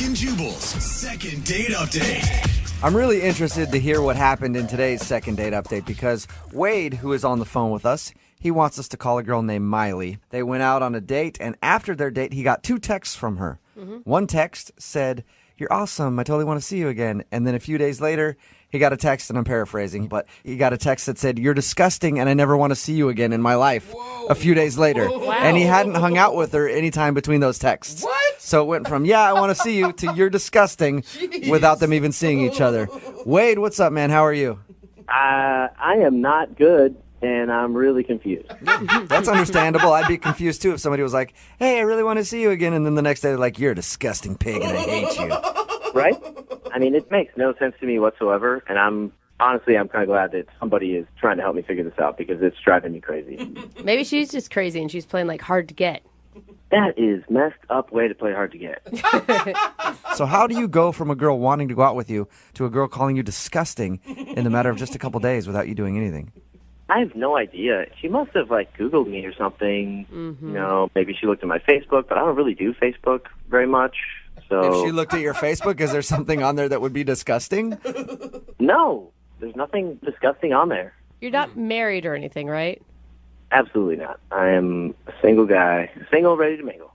Brooke and Jubal's second date update. I'm really interested to hear what happened in today's second date update because Wade, who is on the phone with us, he wants us to call a girl named Miley. They went out on a date, and after their date, he got 2 texts from her. One text said, "You're awesome. I totally want to see you again." And then a few days later, he got a text, and I'm paraphrasing, but he got a text that said, "You're disgusting, and I never want to see you again in my life." Whoa. A few days later. Wow. And he hadn't hung out with her any time between those texts. What? So it went from, "Yeah, I want to see you," to "You're disgusting," without them even seeing each other. Wade, what's up, man? How are you? I am not good, and I'm really confused. That's understandable. I'd be confused, too, if somebody was like, "Hey, I really want to see you again," and then the next day they're like, "You're a disgusting pig, and I hate you." Right? I mean, it makes no sense to me whatsoever, and I'm kind of glad that somebody is trying to help me figure this out because it's driving me crazy. Maybe she's just crazy and she's playing like hard to get. That is messed up way to play hard to get. So how do you go from a girl wanting to go out with you to a girl calling you disgusting in the matter of just a couple days without you doing anything? I have no idea. She must have, Googled me or something. You know, maybe she looked at my Facebook, but I don't really do Facebook very much. So If she looked at your Facebook, is there something on there that would be disgusting? No, there's nothing disgusting on there. You're not married or anything, right? Absolutely not. I am a single guy, single, ready to mingle.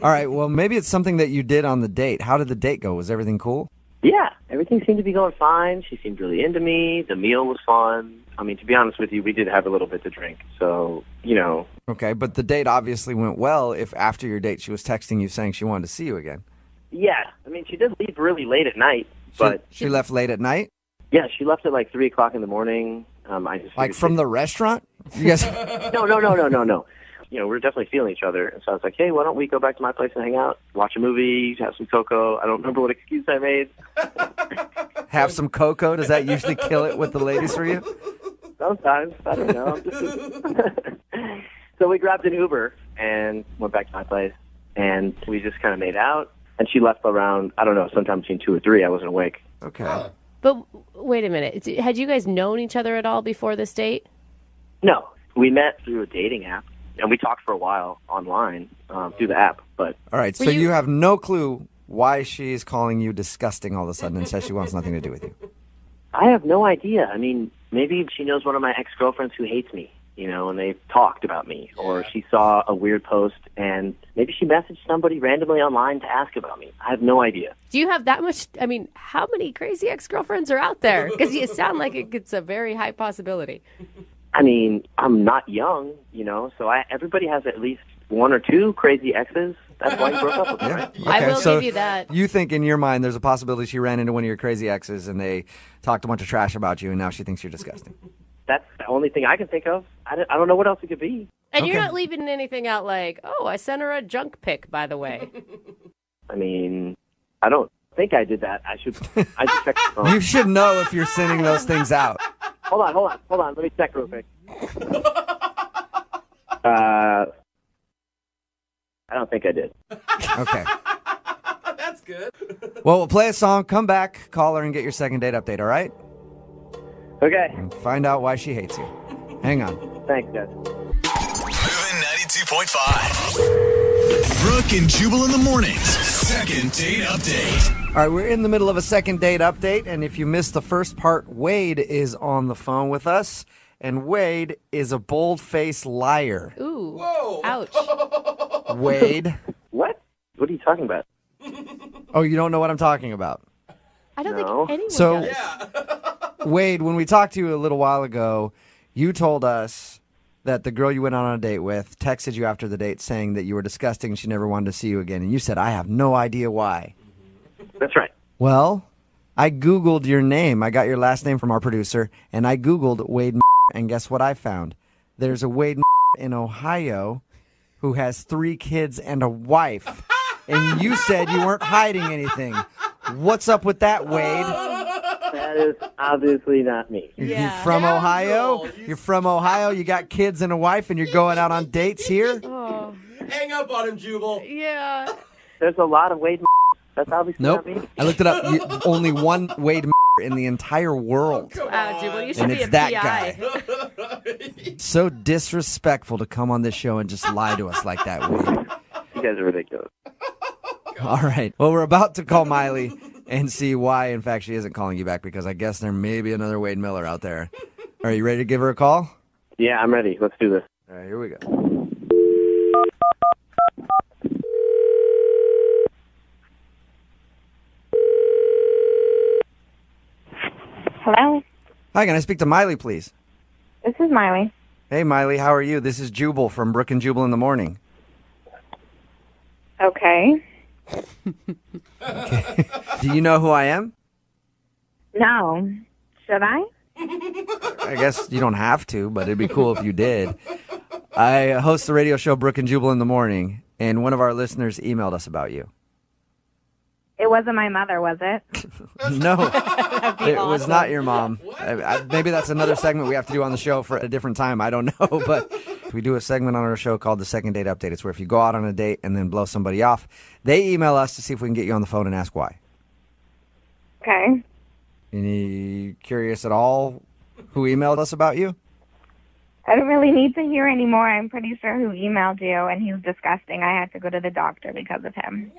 All right, well, maybe it's something that you did on the date. How did the date go? Was everything cool? Yeah, everything seemed to be going fine. She seemed really into me. The meal was fun. I mean, to be honest with you, we did have a little bit to drink. So, you know. Okay, but the date obviously went well if after your date she was texting you saying she wanted to see you again. Yeah, I mean, she did leave really late at night. But She left late at night? Yeah, she left at 3 o'clock in the morning. I just Like from the restaurant? You guys... No. You know, we're definitely feeling each other. And so I was like, hey, why don't we go back to my place and hang out, watch a movie, have some cocoa. I don't remember what excuse I made. Have some cocoa? Does that usually kill it with the ladies for you? Sometimes. I don't know. So we grabbed an Uber and went back to my place. And we just kind of made out. And she left around, I don't know, sometime between 2 or 3. I wasn't awake. Okay. But wait a minute. Had you guys known each other at all before this date? No. We met through a dating app. And we talked for a while online through the app. But All right, so you have no clue why she's calling you disgusting all of a sudden and says she wants nothing to do with you. I have no idea. I mean, maybe she knows one of my ex-girlfriends who hates me, you know, and they've talked about me. Or she saw a weird post, and maybe she messaged somebody randomly online to ask about me. I have no idea. Do you have that much? I mean, how many crazy ex-girlfriends are out there? Because you sound like it's a very high possibility. I mean, I'm not young, you know, so everybody has at least 1 or 2 crazy exes. That's why you broke up with me, right? Okay, I will so give you that. You think in your mind there's a possibility she ran into one of your crazy exes and they talked a bunch of trash about you and now she thinks you're disgusting. That's the only thing I can think of. I don't know what else it could be. And you're not leaving anything out like, oh, I sent her a junk pic, by the way. I mean, I don't think I did that. I should check the phone. You should know if you're sending those things out. Hold on. Let me check real quick. I don't think I did. Okay. That's good. Well, we'll play a song, come back, call her, and get your second date update, all right? Okay. And find out why she hates you. Hang on. Thanks, guys. Moving 92.5. Brooke and Jubal in the mornings. Second date update. All right, we're in the middle of a second date update, and if you missed the first part, Wade is on the phone with us, and Wade is a bold-faced liar. Ooh. Whoa. Ouch. Wade? What? What are you talking about? Oh, you don't know what I'm talking about? I don't No. think anyone So- does. Yeah. Wade, when we talked to you a little while ago, you told us that the girl you went on a date with texted you after the date saying that you were disgusting and she never wanted to see you again, and you said, I have no idea why. That's right. Well, I Googled your name. I got your last name from our producer, and I Googled Wade, and guess what I found? There's a Wade in Ohio who has 3 kids and a wife, and you said you weren't hiding anything. What's up with that, Wade? That is obviously not me. Yeah. You from Ohio? Scoundrel. You're from Ohio? You got kids and a wife, and you're going out on dates here? Oh, Hang up on him, Jubal. yeah. There's a lot of Wade. That's obviously Nope. not me. I looked it up. Only one Wade in the entire world. Wow, Jubal, you should And be it's a that PI. guy. So disrespectful to come on this show and just lie to us like that, Wade. You guys are ridiculous. All right. Well, we're about to call Miley and see why, in fact, she isn't calling you back because I guess there may be another Wade Miller out there. Are you ready to give her a call? Yeah, I'm ready. Let's do this. All right, here we go. Hello, Hi, can I speak to Miley, please? this is Miley. Hey, Miley, how are you? This is Jubal from Brooke and Jubal in the Morning. Okay. Do you know who I am? No. Should I? I guess you don't have to, but it'd be cool if you did. I host the radio show Brooke and Jubal in the Morning, and one of our listeners emailed us about you. It wasn't my mother, was it? No, it was not your mom. Maybe that's another segment we have to do on the show for a different time. I don't know, but we do a segment on our show called the Second Date Update. It's where if you go out on a date and then blow somebody off, they email us to see if we can get you on the phone and ask why. Okay. Any curious at all who emailed us about you? I don't really need to hear anymore. I'm pretty sure who emailed you, and he was disgusting. I had to go to the doctor because of him.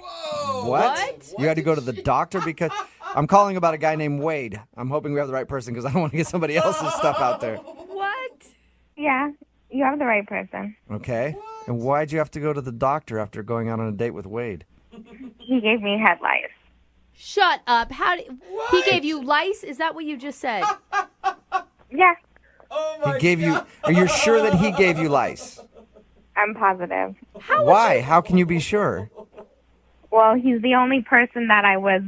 What? You had to go to the doctor because I'm calling about a guy named Wade. I'm hoping we have the right person because I don't want to get somebody else's stuff out there. What? Yeah, you have the right person. Okay. And why'd you have to go to the doctor after going out on a date with Wade? He gave me head lice. Shut up. He gave you lice? Is that what you just said? Yeah, He gave you. Are you sure that he gave you lice? I'm positive. Why? How can you be sure? Well, he's the only person that I was,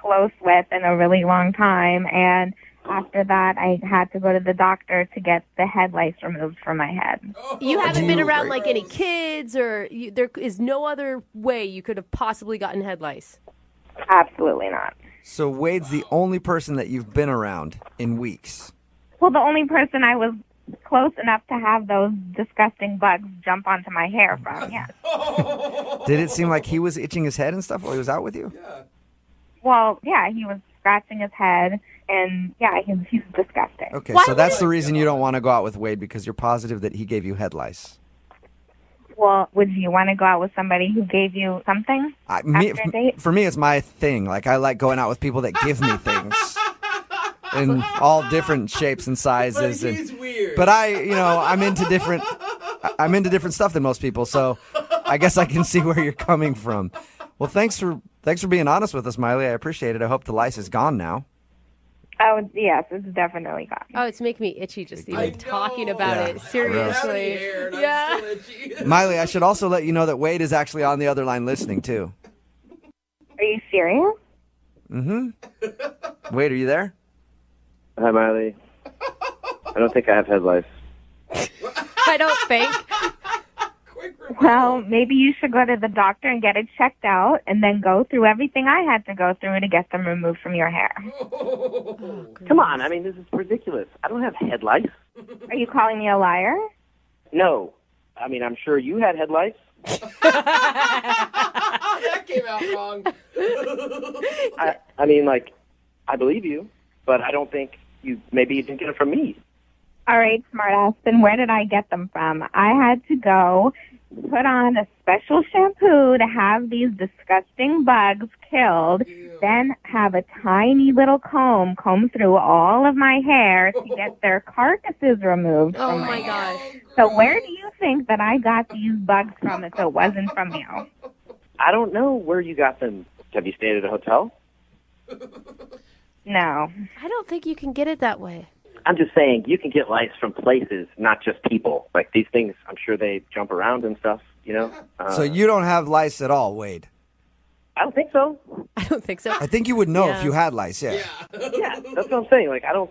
close with in a really long time, and after that, I had to go to the doctor to get the head lice removed from my head. You haven't been around like any kids, or there is no other way you could have possibly gotten head lice. Absolutely not. So Wade's the only person that you've been around in weeks. Well, the only person I was close enough to have those disgusting bugs jump onto my hair from, yes. Did it seem like he was itching his head and stuff while he was out with you? Well, yeah, he was scratching his head, and yeah, he's disgusting. Okay, Why so would that's it- the reason you don't want to go out with Wade because you're positive that he gave you head lice. Well, would you want to go out with somebody who gave you something after a date? For me, it's my thing. Like, I like going out with people that give me things. In all different shapes and sizes. But he's weird. But I'm into different stuff than most people, so I guess I can see where you're coming from. Well, thanks for being honest with us, Miley. I appreciate it. I hope the lice is gone now. Oh, yes, it's definitely gone. Oh, it's making me itchy just I even talking know. about Yeah. it. Seriously. Hair, and Yeah. I'm still itchy. Miley, I should also let you know that Wade is actually on the other line listening, too. Are you serious? Mm-hmm. Wade, are you there? Hi, Miley. I don't think I have head lice. I don't think. Quick reminder. Well, maybe you should go to the doctor and get it checked out, and then go through everything I had to go through to get them removed from your hair. Come on, I mean, this is ridiculous. I don't have head lice. Are you calling me a liar? No. I mean, I'm sure you had head lice. That came out wrong. I mean, I believe you, but I don't think maybe you didn't get it from me. All right, smartass, then where did I get them from? I had to go put on a special shampoo to have these disgusting bugs killed, then have a tiny little comb through all of my hair to get their carcasses removed Oh from my hair. gosh. So where do you think that I got these bugs from if it wasn't from you? I don't know where you got them. Have you stayed at a hotel? No. I don't think you can get it that way. I'm just saying, you can get lice from places, not just people. Like, these things, I'm sure they jump around and stuff, So you don't have lice at all, Wade? I don't think so. I don't think so. I think you would know Yeah. if you had lice, yeah. Yeah, that's what I'm saying. Like, I don't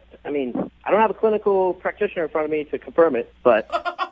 have a clinical practitioner in front of me to confirm it, but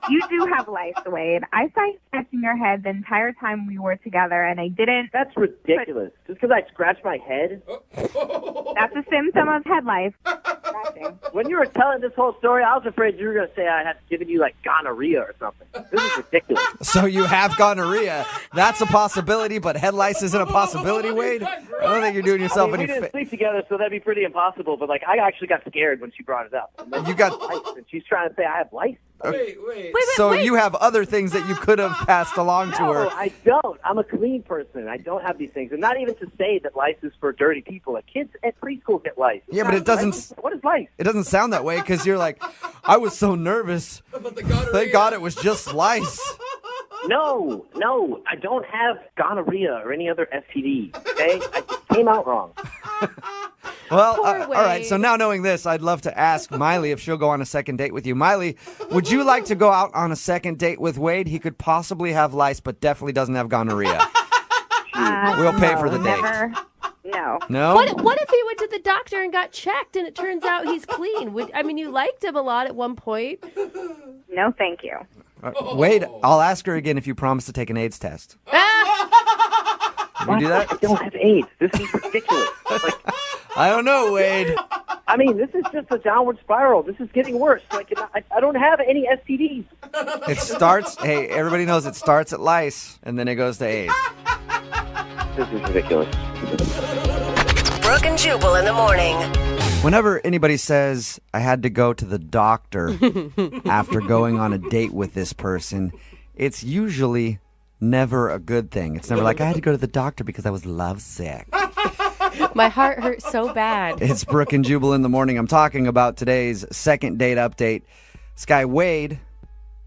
You do have lice, Wade. I saw you scratching your head the entire time we were together, and I didn't. that's ridiculous. Just because I scratch my head? That's a symptom of head lice. Scratching. When you were telling this whole story, I was afraid you were going to say I had given you, gonorrhea or something. This is ridiculous. So you have gonorrhea. That's a possibility, but head lice isn't a possibility, Wade? I don't think you're doing yourself we any didn't sleep together, so that'd be pretty impossible. But, I actually got scared when she brought it up. And then You got... lice, and she's trying to say I have lice. Wait. So you have other things that you could have passed along to No, her. I don't. I'm a clean person. I don't have these things. And not even to say that lice is for dirty people. Like kids at preschool get lice. Yeah, but it doesn't. What is lice? It doesn't sound that way because you're like, I was so nervous. About the gonorrhea. Thank God it was just lice. No, I don't have gonorrhea or any other STD. Okay, it came out wrong. Well, Poor all right. Wade. So now knowing this, I'd love to ask Miley if she'll go on a second date with you. Miley, would you like to go out on a second date with Wade? He could possibly have lice, but definitely doesn't have gonorrhea. We'll pay for the date. Never. No. No? What if he went to the doctor and got checked and it turns out he's clean? You liked him a lot at one point. No, thank you. Wade, I'll ask her again if you promise to take an AIDS test. Can you do I that? don't have AIDS. This is ridiculous. Like, I don't know, Wade. I mean, this is just a downward spiral. This is getting worse. Like, I don't have any STDs. It starts, hey, everybody knows it starts at lice and then it goes to AIDS. This is ridiculous. Brooke and Jubal in the morning. Whenever anybody says, I had to go to the doctor after going on a date with this person, it's usually never a good thing. It's never like, I had to go to the doctor because I was lovesick. My heart hurts so bad. It's Brooke and Jubal in the morning. I'm talking about today's second date update. This guy, Wade,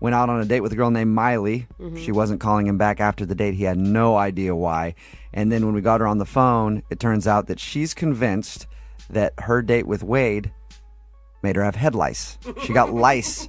went out on a date with a girl named Miley. She wasn't calling him back after the date. He had no idea why. And then when we got her on the phone, it turns out that she's convinced that her date with Wade made her have head lice. She got lice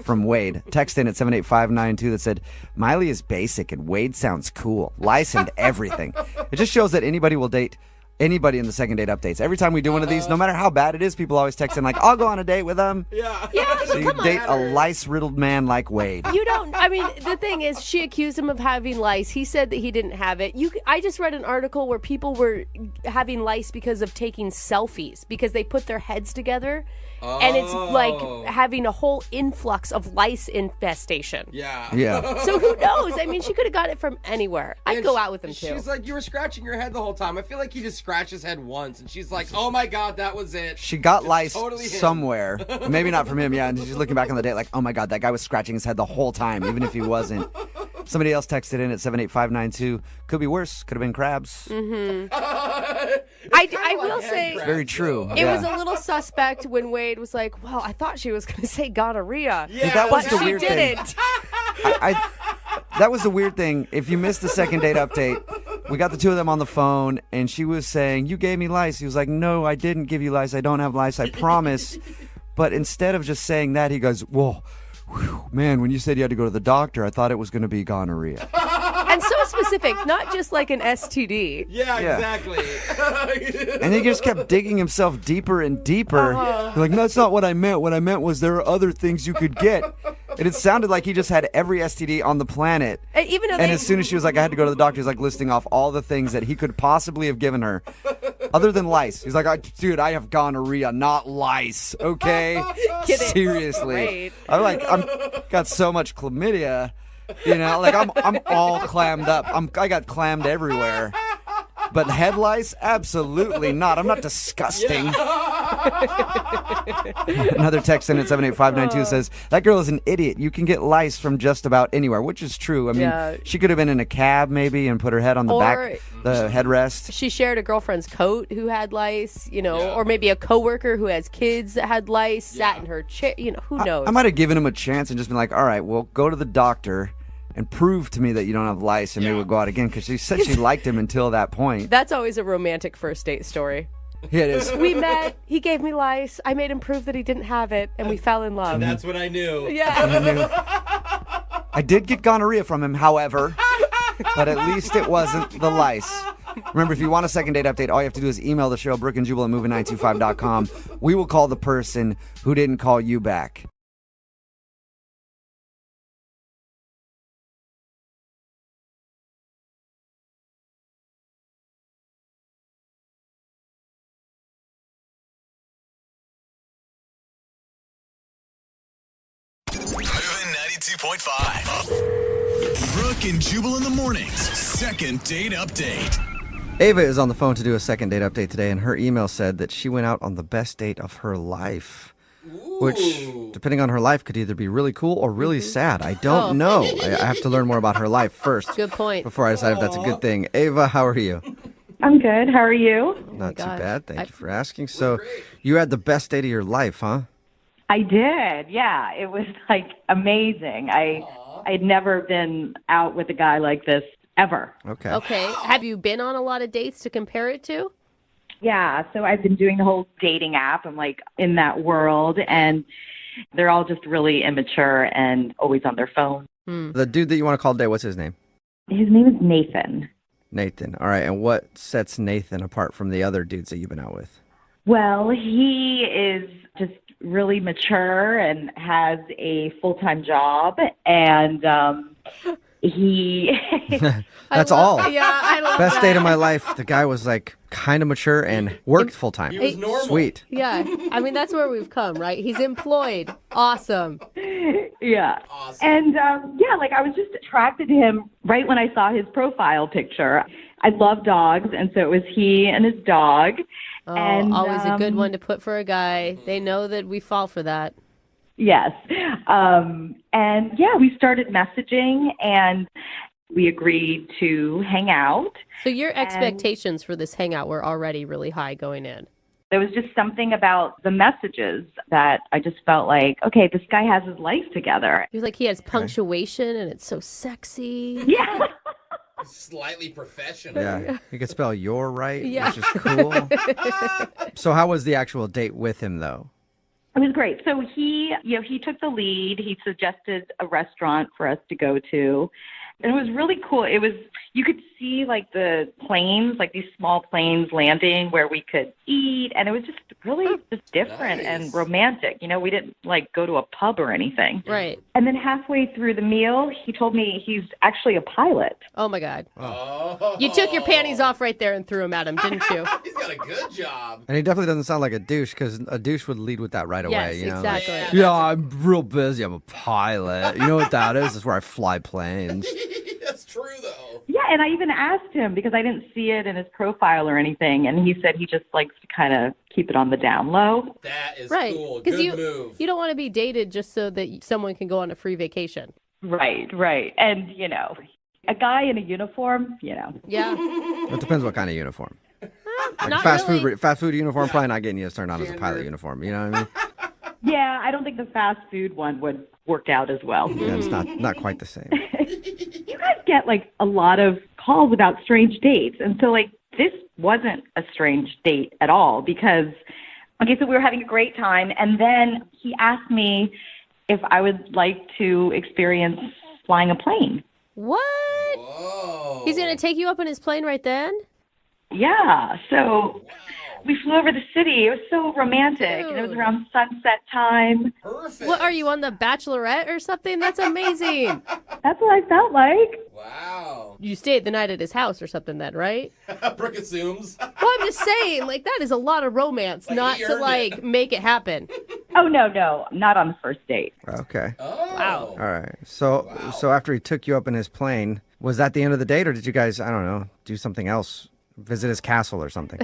from Wade. Text in at 78592 that said, Miley is basic and Wade sounds cool. Lice and everything. It just shows that anybody will date anybody in the second date updates. Every time we do one of these, no matter how bad it is, people always text in like, I'll go on a date with them. Yeah. So you date a lice-riddled man like Wade. You don't. The thing is, she accused him of having lice. He said that he didn't have it. I just read an article where people were having lice because of taking selfies because they put their heads together, and it's like having a whole influx of lice infestation. Yeah. Yeah. So who knows? She could have got it from anywhere. I'd And go out with him too. She's like, you were scratching your head the whole time. I feel like he just scratched his head once, and she's like, oh my God, that was it. She got lice totally him. somewhere. Maybe not from him, yeah. And she's looking back on the date like, oh my God, that guy was scratching his head the whole time, even if he wasn't. Somebody else texted in at 78592. Could be worse. Could have been crabs. I will say, Very true. it was a little suspect when Wade was like, well, I thought she was going to say gonorrhea. Yeah, that was But the she weird thing. didn't. That was the weird thing. If you missed the second date update, we got the two of them on the phone, and she was saying, you gave me lice. He was like, no, I didn't give you lice. I don't have lice. I promise. But instead of just saying that, he goes, whoa, whew, man, when you said you had to go to the doctor, I thought it was going to be gonorrhea. And so specific, not just like an STD. Yeah, Yeah. exactly. And he just kept digging himself deeper and deeper. Like, no, that's not what I meant. What I meant was there are other things you could get. And it sounded like he just had every STD on the planet. Even though And as soon as she was like, I had to go to the doctor, he's like listing off all the things that he could possibly have given her other than lice. He's like, dude, I have gonorrhea, not lice. Okay? Kidding. Seriously. Great. I'm got so much chlamydia. Like I'm all clammed up. I got clammed everywhere. But head lice? Absolutely not. I'm not disgusting. Another text in at 78592 says, that girl is an idiot. You can get lice from just about anywhere, which is true. Yeah. She could have been in a cab maybe and put her head on the Or- back, the headrest. she shared a girlfriend's coat who had lice, or maybe a coworker who has kids that had lice, sat in her chair, who knows? I might have given him a chance and just been like, all right, well, go to the doctor and prove to me that you don't have lice, and maybe we'll go out again, because she said she liked him until that point. That's always a romantic first date story. Yeah, it is. We met, he gave me lice, I made him prove that he didn't have it, and we fell in love. That's what I knew. Yeah. I did get gonorrhea from him, however, but at least it wasn't the lice. Remember, if you want a second date update, all you have to do is email the show, Brooke and Jubal at moving925.com. We will call the person who didn't call you back. Moving 92.5. Brooke and Jubal in the mornings. Second date update. Ava is on the phone to do a second date update today, and her email said that she went out on the best date of her life. which, depending on her life, could either be really cool or really sad. I don't know. I have to learn more about her life first. Good point. Before I decide if that's a good thing. Ava, how are you? I'm good. How are you? Not too gosh. bad. Thank you for asking. So, you had the best date of your life, huh? I did. Yeah, it was like amazing. I had never been out with a guy like this ever. Okay. Okay. Have you been on a lot of dates to compare it to? Yeah, so I've been doing the whole dating app. I'm like in that world, and they're all just really immature and always on their phone. The dude that you want to call today, what's his name? His name is Nathan. Nathan. All right. And what sets Nathan apart from the other dudes that you've been out with? Well, he is just really mature and has a full-time job, and he That's all. Yeah, I love Best that. date of my life. The guy was like kind of mature and worked full time. He was normal. Sweet. Yeah, I mean, that's where we've come, right? He's employed. Awesome. yeah. Awesome. And like I was just attracted to him right when I saw his profile picture. I love dogs, and so it was he and his dog. Oh, And, always a good one to put for a guy. They know that we fall for that. Yes. And yeah, we started messaging, and we agreed to hang out. So your expectations for this hangout were already really high going in. There was just something about the messages that I just felt like, okay, this guy has his life together. He was like, he has punctuation and it's so sexy. Yeah. Slightly professional. Yeah. You could spell "your" right, Yeah. which is cool. So how was the actual date with him, though? It was great. So he took the lead. He suggested a restaurant for us to go to. And it was really cool. You could see like the planes, like these small planes landing where we could eat. And it was just really just different and romantic. You know, we didn't like go to a pub or anything. Right. And then halfway through the meal, he told me he's actually a pilot. Oh, my God. Oh. You took your panties off right there and threw them at him, didn't you? He's got a good job. And he definitely doesn't sound like a douche, because a douche would lead with that right away. Yes, You know? Like, exactly. yeah, I'm real busy. I'm a pilot. You know what that is? It's where I fly planes. That's true, though. Yeah, and I even asked him because I didn't see it in his profile or anything. And he said he just likes to kind of keep it on the down low. That is Right. cool. Because Good move. you don't want to be dated just so that someone can go on a free vacation. Right. And, a guy in a uniform, Yeah. It depends what kind of uniform. Like Not fast really. food uniform, probably not getting you turned on as a pilot uniform. You know what I mean? Yeah, I don't think the fast food one would work out as well. Yeah, it's not quite the same. You guys get like a lot of calls about strange dates. And so like this wasn't a strange date at all because, so we were having a great time. And then he asked me if I would like to experience flying a plane. What? Whoa. He's going to take you up in his plane right then? Yeah. So we flew over the city. It was so romantic. And it was Dude. around sunset time. Perfect. What, are you on the Bachelorette or something? That's amazing. That's what I felt like. Wow. You stayed the night at his house or something then, right? Brooke assumes. Well, I'm just saying, like, that is a lot of romance Like, not he to, earned like, it. make it happen. Oh, no, not on the first date. Okay. Oh. Wow. All right. So after he took you up in his plane, was that the end of the date, or did you guys, I don't know, do something else? Visit his castle or something?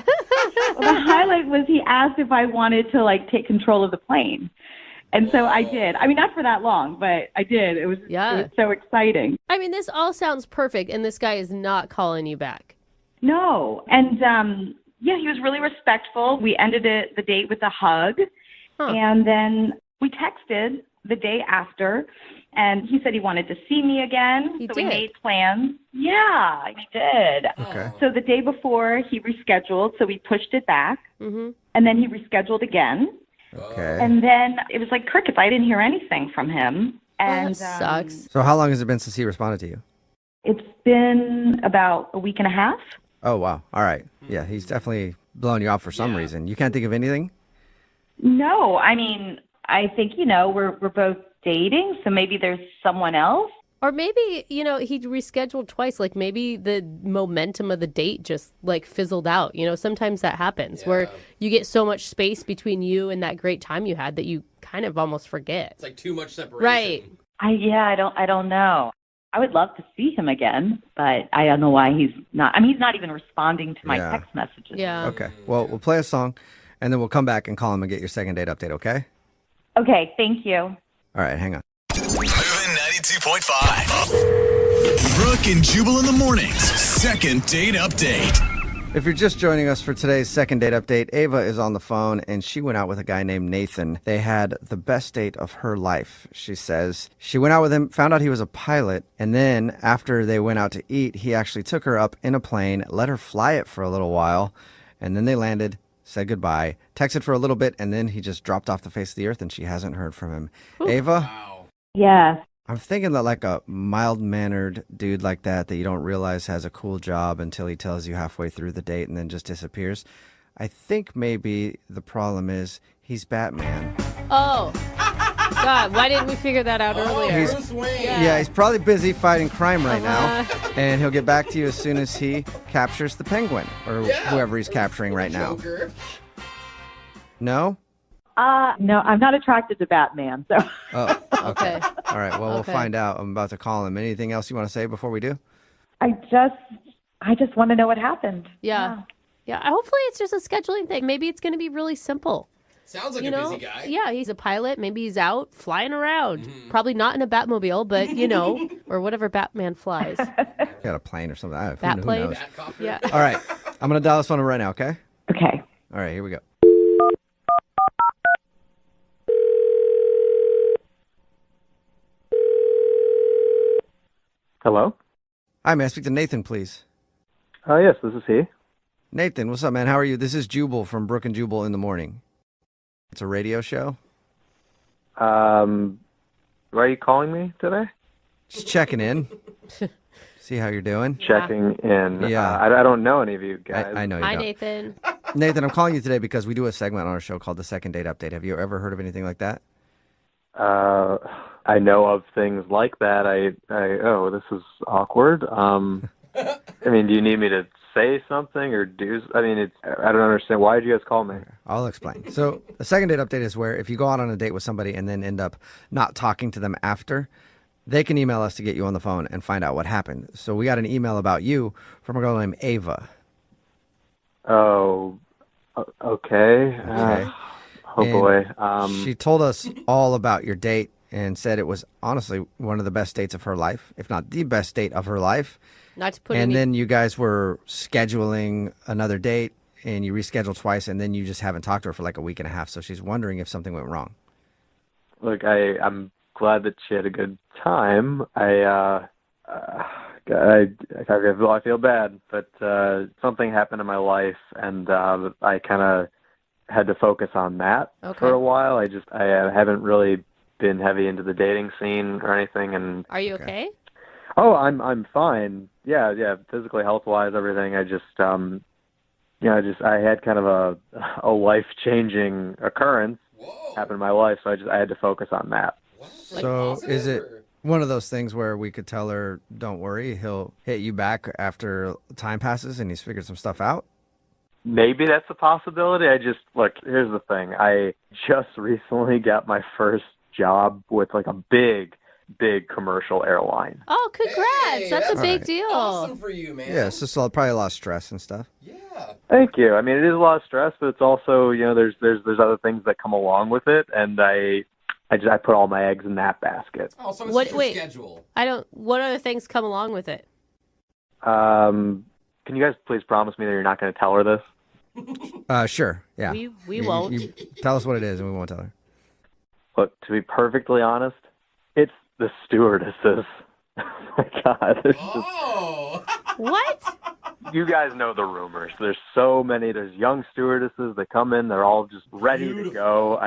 Well, the highlight was he asked if I wanted to, like, take control of the plane. And so I did. I mean, not for that long, but I did. It was so exciting. I mean, this all sounds perfect, and this guy is not calling you back. No. And, he was really respectful. We ended the date with a hug. Huh. And then we texted the day after, and he said he wanted to see me again. He so did. we made plans. Yeah, he did. Okay. So the day before, he rescheduled, so we pushed it back. Mm-hmm. And then he rescheduled again. Okay. And then it was like crickets. I didn't hear anything from him. And that sucks. So how long has it been since he responded to you? It's been about a week and a half. Oh, wow. All right. Yeah, he's definitely blowing you off for some reason. You can't think of anything? No, I mean, I think, we're both dating, so maybe there's someone else. Or maybe, he rescheduled twice. Like, maybe the momentum of the date just, like, fizzled out. Sometimes that happens where you get so much space between you and that great time you had that you kind of almost forget. It's like too much separation. Right. I don't know. I would love to see him again, but I don't know why he's not. I mean, he's not even responding to my text messages. Yeah. Okay. Well, we'll play a song, and then we'll come back and call him and get your second date update, okay? Okay, thank you. All right, hang on. Moving 92.5. Brooke and Jubal in the mornings. Second date update. If you're just joining us for today's second date update, Ava is on the phone, and she went out with a guy named Nathan. They had the best date of her life, she says. She went out with him, found out he was a pilot, and then after they went out to eat, he actually took her up in a plane, let her fly it for a little while, and then they landed, said goodbye, texted for a little bit, and then he just dropped off the face of the earth, and she hasn't heard from him. Ooh. Ava? Yes. I'm thinking that like a mild-mannered dude like that you don't realize has a cool job until he tells you halfway through the date and then just disappears. I think maybe the problem is he's Batman. Oh, God, why didn't we figure that out earlier? Bruce Wayne. Yeah, he's probably busy fighting crime right now, Uh-huh. and he'll get back to you as soon as he captures the Penguin or whoever he's capturing right now. Joker. No? No, I'm not attracted to Batman. So Oh, okay. Okay. All right, well, we'll Okay. find out. I'm about to call him. Anything else you want to say before we do? I just want to know what happened. Yeah. Hopefully it's just a scheduling thing. Maybe it's going to be really simple. Sounds like You a know? busy guy. Yeah, he's a pilot. Maybe he's out flying around. Probably not in a Batmobile, but or whatever Batman flies. Got a plane or something. Who Batplane? knows? Batcopter. Yeah. All right, I'm going to dial this phone right now, okay? Okay. All right, here we go. Hello? Hi, may I speak to Nathan, please? Yes, this is he. Nathan, what's up, man? How are you? This is Jubal from Brooke and Jubal in the Morning. It's a radio show. Why are you calling me today? Just checking in. See how you're doing. Checking in. Yeah. I don't know any of you guys. I know you Hi, don't. Nathan. Nathan, I'm calling you today because we do a segment on our show called the Second Date Update. Have you ever heard of anything like that? I know of things like that. Oh, this is awkward. I mean, do you need me to say something or do? I mean, I don't understand. Why did you guys call me? I'll explain. So the Second Date Update is where if you go out on a date with somebody and then end up not talking to them after, they can email us to get you on the phone and find out what happened. So we got an email about you from a girl named Ava. Oh, okay. Okay. Oh And boy. She told us all about your date and said it was honestly one of the best dates of her life, if not the best date of her life. Not to put And any... then you guys were scheduling another date and you rescheduled twice and then you just haven't talked to her for like a week and a half. So she's wondering if something went wrong. Look, I'm glad that she had a good time. I feel bad, but something happened in my life, and I kind of had to focus on that for a while. I haven't really been heavy into the dating scene or anything. And Are you okay? oh, I'm fine. Yeah, physically, health wise, everything. I just I had kind of a life changing occurrence happen in my life, so I had to focus on that. So is it one of those things where we could tell her, don't worry, he'll hit you back after time passes and he's figured some stuff out? Maybe that's a possibility. Look, here's the thing. I just recently got my first job with like a big commercial airline. Oh, congrats. Hey, that's a that's big right. deal. Awesome for you, man. Yeah, it's just probably a lot of stress and stuff. Yeah. Thank you. I mean, it is a lot of stress, but it's also, there's other things that come along with it, and I put all my eggs in that basket. Oh, so it's What- just your wait. schedule. What other things come along with it? Can you guys please promise me that you're not going to tell her this? Sure, yeah. We won't. You tell us what it is and we won't tell her. Look, to be perfectly honest, it's the stewardesses. Oh my God. Oh. What? You guys know the rumors. There's so many. There's young stewardesses that come in. They're all just ready to go.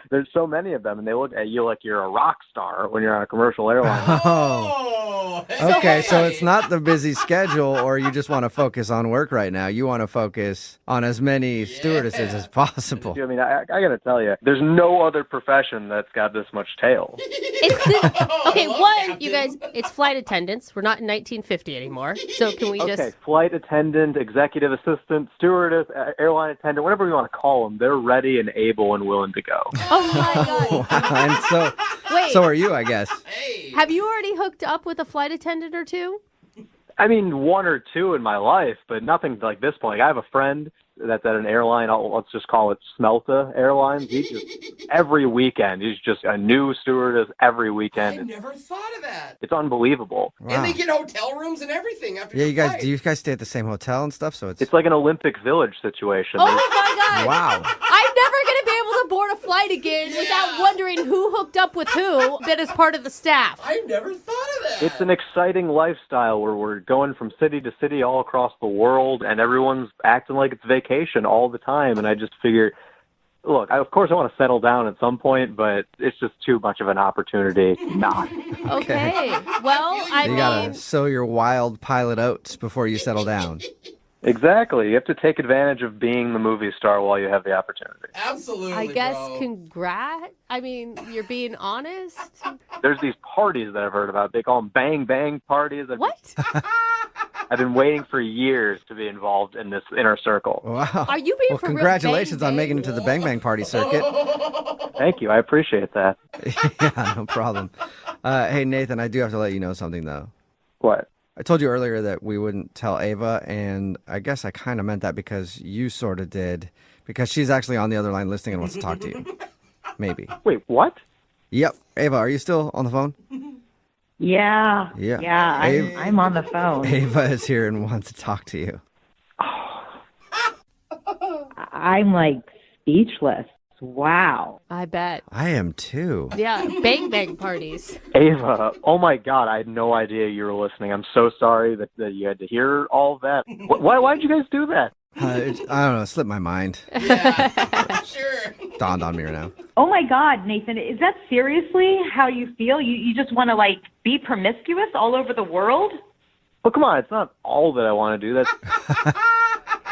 There's so many of them, and they look at you like you're a rock star when you're on a commercial airline. Oh. Okay, so it's not the busy schedule or you just want to focus on work right now. You want to focus on as many stewardesses as possible. I mean, I got to tell you, there's no other profession that's got this much tail. Okay, one, you guys, it's flight attendants. We're not in 1950 anymore. So can we Okay, just... flight attendant, executive assistant, stewardess, airline attendant, whatever you want to call them, they're ready and able and willing to go. Oh, my God. And so, Wait. so are you, I guess. Hey. Have you already hooked up with a flight attendant or two? I mean, one or two in my life, but nothing like this point. Like, I have a friend. that's at an airline. Let's just call it Smelta Airlines. He just every weekend he's just a new stewardess every weekend. I never thought of that. It's unbelievable. Wow. And they get hotel rooms and everything after. Yeah, your flight. do you guys stay at the same hotel and stuff? So It's like an Olympic Village situation. Oh my God. wow. I'm never going to be able to board a flight again without wondering who hooked up with who that is part of the staff. I never thought of that. It's an exciting lifestyle where we're going from city to city all across the world, and everyone's acting like it's vacation all the time. And I just figure, look, of course I want to settle down at some point, but it's just too much of an opportunity not. Okay. Well, I You gotta sow your wild pilot oats before you settle down. Exactly. You have to take advantage of being the movie star while you have the opportunity. Absolutely, I guess bro. congrats. I mean, you're being honest. There's these parties that I've heard about. They call them bang bang parties. What? I've been waiting for years to be Oh, involved in this inner circle. Wow. Are you being Well, for real? congratulations Bang, on bang? making it to the Bang Bang Party circuit. Thank you. I appreciate that. Yeah, no problem. Hey, Nathan, I do have to let you know something, though. What? I told you earlier that we wouldn't tell Ava, and I guess I kind of meant that because you sort of did, because she's actually on the other line listening and wants to talk to you. Maybe. Wait, what? Yep. Ava, are you still on the phone? Yeah. Yeah. Yeah, I'm on the phone. Ava is here and wants to talk to you. I'm like speechless. Wow. I bet. I am too. Yeah, bang bang parties. Ava, oh my God, I had no idea you were listening. I'm so sorry that you had to hear all of that. Why'd you guys do that? I don't know. It slipped my mind. Yeah, sure. Dawned on me right now. Oh my God, Nathan, is that seriously how you feel? You just want to like be promiscuous all over the world? Well, come on, it's not all that I want to do. That's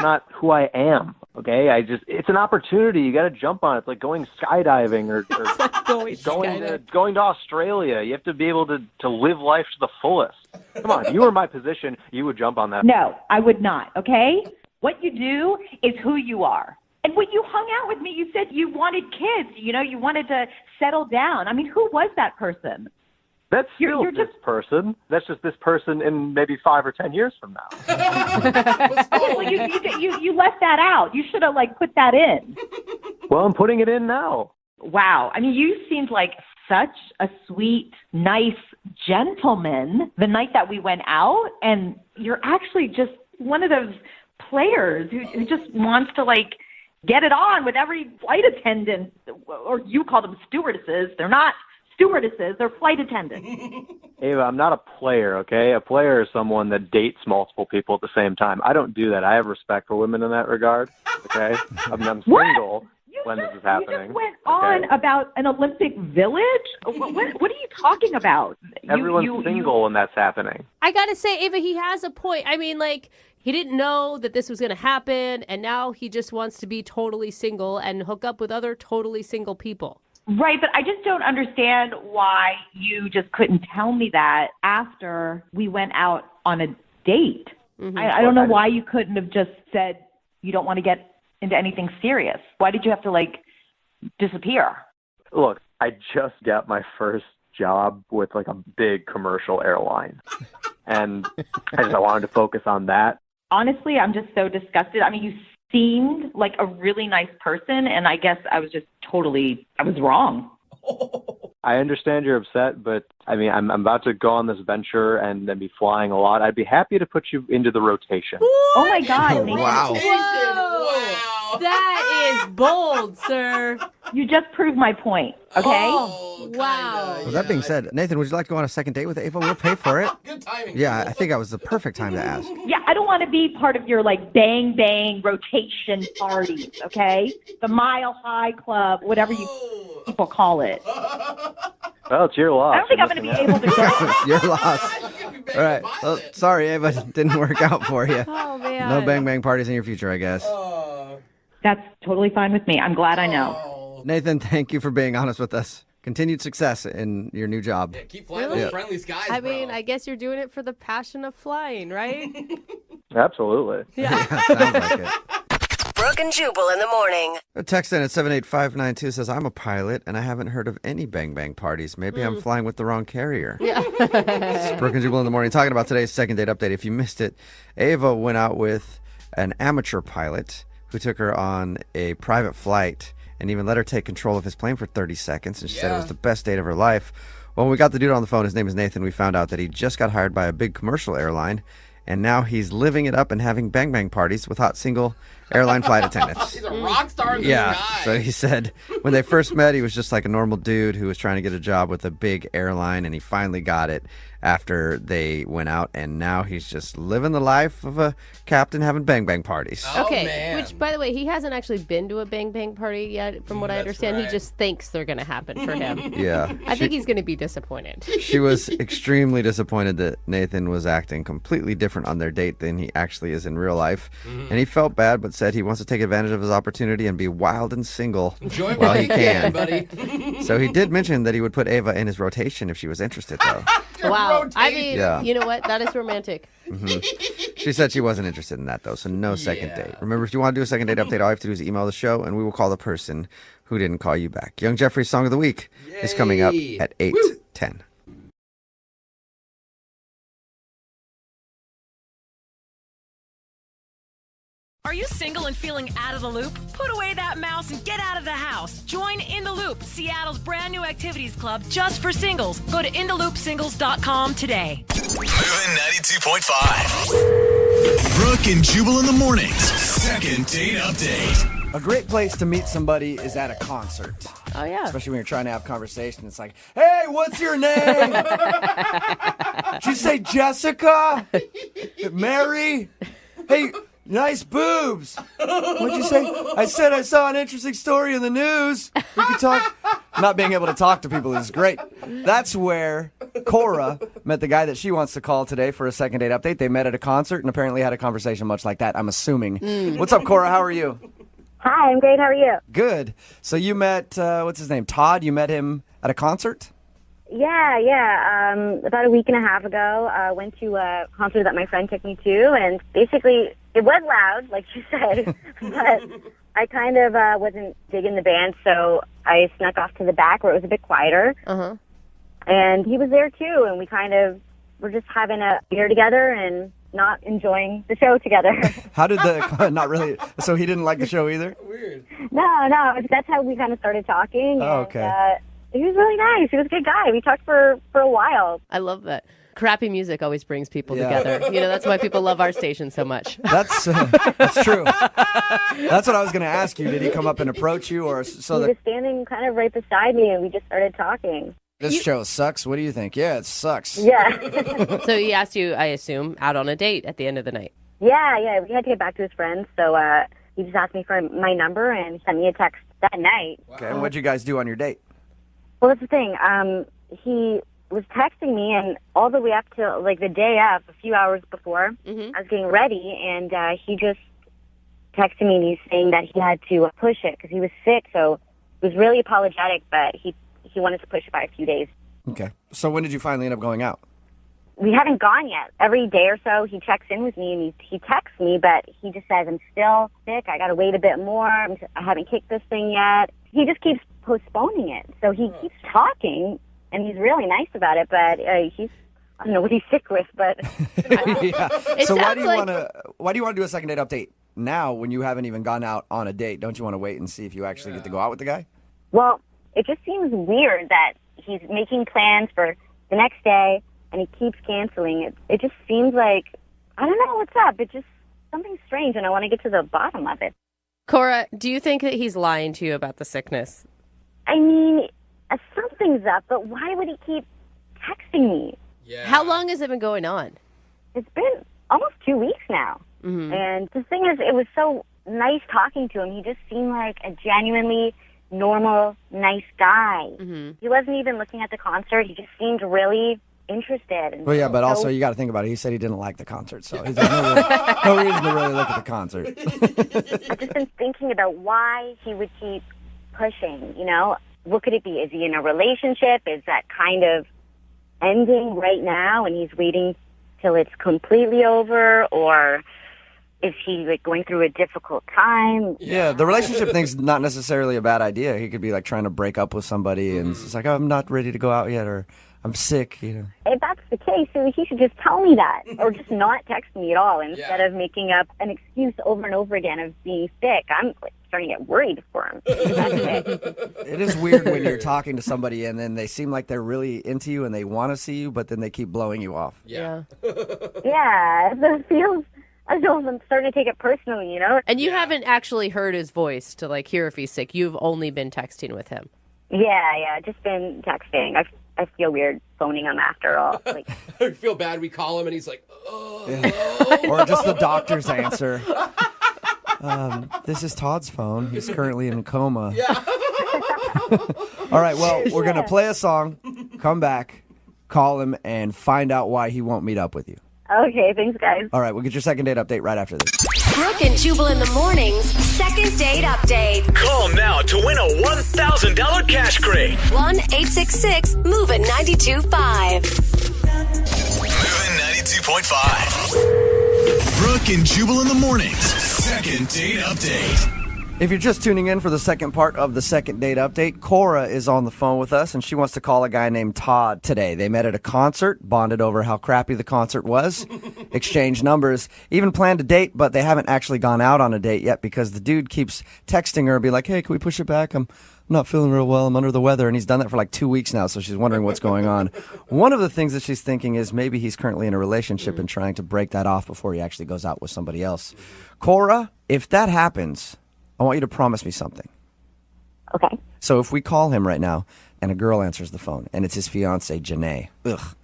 not who I am. Okay, it's an opportunity. You got to jump on it. It's like going skydiving or going to Australia. You have to be able to live life to the fullest. Come on, if you were in my position, you would jump on that. No, I would not, okay? What you do is who you are. And when you hung out with me, you said you wanted kids, you wanted to settle down. I mean, who was that person? That's still You're this person. That's just this person in maybe 5 or 10 years from now. Well, you left that out. You should have, put that in. Well, I'm putting it in now. Wow. I mean, you seemed like such a sweet, nice gentleman the night that we went out, and you're actually just one of those players who just wants to, get it on with every flight attendant, or you call them stewardesses. They're not stewardesses, they're flight attendants. Ava, I'm not a player, okay? A player is someone that dates multiple people at the same time. I don't do that. I have respect for women in that regard, okay? I'm single when this is happening. You just went on about an Olympic Village? What are you talking about? Everyone's single when that's happening. I gotta say, Ava, he has a point. I mean, he didn't know that this was going to happen, and now he just wants to be totally single and hook up with other totally single people. Right, but I just don't understand why you just couldn't tell me that after we went out on a date. Mm-hmm. I don't know why you couldn't have just said you don't want to get into anything serious. Why did you have to, disappear? Look, I just got my first job with, a big commercial airline. And I wanted to focus on that. Honestly, I'm just so disgusted. I mean, you seemed like a really nice person, and I guess I was wrong. I understand you're upset, but I mean, I'm about to go on this venture and then be flying a lot. I'd be happy to put you into the rotation. What? Oh my God. Wow. Whoa. That is bold, sir. You just proved my point, okay? Oh, wow. Well, that being said, Nathan, would you like to go on a second date with Ava? We'll pay for it. Good timing. Yeah, I think that was the perfect time to ask. Yeah, I don't want to be part of your bang bang rotation parties, okay? The Mile High Club, whatever you people call it. Well, it's your loss. I don't think I'm going to be able to go. Your loss. All right. Well, sorry, Ava. It didn't work out for you. Oh, man. No bang bang parties in your future, I guess. That's totally fine with me. I'm glad I know. Nathan, thank you for being honest with us. Continued success in your new job. Yeah, keep flying those friendly skies, I bro. mean, I guess you're doing it for the passion of flying, right? Absolutely. Yeah. Sounds like it. Brooke and Jubal in the morning. A text in at 78592 says, I'm a pilot and I haven't heard of any bang bang parties. Maybe I'm flying with the wrong carrier. Yeah. It's Brooke and Jubal in the morning talking about today's second date update. If you missed it, Ava went out with an amateur pilot who took her on a private flight and even let her take control of his plane for 30 seconds. And she said it was the best date of her life. Well, when we got the dude on the phone, his name is Nathan, we found out that he just got hired by a big commercial airline, and now he's living it up and having bang parties with hot single airline flight attendants. He's a rock star in the sky. So he said when they first met, he was just like a normal dude who was trying to get a job with a big airline, and he finally got it after they went out, and now he's just living the life of a captain having bang parties. Okay, man. which, by the way, he hasn't actually been to a bang party yet, from what I understand. right. He just thinks they're going to happen for him. Yeah. I think he's going to be disappointed. She was extremely disappointed that Nathan was acting completely different on their date than he actually is in real life. And he felt bad, but said he wants to take advantage of his opportunity and be wild and single Enjoy while while he you can. buddy. So he did mention that he would put Ava in his rotation if she was interested, though. Wow. I mean, Yeah. you know what? That is romantic. She said she wasn't interested in that, though, so no second date. Remember, if you want to do a second date update, all you have to do is email the show, and we will call the person who didn't call you back. Young Jeffrey's Song of the Week is coming up at 8:10. Are you single and feeling out of the loop? Put away that mouse and get out of the house. Join In the Loop, Seattle's brand new activities club just for singles. Go to intheloopsingles.com today. Moving 92.5. Brooke and Jubal in the mornings. Second date update. A great place to meet somebody is at a concert. Oh, yeah. Especially when you're trying to have conversation. It's like, hey, what's your name? Did you say Jessica? Mary? Hey, nice boobs. What'd you say? I said I saw an interesting story in the news. We could talk. Not being able to talk to people is great. That's where Cora met the guy that she wants to call today for a second date update. They met at a concert and apparently had a conversation much like that, I'm assuming. What's up, Cora? How are you? Hi, I'm great. How are you? Good. So you met, what's his name, Todd? You met him at a concert? Yeah. About a week and a half ago, I went to a concert that my friend took me to, and basically it was loud, like you said, but I kind of wasn't digging the band, so I snuck off to the back where it was a bit quieter. Uh-huh. And he was there too, and we kind of were just having a beer together and not enjoying the show together. How did the, not really, so he didn't like the show either? No, that's how we kind of started talking. Oh, and, okay. He was really nice. He was a good guy. We talked for a while. I love that. Crappy music always brings people together. You know, that's why people love our station so much. That's true. That's what I was going to ask you. Did he come up and approach you? Or so He was standing kind of right beside me, and we just started talking. This show sucks. What do you think? Yeah, it sucks. Yeah. So he asked you, I assume, out on a date at the end of the night. Yeah. We had to get back to his friends, so he just asked me for my number and sent me a text that night. Okay, and what'd you guys do on your date? Well, that's the thing. He was texting me, and all the way up to like the day of, a few hours before, I was getting ready, and he just texted me, and he's saying that he had to push it because he was sick. So he was really apologetic, but he wanted to push it by a few days. Okay. So when did you finally end up going out? We haven't gone yet. Every day or so, he checks in with me, and he texts me, but he just says, I'm still sick. I got to wait a bit more. I haven't kicked this thing yet. He just keeps postponing it. So he keeps talking, and he's really nice about it, but he's, I don't know what he's sick with, but... Yeah. So why do you want to do a second date update now when you haven't even gone out on a date? Don't you want to wait and see if you actually get to go out with the guy? Well, it just seems weird that he's making plans for the next day, and he keeps canceling it. It just seems like, I don't know what's up. It's just something strange, and I want to get to the bottom of it. Cora, do you think that he's lying to you about the sickness? I mean, something's up, but why would he keep texting me? Yeah. How long has it been going on? It's been almost 2 weeks now. Mm-hmm. And the thing is, it was so nice talking to him. He just seemed like a genuinely normal, nice guy. Mm-hmm. He wasn't even looking at the concert. He just seemed really interested. And Well, yeah, but so- also you got to think about it. He said he didn't like the concert, so there's no reason to really look at the concert. I've just been thinking about why he would keep pushing, you know? What could it be? Is he in a relationship? Is that kind of ending right now and he's waiting till it's completely over? Or is he like going through a difficult time? Yeah, the relationship thing's not necessarily a bad idea. He could be like trying to break up with somebody and it's like, oh, I'm not ready to go out yet, or I'm sick, you know. If that's the case, then he should just tell me that, or just not text me at all instead of making up an excuse over and over again of being sick. I'm starting to get worried for him. It is weird when you're talking to somebody and then they seem like they're really into you and they want to see you, but then they keep blowing you off. Yeah. Yeah, it feels. I don't know, I'm starting to take it personally, you know? And you haven't actually heard his voice to, like, hear if he's sick. You've only been texting with him. Yeah, just been texting. I feel weird phoning him after all. Like, I feel bad. We call him and he's like, oh. Yeah. Or just the doctor's answer. This is Todd's phone. He's currently in a coma. Yeah. All right, well, we're going to play a song, come back, call him, and find out why he won't meet up with you. okay, thanks, guys. All right, we'll get your second date update right after this. Brooke and Jubal in the mornings. Second date update. Call now to win a $1,000 cash crate. 1-866-MOVE-IT 92.5. Moving 92.5. Brooke and Jubal in the mornings. Second date update. If you're just tuning in for the second part of the second date update, Cora is on the phone with us, and she wants to call a guy named Todd today. They met at a concert, bonded over how crappy the concert was, exchanged numbers, even planned a date, but they haven't actually gone out on a date yet because the dude keeps texting her and be like, hey, can we push it back? I'm not feeling real well. I'm under the weather. And he's done that for like 2 weeks now, so she's wondering what's going on. One of the things that she's thinking is maybe he's currently in a relationship and trying to break that off before he actually goes out with somebody else. Cora, if that happens, I want you to promise me something. Okay. So if we call him right now and a girl answers the phone and it's his fiance, Janae, It's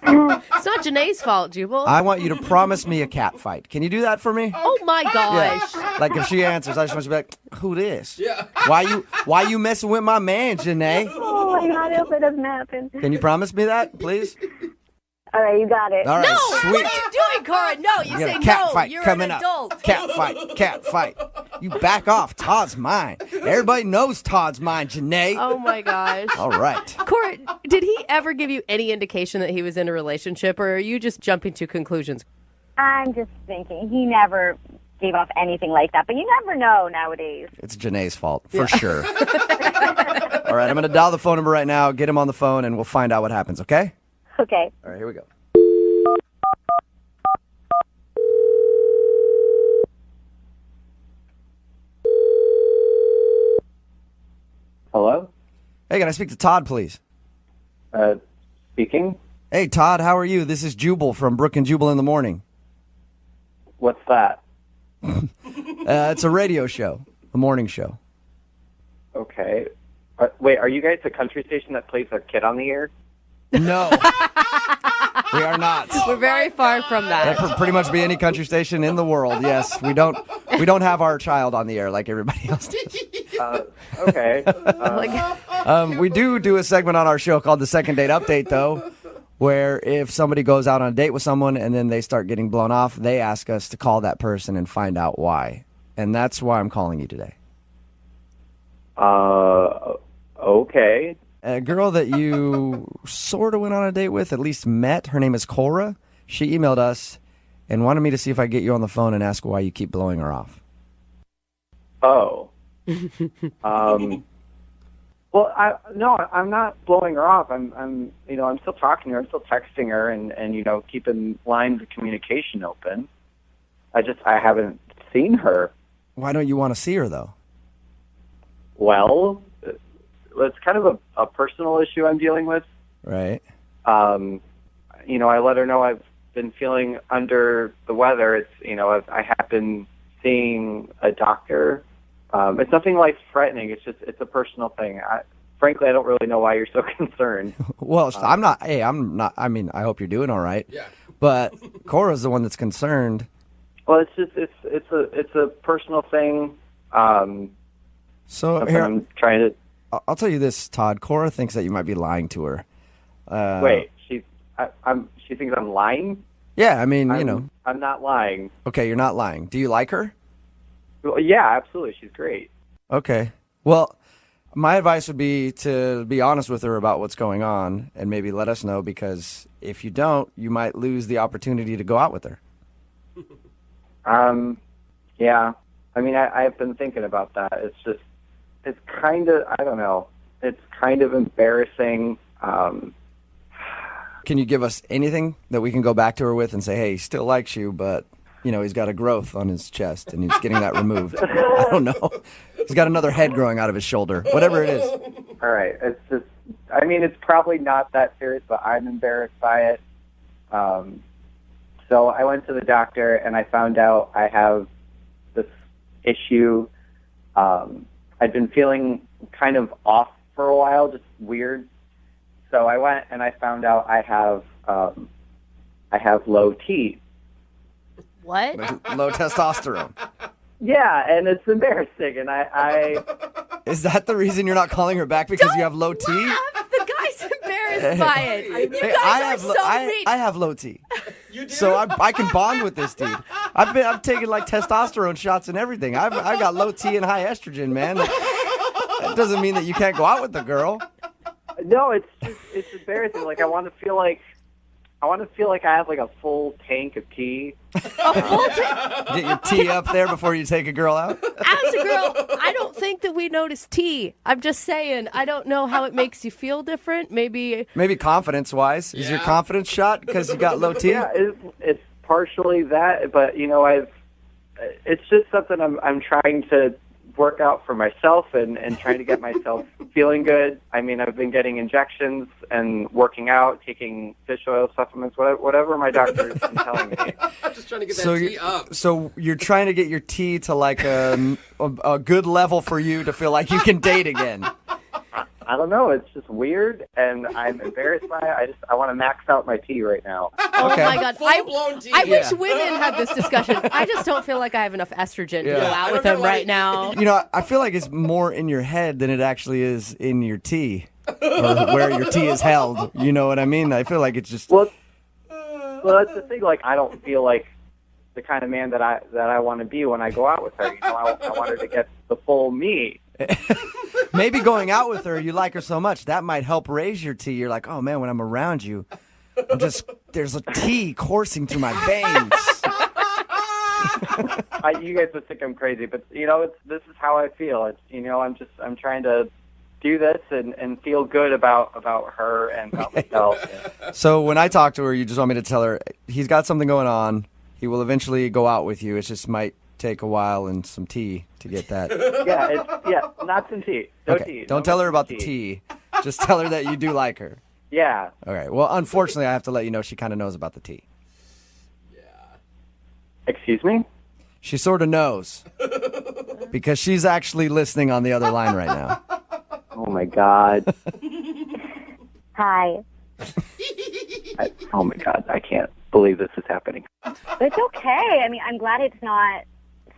not Janae's fault, Jubal. I want you to promise me a cat fight. Can you do that for me? Oh my gosh. Yeah. Like if she answers, I just want you to be like, who this? Yeah. Why you messing with my man, Janae? Oh my God, I hope it doesn't happen. Can you promise me that, please? All right, you got it. All right, No, sweet. what are you doing, Cora? No, you got say a cat no. fight You're coming an adult. up. Cat fight. You back off. Todd's mine. Everybody knows Todd's mine, Janae. Oh my gosh. All right. Cora, did he ever give you any indication that he was in a relationship, or are you just jumping to conclusions? I'm just thinking he never gave off anything like that, but you never know nowadays. It's Janae's fault, for sure. All right, I'm going to dial the phone number right now, get him on the phone, and we'll find out what happens, okay? Okay. All right, here we go. Hello? Hey, can I speak to Todd, please? Speaking? Hey, Todd, how are you? This is Jubal from Brooke and Jubal in the Morning. What's that? It's a radio show, a morning show. Okay. Wait, are you guys the country station that plays a kid on the air? No. We are not. We're very far from that. That could pretty much be any country station in the world. Yes, we don't have our child on the air like everybody else does. Okay. We do a segment on our show called the Second Date Update, though, where if somebody goes out on a date with someone and then they start getting blown off, they ask us to call that person and find out why. And that's why I'm calling you today. Okay. A girl that you sort of went on a date with, at least met, her name is Cora. She emailed us and wanted me to see if I could get you on the phone and ask why you keep blowing her off. Oh. Well, I'm not blowing her off. I'm still talking to her. I'm still texting her and keeping lines of communication open. I haven't seen her. Why don't you want to see her, though? Well, it's kind of a personal issue I'm dealing with. Right. I let her know I've been feeling under the weather. It's, I have been seeing a doctor. It's nothing life-threatening. It's a personal thing. Frankly, I don't really know why you're so concerned. Well, I'm not. I mean, I hope you're doing all right. Yeah. But Cora's the one that's concerned. Well, it's a personal thing. So here, I'm trying to. I'll tell you this, Todd. Cora thinks that you might be lying to her. Wait, she thinks I'm lying? Yeah, I mean, I'm not lying. Okay, you're not lying. Do you like her? Well, yeah, absolutely. She's great. Okay. Well, my advice would be to be honest with her about what's going on and maybe let us know, because if you don't, you might lose the opportunity to go out with her. Yeah. I mean, I've been thinking about that. It's kind of, I don't know, it's kind of embarrassing Can you give us anything that we can go back to her with and say, hey, he still likes you, but, he's got a growth on his chest and he's getting that removed? I don't know. He's got another head growing out of his shoulder. Whatever it is. All right. It's just, it's probably not that serious, but I'm embarrassed by it. So I went to the doctor and I found out I have this issue. I'd been feeling kind of off for a while, just weird. So I went and I found out I have low T. What? Low testosterone. Yeah, and it's embarrassing. And I Is that the reason you're not calling her back because you have low T? The guy's embarrassed by it. You guys I are mean. have low T. You do? So I can bond with this dude. I've taken like testosterone shots and everything. I've got low T and high estrogen, man. That doesn't mean that you can't go out with the girl. No, it's embarrassing. Like I want to feel like I have like a full tank of tea. A full tank? Get your tea up there before you take a girl out. As a girl, I don't think that we notice tea. I'm just saying, I don't know how it makes you feel different. Maybe confidence-wise. Is your confidence shot because you got low T? Yeah, it's partially that, but it's just something I'm trying to work out for myself and trying to get myself feeling good. I mean, I've been getting injections and working out, taking fish oil supplements, whatever my doctor has been telling me. I'm just trying to get that tea up. So you're trying to get your tea to like a good level for you to feel like you can date again. I don't know. It's just weird, and I'm embarrassed by it. I want to max out my tea right now. Oh my God! Full-blown tea. I wish women had this discussion. I just don't feel like I have enough estrogen to go out with him right now. I feel like it's more in your head than it actually is in your tea, or where your tea is held. You know what I mean? I feel like it's just. Well, that's the thing. Like, I don't feel like the kind of man that I want to be when I go out with her. I want her to get the full me. Maybe going out with her, you like her so much, that might help raise your tea. You're like, oh man, when I'm around you, there's a tea coursing through my veins. You guys would think I'm crazy, but this is how I feel. I'm trying to do this and feel good about her and about myself. So when I talk to her, you just want me to tell her he's got something going on. He will eventually go out with you. It just might take a while and some tea to get that. Not some tea. No tea. Don't tell her about the tea. Just tell her that you do like her. Yeah. All right. Well, unfortunately, I have to let you know she kind of knows about the tea. Yeah. Excuse me? She sort of knows. Because she's actually listening on the other line right now. Oh, my God. Hi. Oh, my God. I can't believe this is happening. It's okay. I mean, I'm glad it's not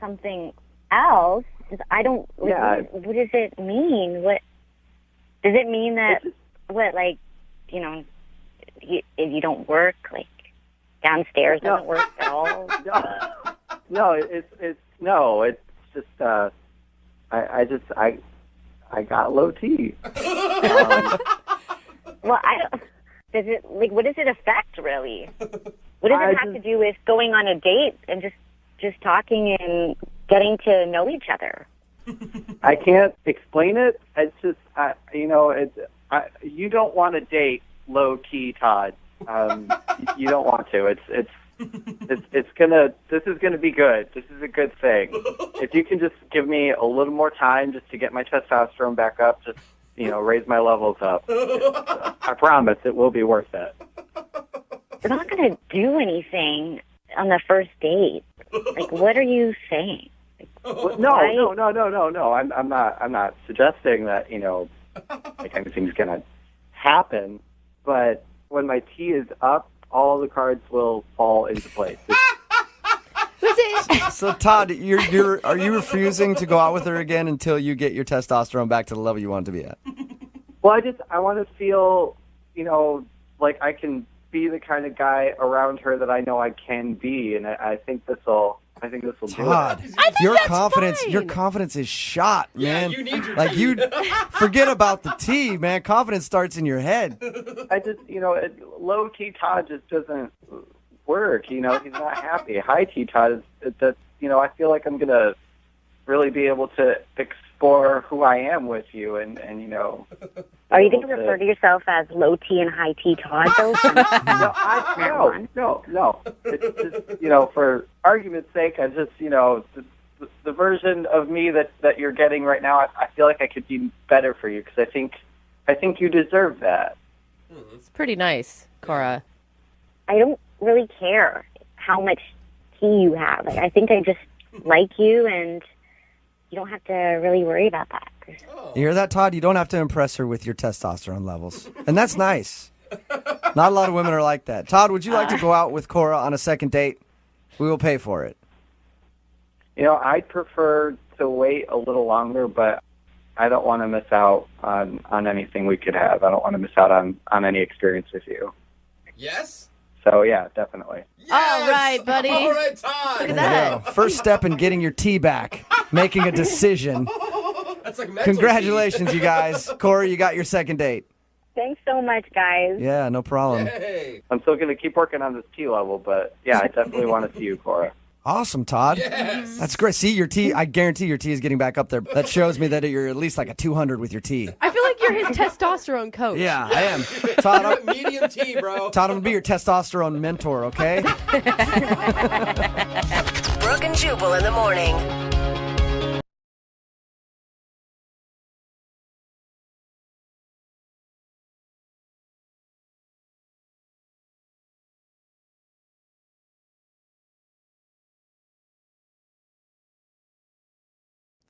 something else. I don't. Yeah. What does it mean? What does it mean that? If you don't work, like downstairs doesn't work at all. No, it's just I got low T. Well, I don't. Does it what does it affect really? What does it have to do with going on a date and just talking and getting to know each other? I can't explain it. It's just you don't want to date low T Todd. You don't want to. This is gonna be good. This is a good thing. If you can just give me a little more time just to get my testosterone back up, just raise my levels up. I promise it will be worth it. We're not going to do anything on the first date. Like, what are you saying? No. I'm not suggesting that like anything's gonna happen. But when my T is up, all the cards will fall into place. So Todd, are you refusing to go out with her again until you get your testosterone back to the level you want it to be at? Well, I want to feel, like I can be the kind of guy around her that I know I can be, and I think this will do Todd, it. Your confidence is shot, man. Yeah, you need your tea. You forget about the tea, man. Confidence starts in your head. I just, low T Todd just doesn't work. He's not happy. High T Todd is I feel like I'm gonna really be able to explore who I am with you, and Are you going to refer to yourself as low T and high T Todd, though? No. It's just, for argument's sake, I just, the version of me that you're getting right now, I feel like I could be better for you because I think you deserve that. It's pretty nice, Cora. I don't really care how much T you have. Like, I think I just like you, and you don't have to really worry about that. You hear that, Todd? You don't have to impress her with your testosterone levels. And that's nice. Not a lot of women are like that. Todd, would you like to go out with Cora on a second date? We will pay for it. I'd prefer to wait a little longer, but I don't want to miss out on anything we could have. I don't want to miss out on any experience with you. Yes? So, yeah, definitely. Yes! All right, buddy. All right, Todd. Look at that. First step in getting your tea back, making a decision. That's like mental Congratulations, you guys. Cora, you got your second date. Thanks so much, guys. Yeah, no problem. Hey. I'm still going to keep working on this T level, but, yeah, I definitely want to see you, Cora. Awesome, Todd. Yes. That's great. See, your tea, I guarantee your tea is getting back up there. That shows me that you're at least like a 200 with your tea. I feel like you're his testosterone coach. Yeah, I am. Todd, Medium T, bro. Todd, I'm going to be your testosterone mentor, okay? Brooke and Jubal in the morning.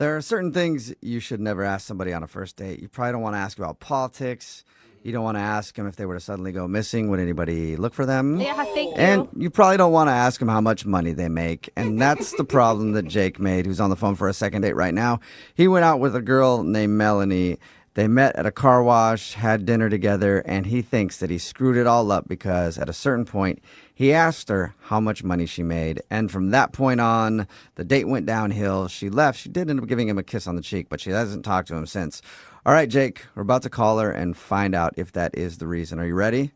There are certain things you should never ask somebody on a first date. You probably don't want to ask about politics. You don't want to ask them if they were to suddenly go missing, would anybody look for them? Yeah, thank you. And you probably don't want to ask them how much money they make. And that's the problem that Jake made, who's on the phone for a second date right now. He went out with a girl named Melanie. They met at a car wash, had dinner together, and he thinks that he screwed it all up because at a certain point, he asked her how much money she made. And from that point on, the date went downhill. She left. She did end up giving him a kiss on the cheek, but she hasn't talked to him since. All right, Jake, we're about to call her and find out if that is the reason. Are you ready?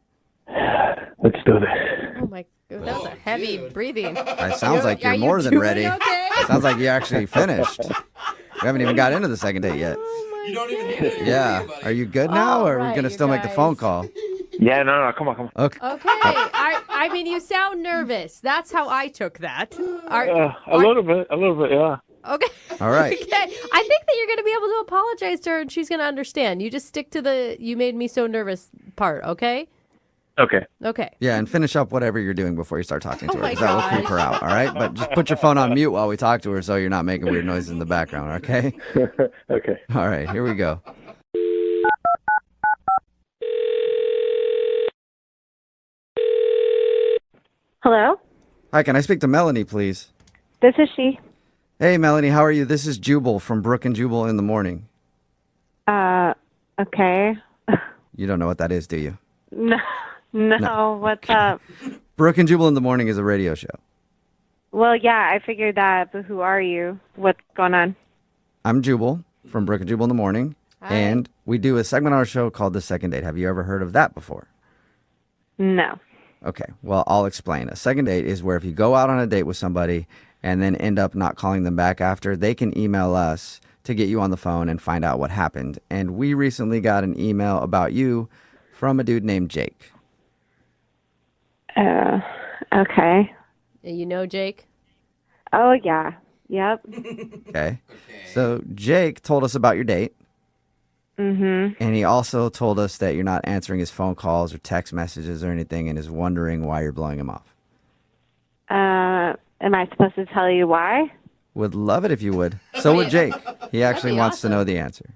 Let's do this. Oh, my God. That was a heavy breathing. It sounds like you're more than ready. Okay? Sounds like you actually finished. We haven't even got into the second date yet. You don't even need it. Yeah. Are you good now, or are we going to still make the phone call? Yeah, no, come on. Okay. Okay. I mean, you sound nervous. That's how I took that. A little bit, yeah. Okay. All right. Okay. I think that you're going to be able to apologize to her, and she's going to understand. You just stick to the "you made me so nervous" part, okay? Okay. Okay. Yeah, and finish up whatever you're doing before you start talking to her, my because that will gosh. creep her out, all right? But just put your phone on mute while we talk to her so you're not making weird noises in the background, okay? Okay. All right, here we go. Hello? Hi, can I speak to Melanie, please? This is she. Hey, Melanie, how are you? This is Jubal from Brooke and Jubal in the morning. Okay. You don't know what that is, do you? No, what's up? Brooke and Jubal in the morning is a radio show. Well, yeah, I figured that, but who are you? What's going on? I'm Jubal from Brooke and Jubal in the morning, and we do a segment on our show called The Second Date. Have you ever heard of that before? No. Okay, well, I'll explain. A second date is where if you go out on a date with somebody and then end up not calling them back after, they can email us to get you on the phone and find out what happened. And we recently got an email about you from a dude named Jake. Okay. You know Jake? Oh, yeah. Yep. Okay. So Jake told us about your date. Mm-hmm. And he also told us that you're not answering his phone calls or text messages or anything and is wondering why you're blowing him off. Am I supposed to tell you why? Would love it if you would. So would Jake. He actually wants to know the answer.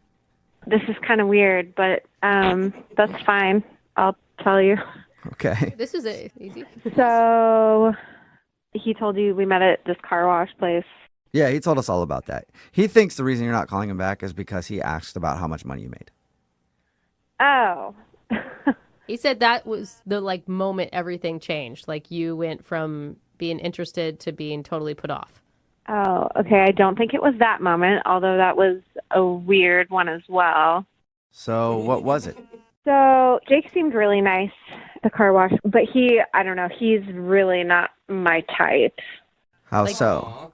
This is kind of weird, but that's fine. I'll tell you. Okay. This is easy. So he told you we met at this car wash place. Yeah, he told us all about that. He thinks the reason you're not calling him back is because he asked about how much money you made. Oh. He said that was the moment everything changed. Like you went from being interested to being totally put off. Oh, okay. I don't think it was that moment, although that was a weird one as well. So what was it? So Jake seemed really nice at the car wash, but I don't know, he's really not my type. How so?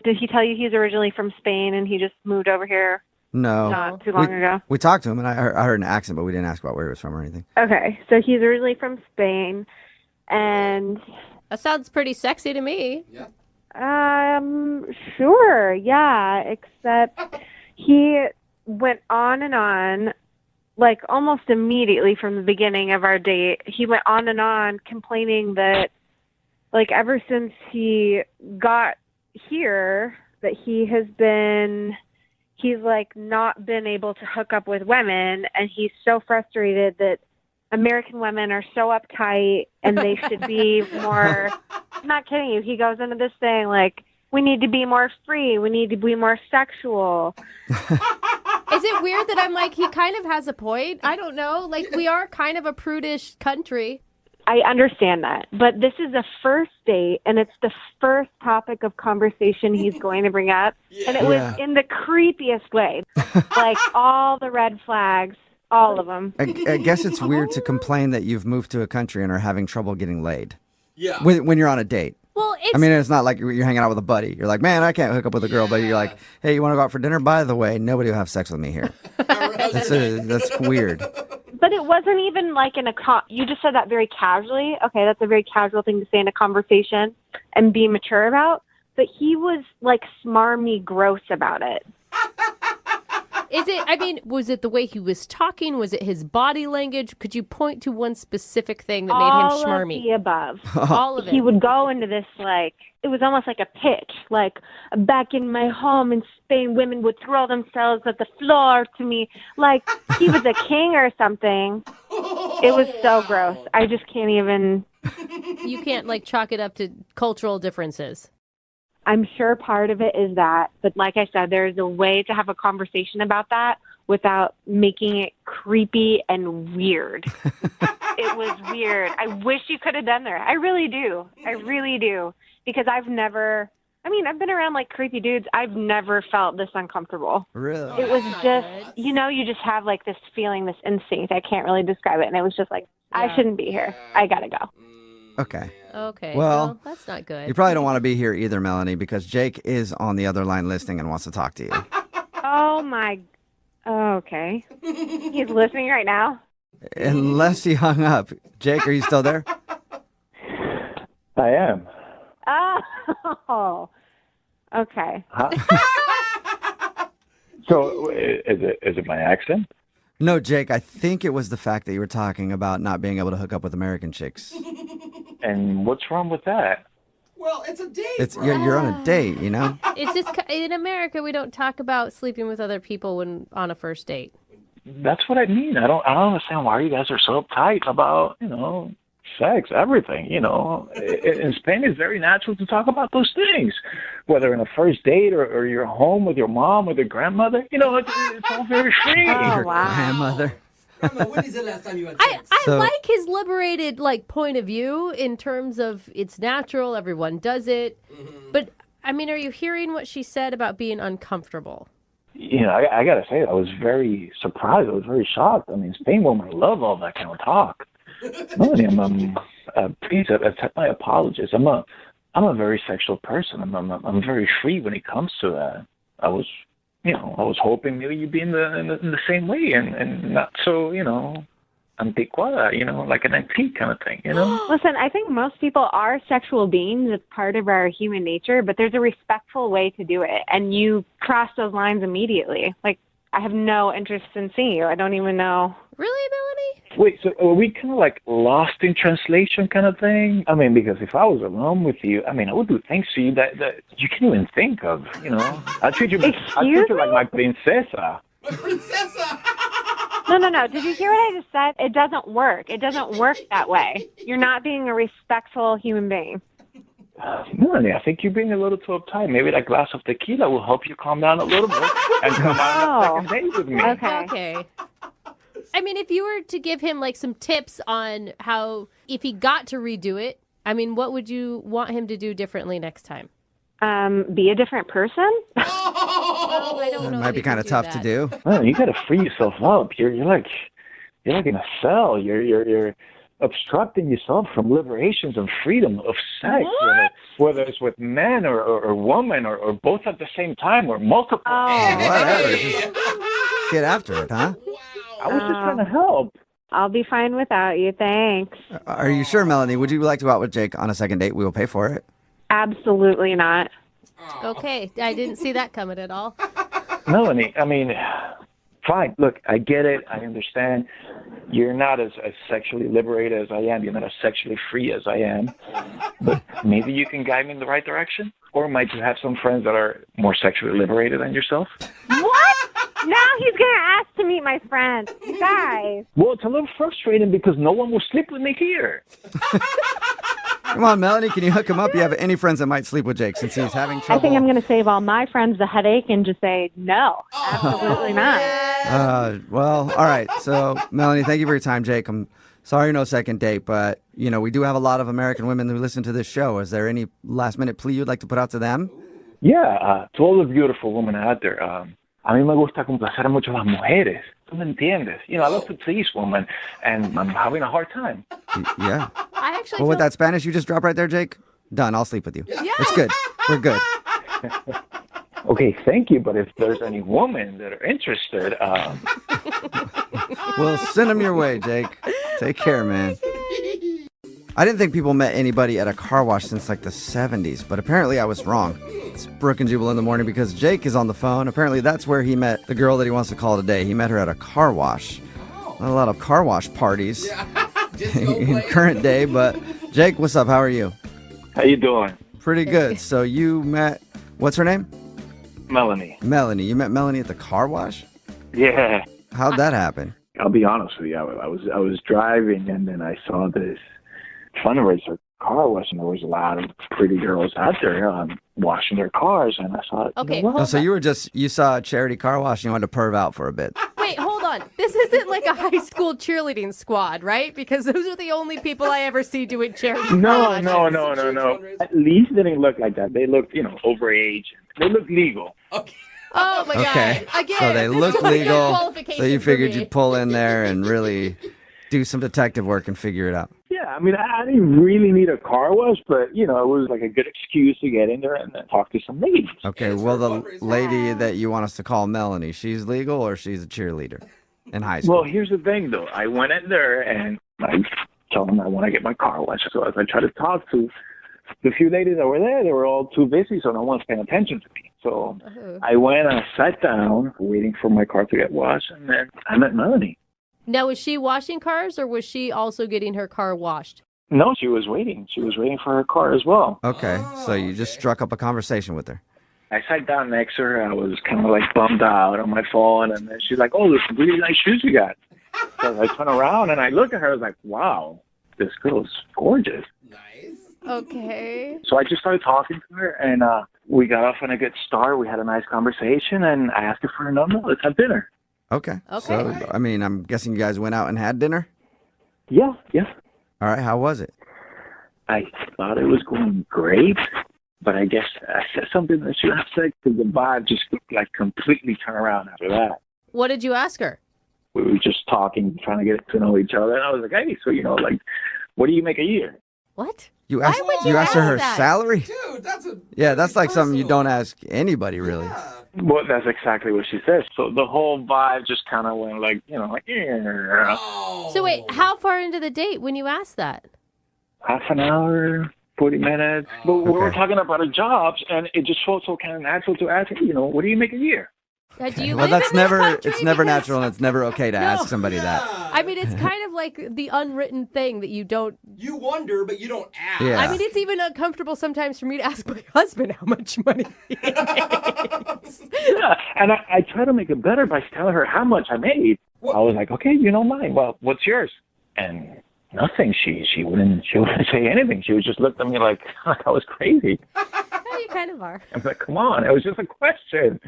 Did he tell you he's originally from Spain and he just moved over here No. Not too long ago? We talked to him, and I heard an accent, but we didn't ask about where he was from or anything. Okay, so he's originally from Spain, and That sounds pretty sexy to me. sure, yeah, except he went on and on, like almost immediately from the beginning of our date. He went on and on complaining that, like, ever since he got here, that he's like not been able to hook up with women, and he's so frustrated that American women are so uptight and they should be more. I'm not kidding you. He goes into this thing like, we need to be more free. We need to be more sexual. Is it weird that I'm like, he kind of has a point? I don't know. Like, we are kind of a prudish country. I understand that, but this is a first date, and it's the first topic of conversation he's going to bring up, and it was in the creepiest way, like all the red flags, all of them. I guess it's weird to complain that you've moved to a country and are having trouble getting laid. Yeah. When you're on a date. Well, I mean, it's not like you're hanging out with a buddy. You're like, man, I can't hook up with a girl, but you're like, hey, you want to go out for dinner? By the way, nobody will have sex with me here. That's weird. But it wasn't even like you just said that very casually. Okay, that's a very casual thing to say in a conversation and be mature about. But he was like smarmy gross about it. Was it the way he was talking? Was it his body language? Could you point to one specific thing that made him schmarmy? All of the above. All of it. He would go into this like, it was almost like a pitch. Like, back in my home in Spain, women would throw themselves at the floor to me. Like, he was a king or something. It was so gross. I just can't even. You can't like chalk it up to cultural differences. I'm sure part of it is that, but like I said, there's a way to have a conversation about that without making it creepy and weird. It was weird. I wish you could have been there. I really do. Because I've been around like creepy dudes. I've never felt this uncomfortable. Really? It was just, you just have like this feeling, this instinct. I can't really describe it. And it was just like, I shouldn't be here. I gotta go. Okay. Well, that's not good. You probably don't want to be here either, Melanie, because Jake is on the other line listening and wants to talk to you. Okay. He's listening right now? Unless he hung up. Jake, are you still there? I am. Oh. Okay. Huh? So is it my accent? No, Jake, I think it was the fact that you were talking about not being able to hook up with American chicks. And what's wrong with that? Well, it's a date. You're on a date, you know? It's just, in America, we don't talk about sleeping with other people when on a first date. That's what I mean. I don't understand why you guys are so uptight about, sex, everything, In Spain, it's very natural to talk about those things, whether in a first date or you're home with your mom or your grandmother. It's all very free. Your grandmother. Grandma, when is the last time you had sex? I like his liberated point of view in terms of it's natural, everyone does it. Mm-hmm. But, are you hearing what she said about being uncomfortable? I got to say, I was very surprised. I was very shocked. Spain women love all that kind of talk. Melanie, please accept my apologies. I'm a very sexual person. I'm very free when it comes to that. I was hoping maybe you'd be in the same way and not so, antiquada, like an antique kind of thing, Listen, I think most people are sexual beings. It's part of our human nature, but there's a respectful way to do it, and you cross those lines immediately. Like, I have no interest in seeing you. I don't even know. Really, Melanie? Wait, so are we kind of like lost in translation kind of thing? Because if I was alone with you, I would do things to you that you can't even think of, I treat you like my princesa. No. Did you hear what I just said? It doesn't work. It doesn't work that way. You're not being a respectful human being. Melanie, I think you're being a little too uptight. Maybe that glass of tequila will help you calm down a little bit and come on a second date with me. Okay. If you were to give him some tips on how, if he got to redo it, what would you want him to do differently next time? Be a different person? I don't know. That might be kind of tough to do. Well, you got to free yourself up. You're like in a cell. You're obstructing yourself from liberations and freedom of sex, whether it's with men or women or both at the same time or multiple. Whatever. get after it, huh? I was just trying to help. I'll be fine without you. Thanks. Are you sure, Melanie? Would you like to go out with Jake on a second date? We will pay for it. Absolutely not. Okay, I didn't see that coming at all. Melanie, I mean, fine. Look, I get it. I understand. You're not as sexually liberated as I am. You're not as sexually free as I am. But maybe you can guide me in the right direction? Or might you have some friends that are more sexually liberated than yourself? What? Now he's going to ask to meet my friends. You guys. Well, it's a little frustrating because no one will sleep with me here. Come on, Melanie, can you hook him up? You have any friends that might sleep with Jake since he's having trouble? I think I'm going to save all my friends the headache and just say no. Absolutely not. Well, all right. So, Melanie, thank you for your time, Jake. I'm sorry no second date, but, you know, we do have a lot of American women who listen to this show. Is there any last-minute plea you'd like to put out to them? Yeah, to all the beautiful women out there, a mí me gusta complacer a mucho las mujeres. ¿Tú me entiendes? You know, I love to please women, and I'm having a hard time. Yeah. I actually Well, with that Spanish you just dropped right there, Jake, done. I'll sleep with you. Yeah. It's good. We're good. Okay, thank you, but if there's any women that are interested, We'll send them your way, Jake. Take care, man. I didn't think people met anybody at a car wash since like the 70s, but apparently I was wrong. It's Brooke and Jubal in the morning because Jake is on the phone. Apparently that's where he met the girl that he wants to call today. He met her at a car wash. Not a lot of car wash parties in current day, but Jake, what's up? How are you? how you doing? Pretty good. So you met, what's her name? Melanie. Melanie. You met Melanie at the car wash? Yeah. How'd that happen? I'll be honest with you. I was driving, and then I saw this fundraiser car wash, and there was a lot of pretty girls out there washing their cars, and I thought, Okay, you know what? Oh, so you saw a charity car wash and you wanted to perv out for a bit. Wait, hold on. This isn't like a high school cheerleading squad, right? Because those are the only people I ever see doing charity No. car At least they didn't look like that. They looked, overage. They looked legal. Oh my Okay. God. Again, So they this look is like a legal. qualification So you for figured me. you'd pull in there and really do some detective work and figure it out. Yeah, I mean, I didn't really need a car wash, but, it was like a good excuse to get in there and then talk to some ladies. Okay, well, the lady that you want us to call Melanie, she's legal or she's a cheerleader in high school? Well, here's the thing, though. I went in there and I told them I want to get my car washed. So as I tried to talk to the few ladies that were there, they were all too busy, so no one's paying attention to me. So I went and I sat down, waiting for my car to get washed, and then I met Melanie. Now, was she washing cars or was she also getting her car washed? No, she was waiting. She was waiting for her car as well. Okay, so you just struck up a conversation with her. I sat down next to her. I was kind of like bummed out on my phone, and then she's like, "Oh, there's some really nice shoes you got." So I turn around and I look at her. I was like, "Wow, this girl's gorgeous." Okay. So I just started talking to her, and we got off on a good start. We had a nice conversation, and I asked her for her number. Let's have dinner. Okay. So, I mean, I'm guessing you guys went out and had dinner? Yeah. All right, how was it? I thought it was going great, but I guess I said something that she have said because the vibe just like completely turned around after that. What did you ask her? We were just talking, trying to get to know each other, and I was like, "Hey, so what do you make a year?" What? You asked, Why would you asked her ask her that? salary? Dude, that's a Yeah, that's like something you don't ask anybody, really. Well, that's exactly what she said. So the whole vibe just kind of went like, yeah. So wait, how far into the date when you asked that? Half an hour, 40 minutes. But we were talking about our jobs, and it just felt so kind of natural to ask, what do you make a year? Do you Well, live that's in this never, country? it's never Because- natural and it's never okay to ask somebody that. I mean, it's kind of like the unwritten thing that you don't... You wonder, but you don't ask. Yeah. I mean, it's even uncomfortable sometimes for me to ask my husband how much money he makes. Yeah, and I tried to make it better by telling her how much I made. I was like, okay, you know mine. Well, what's yours? And nothing. She wouldn't say anything. She would just look at me like I was crazy. Yeah, you kind of are. I'm like, come on, it was just a question.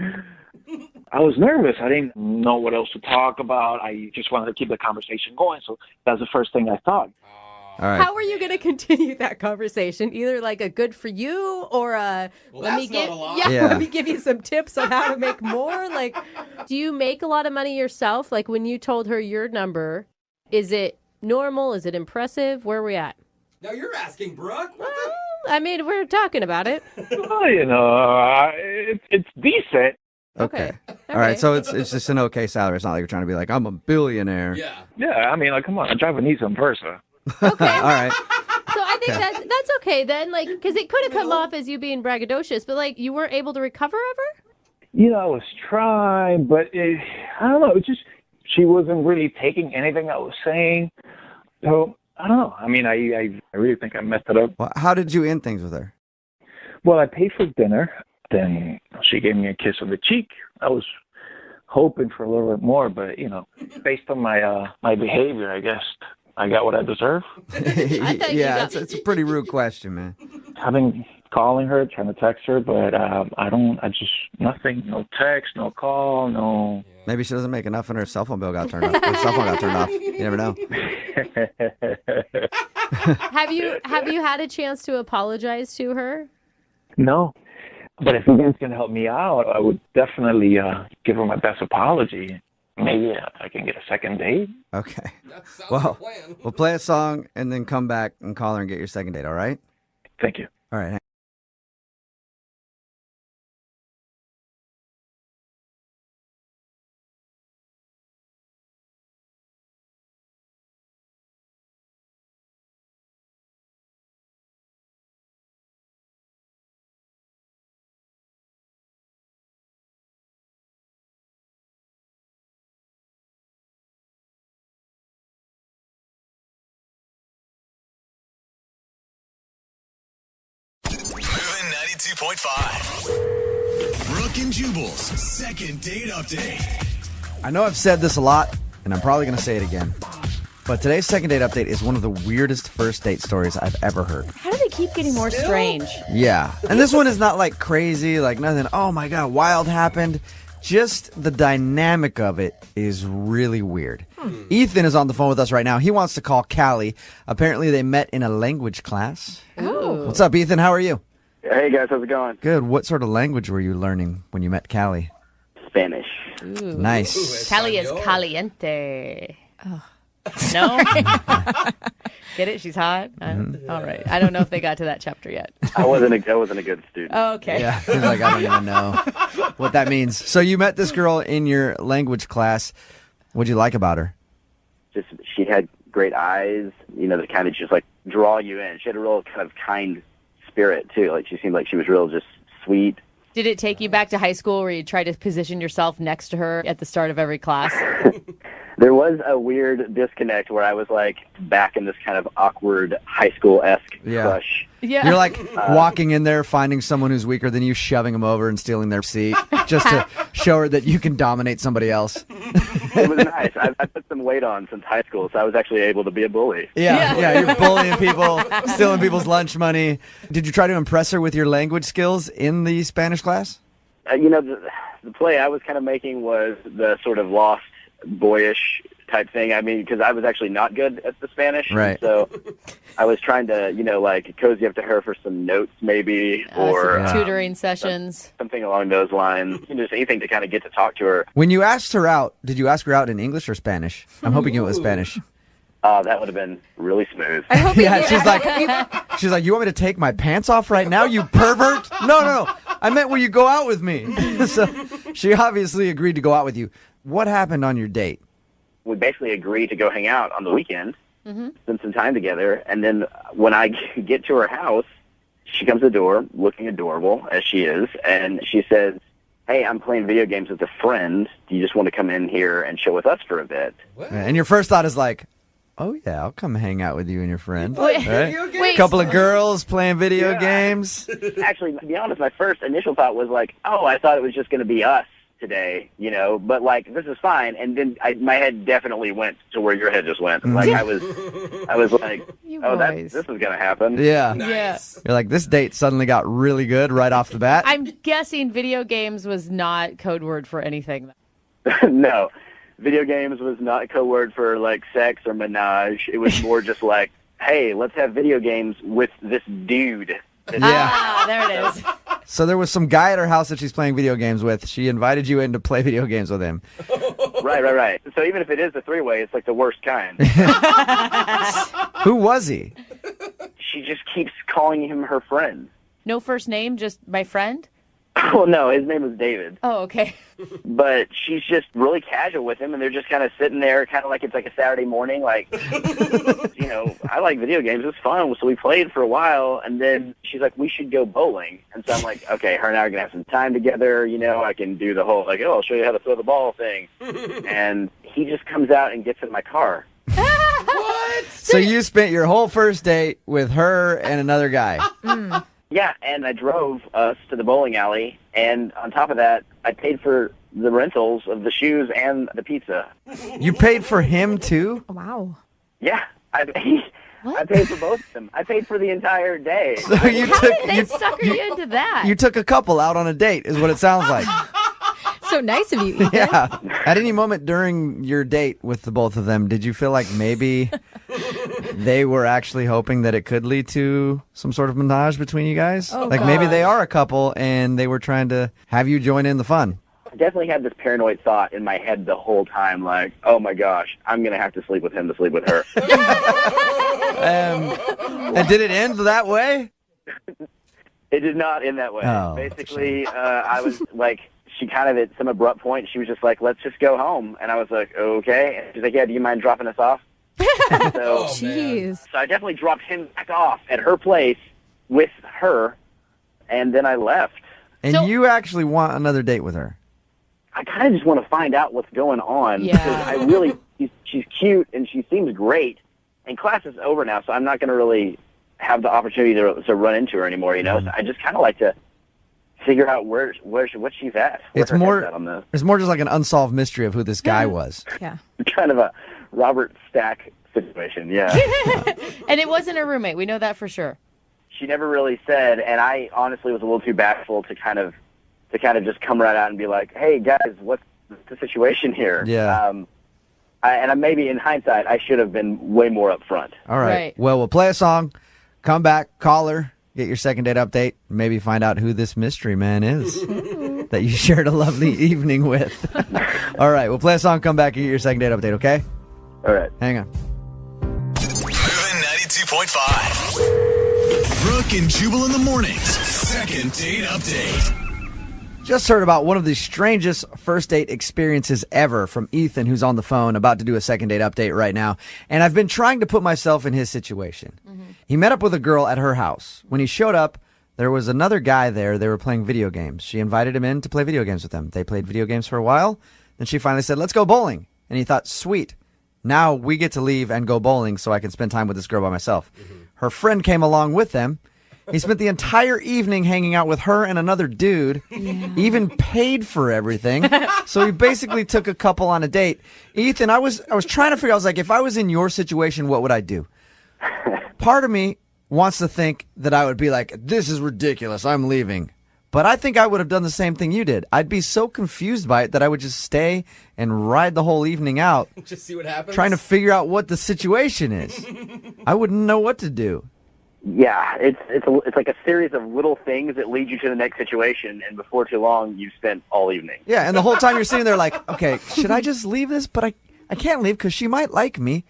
I was nervous. I didn't know what else to talk about. I just wanted to keep the conversation going. So that's the first thing I thought. All right. How are you going to continue that conversation? Either like a good for you or a let me give you some tips on how to make more. Like, do you make a lot of money yourself? Like when you told her your number, is it normal? Is it impressive? Where are we at? Now you're asking, Brooke. I mean, we're talking about it. Well, it's decent. Okay. All All right, so it's just an okay salary. It's not like you're trying to be like, I'm a billionaire. Yeah, I mean, like, come on, I drive a Nissan Versa. All right. So I think that's okay then, like, because it could have come off as you being braggadocious, but like you weren't able to recover ever. You know, I was trying, but I don't know. It just she wasn't really taking anything I was saying. So I don't know. I mean, I really think I messed it up. Well, how did you end things with her? Well, I paid for dinner. Then she gave me a kiss on the cheek. I was hoping for a little bit more, but based on my my behavior, I guess I got what I deserve. Yeah, it's a pretty rude question, man. I've been calling her, trying to text her, but nothing, no text, no call, no. Maybe she doesn't make enough and her cell phone bill got turned off. Her cell phone got turned off. You never know. Have you had a chance to apologize to her? No. But if you guys can help me out, I would definitely give her my best apology. Maybe I can get a second date. Okay. Well, we'll play a song and then come back and call her and get your second date, all right? Thank you. All right. Moving 92.5. Brooke and Jubal's second date update. I know I've said this a lot, and I'm probably going to say it again. But today's second date update is one of the weirdest first date stories I've ever heard. How do they keep getting more strange? Yeah. And this one is not like crazy, like nothing, oh my God, wild happened. Just the dynamic of it is really weird. Ethan is on the phone with us right now. He wants to call Callie. Apparently they met in a language class. Oh. What's up, Ethan? How are you? Hey guys, how's it going? Good. What sort of language were you learning when you met Callie? Spanish. Ooh. Nice. Callie is caliente. Oh. No? Get it? She's hot? All right. I don't know if they got to that chapter yet. I wasn't a good student. Oh, okay. Yeah, he's like, I don't even know what that means. So you met this girl in your language class. What'd you like about her? Just she had great eyes, that kind of just like draw you in. She had a real kind of kind spirit too. Like she seemed like she was real just sweet. Did it take you back to high school where you tried to position yourself next to her at the start of every class? There was a weird disconnect where I was like back in this kind of awkward high school-esque crush. Yeah. You're like walking in there, finding someone who's weaker than you, shoving them over and stealing their seat just to show her that you can dominate somebody else. It was nice. I put some weight on since high school, so I was actually able to be a bully. Yeah, you're bullying people, stealing people's lunch money. Did you try to impress her with your language skills in the Spanish class? The play I was kind of making was the sort of lost boyish type thing. I mean, because I was actually not good at the Spanish. Right. So I was trying to, like cozy up to her for some notes maybe or tutoring sessions. Something along those lines. Just anything to kind of get to talk to her. When you asked her out, did you ask her out in English or Spanish? I'm hoping it was Spanish. That would have been really smooth. She's like, you want me to take my pants off right now, you pervert? No. I meant will you go out with me? So she obviously agreed to go out with you. What happened on your date? We basically agreed to go hang out on the weekend, spend some time together, and then when I get to her house, she comes to the door, looking adorable, as she is, and she says, hey, I'm playing video games with a friend. Do you just want to come in here and chill with us for a bit? And your first thought is like, oh, yeah, I'll come hang out with you and your friend. Wait. A couple of girls playing video games. Actually, to be honest, my first initial thought was like, oh, I thought it was just going to be us today, but like, this is fine. And then my head definitely went to where your head just went. Like, I was like, this is going to happen. Yeah. Nice. You're like, this date suddenly got really good right off the bat. I'm guessing video games was not code word for anything. No. Video games was not a code word for like sex or menage. It was more just like, hey, let's have video games with this dude. There it is. So there was some guy at her house that she's playing video games with. She invited you in to play video games with him. Right. So even if it is a three-way, it's like the worst kind. Who was he? She just keeps calling him her friend. No first name, just my friend? Well, no, his name is David. Oh, okay. But she's just really casual with him, and they're just kind of sitting there, kind of like it's like a Saturday morning. Like, I like video games. It's fun. So we played for a while, and then she's like, we should go bowling. And so I'm like, okay, her and I are going to have some time together. I can do the whole, I'll show you how to throw the ball thing. And he just comes out and gets in my car. What? So you spent your whole first date with her and another guy. Yeah, and I drove us to the bowling alley, and on top of that, I paid for the rentals of the shoes and the pizza. You paid for him, too? Wow. Yeah, I paid for both of them. I paid for the entire day. So How did they sucker you into that? You took a couple out on a date, is what it sounds like. So nice of you, Ethan. Yeah. At any moment during your date with the both of them, did you feel like maybe they were actually hoping that it could lead to some sort of menage between you guys? Oh, like maybe gosh. they are a couple and they were trying to have you join in the fun. I definitely had this paranoid thought in my head the whole time, like, oh my gosh, I'm going to have to sleep with him to sleep with her. And did it end that way? It did not end that way. Oh, Basically, I was like, she kind of at some abrupt point, she was just like, let's just go home. And I was like, okay. And she's like, yeah, do you mind dropping us off? So, Jeez. So I definitely dropped him back off at her place with her, and then I left. And you actually want another date with her? I kind of just want to find out what's going on. Yeah. Because I really, she's cute, and she seems great. And class is over now, so I'm not going to really have the opportunity to run into her anymore, So I just kind of like to figure out what she's at. It's more just like an unsolved mystery of who this guy was. Yeah. Kind of a Robert Stack situation, yeah. And it wasn't a roommate. We know that for sure. She never really said, and I honestly was a little too bashful to kind of just come right out and be like, hey, guys, what's the situation here? Yeah. And maybe in hindsight, I should have been way more upfront. All right. Well, we'll play a song, come back, call her, get your second date update, maybe find out who this mystery man is that you shared a lovely evening with. All right, we'll play a song, come back, and get your second date update, okay? All right. Hang on. Moving 92.5. Brooke and Jubal in the mornings. Second date update. Just heard about one of the strangest first date experiences ever from Ethan, who's on the phone, about to do a second date update right now. And I've been trying to put myself in his situation. He met up with a girl at her house. When he showed up, there was another guy there. They were playing video games. She invited him in to play video games with them. They played video games for a while. Then she finally said, let's go bowling. And he thought, sweet. Now we get to leave and go bowling so I can spend time with this girl by myself. Her friend came along with them. He spent the entire evening hanging out with her and another dude, even paid for everything. So he basically took a couple on a date. Ethan, I was trying to figure out, I was like, if I was in your situation, what would I do? Part of me wants to think that I would be like, this is ridiculous, I'm leaving. But I think I would have done the same thing you did. I'd be so confused by it that I would just stay and ride the whole evening out, Just see what happens. trying to figure out what the situation is. I wouldn't know what to do. Yeah, it's like a series of little things that lead you to the next situation, and before too long, you've spent all evening. Yeah, and the whole time you're sitting there like, okay, should I just leave this? But I can't leave because she might like me,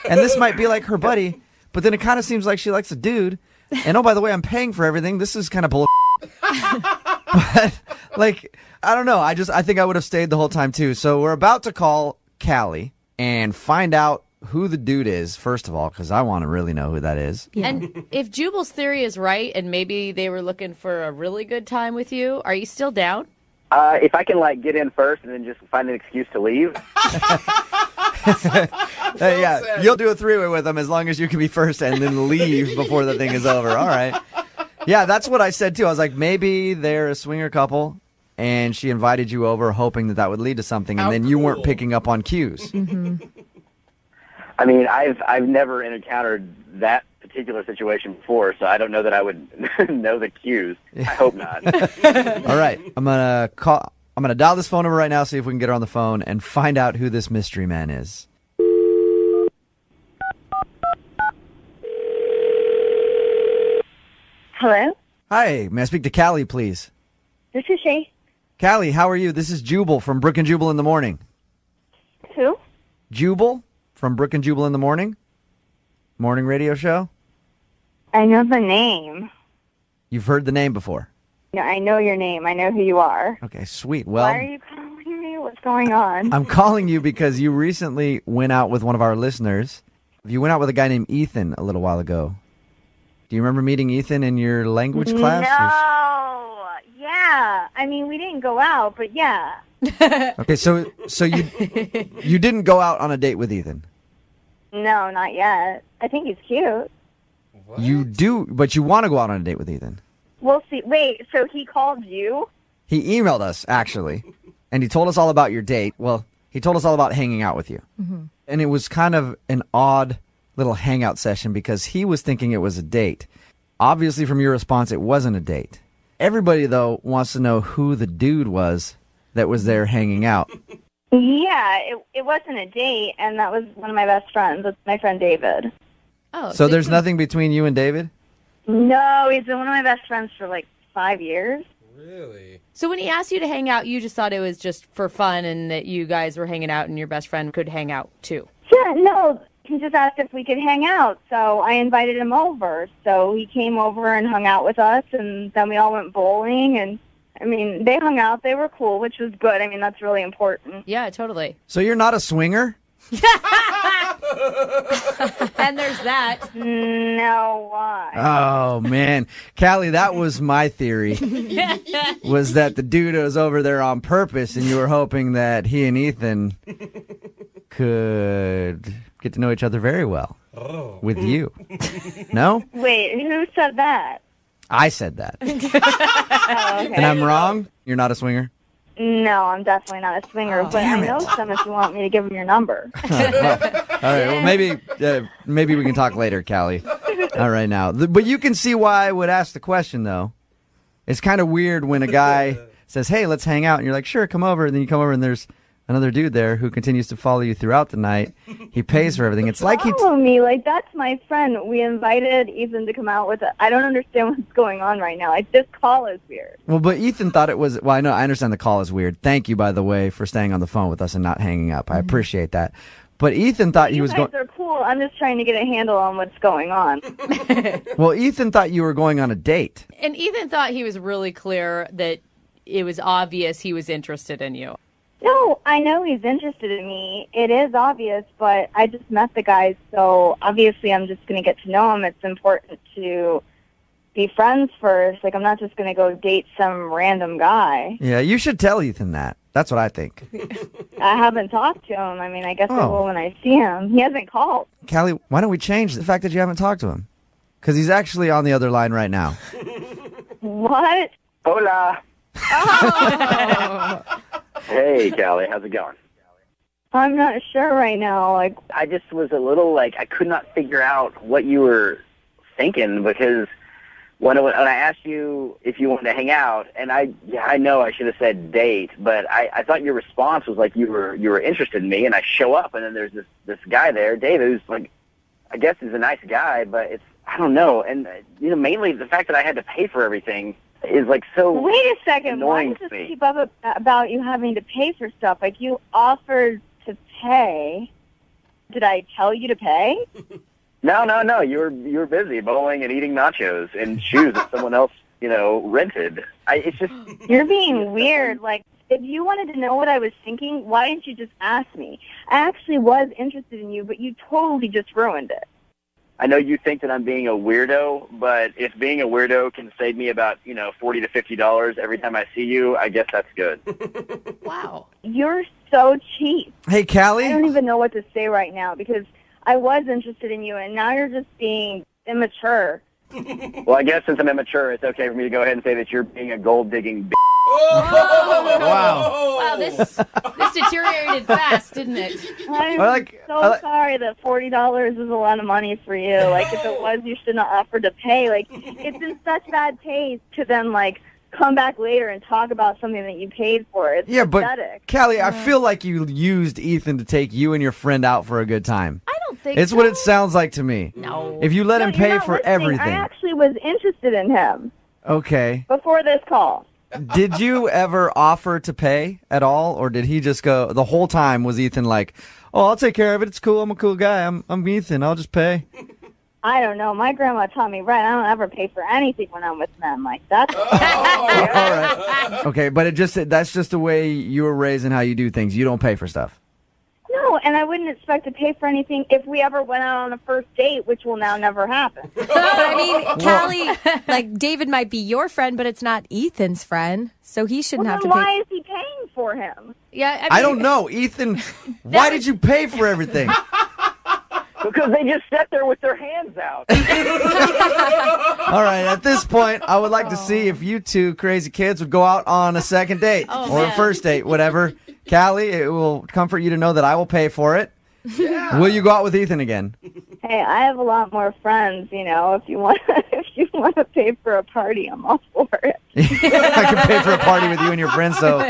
and this might be like her buddy, but then it kind of seems like she likes a dude. And oh, by the way, I'm paying for everything. This is kind of bull. But, like, I don't know. I think I would have stayed the whole time, too. So we're about to call Callie and find out who the dude is, first of all, because I want to really know who that is. And if Jubal's theory is right, and maybe they were looking for a really good time with you, are you still down? If I can, get in first and then just find an excuse to leave. Yeah, you'll do a three-way with them as long as you can be first and then leave before the thing is over. All right. Yeah, that's what I said, too. I was like, maybe they're a swinger couple, and she invited you over hoping that would lead to something, and then you weren't picking up on cues. I mean, I've never encountered that particular situation before, so I don't know that I would know the cues. I hope not. All right, I'm gonna dial this phone number right now, see if we can get her on the phone and find out who this mystery man is. Hello? Hi, may I speak to Callie, please? This is she. Callie, how are you? This is Jubal from Brooke and Jubal in the Morning. Who? Jubal from Brooke and Jubal in the Morning? Morning radio show? I know the name. You've heard the name before? No, I know your name. I know who you are. Okay, sweet. Well, Why are you calling me? What's going on? I'm calling you because you recently went out with one of our listeners. You went out with a guy named Ethan a little while ago. Do you remember meeting Ethan in your language class? No. Yeah. I mean, we didn't go out, but yeah. Okay, so you didn't go out on a date with Ethan. No, not yet. I think he's cute. You do, but you want to go out on a date with Ethan. We'll see. Wait, so he called you? He emailed us, actually, and he told us all about your date. Well, he told us all about hanging out with you. Mm-hmm. And it was kind of an odd little hangout session because he was thinking it was a date. Obviously, from your response, it wasn't a date. Everybody, though, wants to know who the dude was that was there hanging out. Yeah, it wasn't a date, and that was one of my best friends. It's my friend David. Oh, So there's nothing between you and David? No, he's been one of my best friends for like 5 years. Really? So when he asked you to hang out, you just thought it was just for fun and that you guys were hanging out and your best friend could hang out too? Yeah, no, he just asked if we could hang out, so I invited him over. So he came over and hung out with us, and then we all went bowling, and I mean, they hung out. They were cool, which was good. I mean, that's really important. Yeah, totally. So you're not a swinger? And there's that. No, why? Oh, man. Callie, that was my theory, was that the dude was over there on purpose, and you were hoping that he and Ethan could get to know each other very well with you. No? Wait, who said that? I said that. Oh, okay. And I'm wrong? You're not a swinger? No, I'm definitely not a swinger, but I know some if you want me to give him your number. All right, well, maybe we can talk later, Callie. Not right now. But you can see why I would ask the question, though. It's kind of weird when a guy says, hey, let's hang out, and you're like, sure, come over, and then you come over, and there's another dude there who continues to follow you throughout the night. He pays for everything. It's like Follow me, like that's my friend. We invited Ethan to come out with us. I don't understand what's going on right now. Like this call is weird. Well, but Ethan thought it was, well, I understand the call is weird. Thank you, by the way, for staying on the phone with us and not hanging up. I appreciate that. But Ethan thought he was going. You guys are cool. I'm just trying to get a handle on what's going on. Well, Ethan thought you were going on a date. And Ethan thought he was really clear that it was obvious he was interested in you. No, I know he's interested in me. It is obvious, but I just met the guy, so obviously I'm just going to get to know him. It's important to be friends first. Like, I'm not just going to go date some random guy. Yeah, you should tell Ethan that. That's what I think. I haven't talked to him. I mean, I guess I will when I see him. He hasn't called. Callie, why don't we change the fact that you haven't talked to him? Because he's actually on the other line right now. What? Hola. Oh. Hey, Callie, how's it going? I'm not sure right now. Like, I just was a little, I could not figure out what you were thinking because when I asked you if you wanted to hang out, and I know I should have said date, but I thought your response was like you were interested in me, and I show up, and then there's this guy there, David, who's like, I guess he's a nice guy, but I don't know, and mainly the fact that I had to pay for everything is like so. wait a second. Why annoying does to this me. keep up about you having to pay for stuff? Like, you offered to pay. Did I tell you to pay? No. You were busy bowling and eating nachos and shoes that someone else, rented. It's just You're being weird. Like, if you wanted to know what I was thinking, why didn't you just ask me? I actually was interested in you, but you totally just ruined it. I know you think that I'm being a weirdo, but if being a weirdo can save me about, $40 to $50 every time I see you, I guess that's good. Wow. You're so cheap. Hey, Callie? I don't even know what to say right now because I was interested in you, and now you're just being immature. Well, I guess since I'm immature, it's okay for me to go ahead and say that you're being a gold-digging b****. Wow, this deteriorated fast, didn't it? I'm sorry that $40 is a lot of money for you. Like, if it was, you shouldn't have offered to pay. Like, it's in such bad taste to then, come back later and talk about something that you paid for. It's pathetic. But Callie, I feel like you used Ethan to take you and your friend out for a good time. I don't think It's what it sounds like to me. No. If you let him You're pay not for listening. everything. I actually was interested in him Okay. before this call. Did you ever offer to pay at all, or did he just go the whole time? Was Ethan like, "Oh, I'll take care of it. It's cool. I'm a cool guy. I'm Ethan. I'll just pay." I don't know. My grandma taught me right. I don't ever pay for anything when I'm with men. Like that's All right. Okay, but that's just the way you were raised and how you do things. You don't pay for stuff. no, and I wouldn't expect to pay for anything if we ever went out on a first date, which will now never happen. But I mean, Callie, like David might be your friend, but it's not Ethan's friend, so he shouldn't have to Why pay. is he paying for him? Yeah, I don't know, Ethan. Why did you pay for everything? Because they just sat there with their hands out. All right, at this point, I would like to see if you two crazy kids would go out on a second date or a first date, whatever. Callie, it will comfort you to know that I will pay for it. Yeah. Will you go out with Ethan again? Hey, I have a lot more friends. You know, if you want to pay for a party, I'm all for it. I can pay for a party with you and your friends, so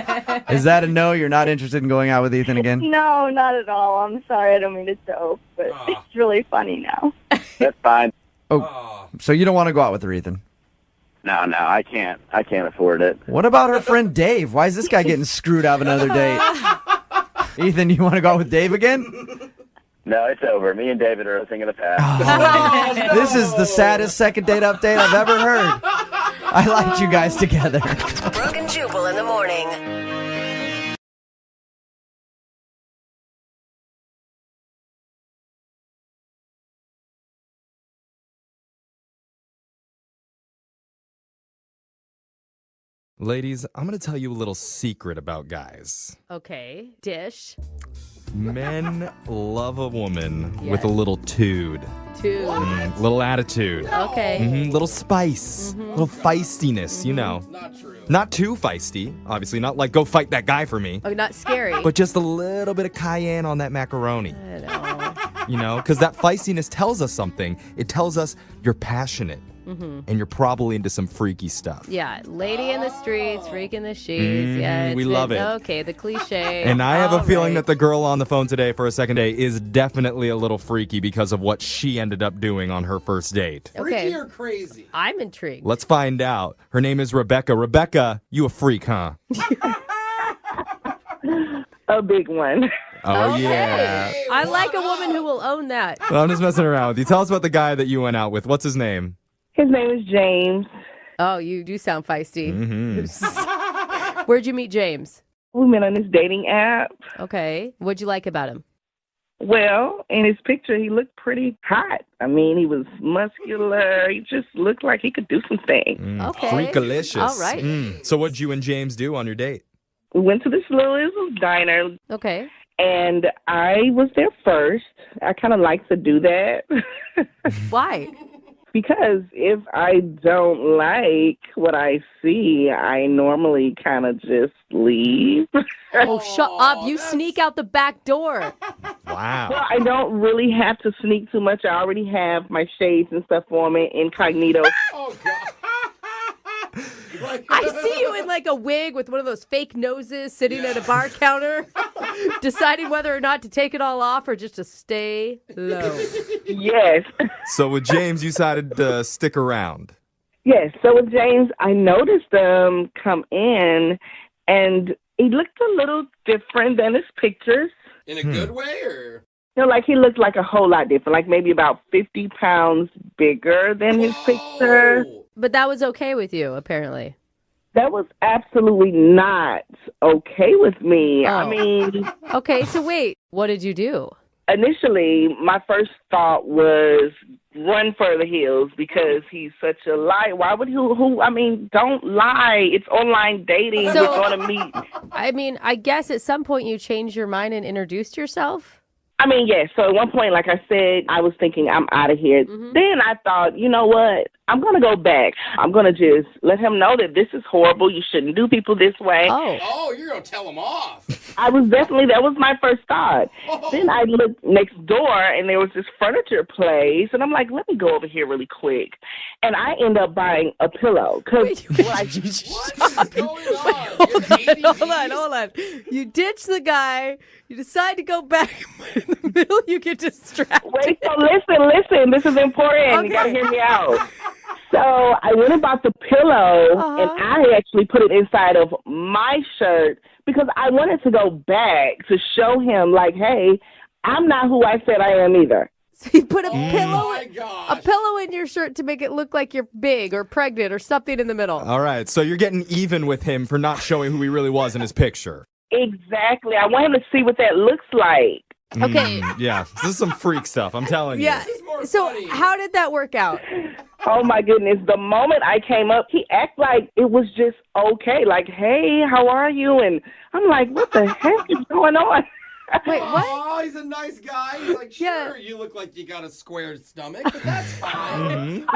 is that a no? You're not interested in going out with Ethan again? No, not at all. I'm sorry, I don't mean to joke, but it's really funny now. That's fine. Oh, so you don't want to go out with her, Ethan? No, I can't. I can't afford it. What about her friend Dave? Why is this guy getting screwed out of another date? Ethan, you want to go out with Dave again? No, it's over. Me and David are a thing of the past. This is the saddest second date update I've ever heard. I liked you guys together. Brooke and Jubal in the morning. Ladies, I'm going to tell you a little secret about guys. Okay, dish. Men love a woman Yes. with a little tude. Little attitude. Okay. Little spice. Little feistiness, you know. Not true. Not too feisty, obviously. Not like, go fight that guy for me. Oh, not scary. But just a little bit of cayenne on that macaroni. I know. You know, because that feistiness tells us something. It tells us you're passionate. And you're probably into some freaky stuff. Yeah, lady in the streets, freak in the sheets. Yeah, we love it. Okay, the cliche. And I have a All feeling right. that the girl on the phone today for a second date is definitely a little freaky because of what she ended up doing on her first date. Freaky or crazy? I'm intrigued. Let's find out. Her name is Rebecca. Rebecca, you a freak, huh? A big one. Oh, Okay. yeah. I like a woman who will own that. Well, I'm just messing around with you. Tell us about the guy that you went out with. What's his name? His name is James. Oh, you do sound feisty. Mm-hmm. Where'd you meet James? We met on this dating app. Okay. What'd you like about him? Well, in his picture, he looked pretty hot. I mean, he was muscular. He just looked like he could do some things. Okay. Freakalicious. All right. So what'd you and James do on your date? We went to this little diner. Okay. And I was there first. I kind of like to do that. Why? Because if I don't like what I see, I normally kind of just leave. Oh, shut up. You sneak out the back door. Wow. Well, I don't really have to sneak too much. I already have my shades and stuff on me, incognito. Oh, God. I see you in like a wig with one of those fake noses sitting at a bar counter, deciding whether or not to take it all off or just to stay low. Yes. So with James, you decided to stick around. Yes. So with James, I noticed him come in, and he looked a little different than his pictures. In a good way, or? You know, like he looked like a whole lot different, like maybe about 50 pounds bigger than his picture. But that was okay with you, apparently. That was absolutely not okay with me. Oh. I mean... Okay, so wait, what did you do? Initially, my first thought was run for the hills because he's such a liar. Why would I mean, don't lie. It's online dating. So- We're going to meet. I mean, I guess at some point you changed your mind and introduced yourself? I mean, yes. So at one point, like I said, I was thinking I'm out of here. Then I thought, you know what? I'm going to go back. I'm going to just let him know that this is horrible. You shouldn't do people this way. Oh, you're going to tell him off. That was my first thought. Then I looked next door, and there was this furniture place, and I'm like, let me go over here really quick. And I end up buying a pillow. What's going on? Hold on. You ditch the guy, you decide to go back, but in the middle you get distracted. Wait, so listen. This is important. Okay. You got to hear me out. So I went and bought the pillow, and I actually put it inside of my shirt because I wanted to go back to show him, like, hey, I'm not who I said I am either. So you put a Oh pillow in your shirt to make it look like you're big or pregnant or something in the middle. All right, so you're getting even with him for not showing who he really was in his picture. Exactly. I want him to see what that looks like. Okay. Yeah, this is some freak stuff, I'm telling you. Yeah. So how did that work out? Oh my goodness. The moment I came up, he acted like it was just okay. Like, hey, how are you? And I'm like, what the heck is going on? Wait, what? Oh, he's a nice guy. He's like, sure, you look like you got a square stomach, but that's fine.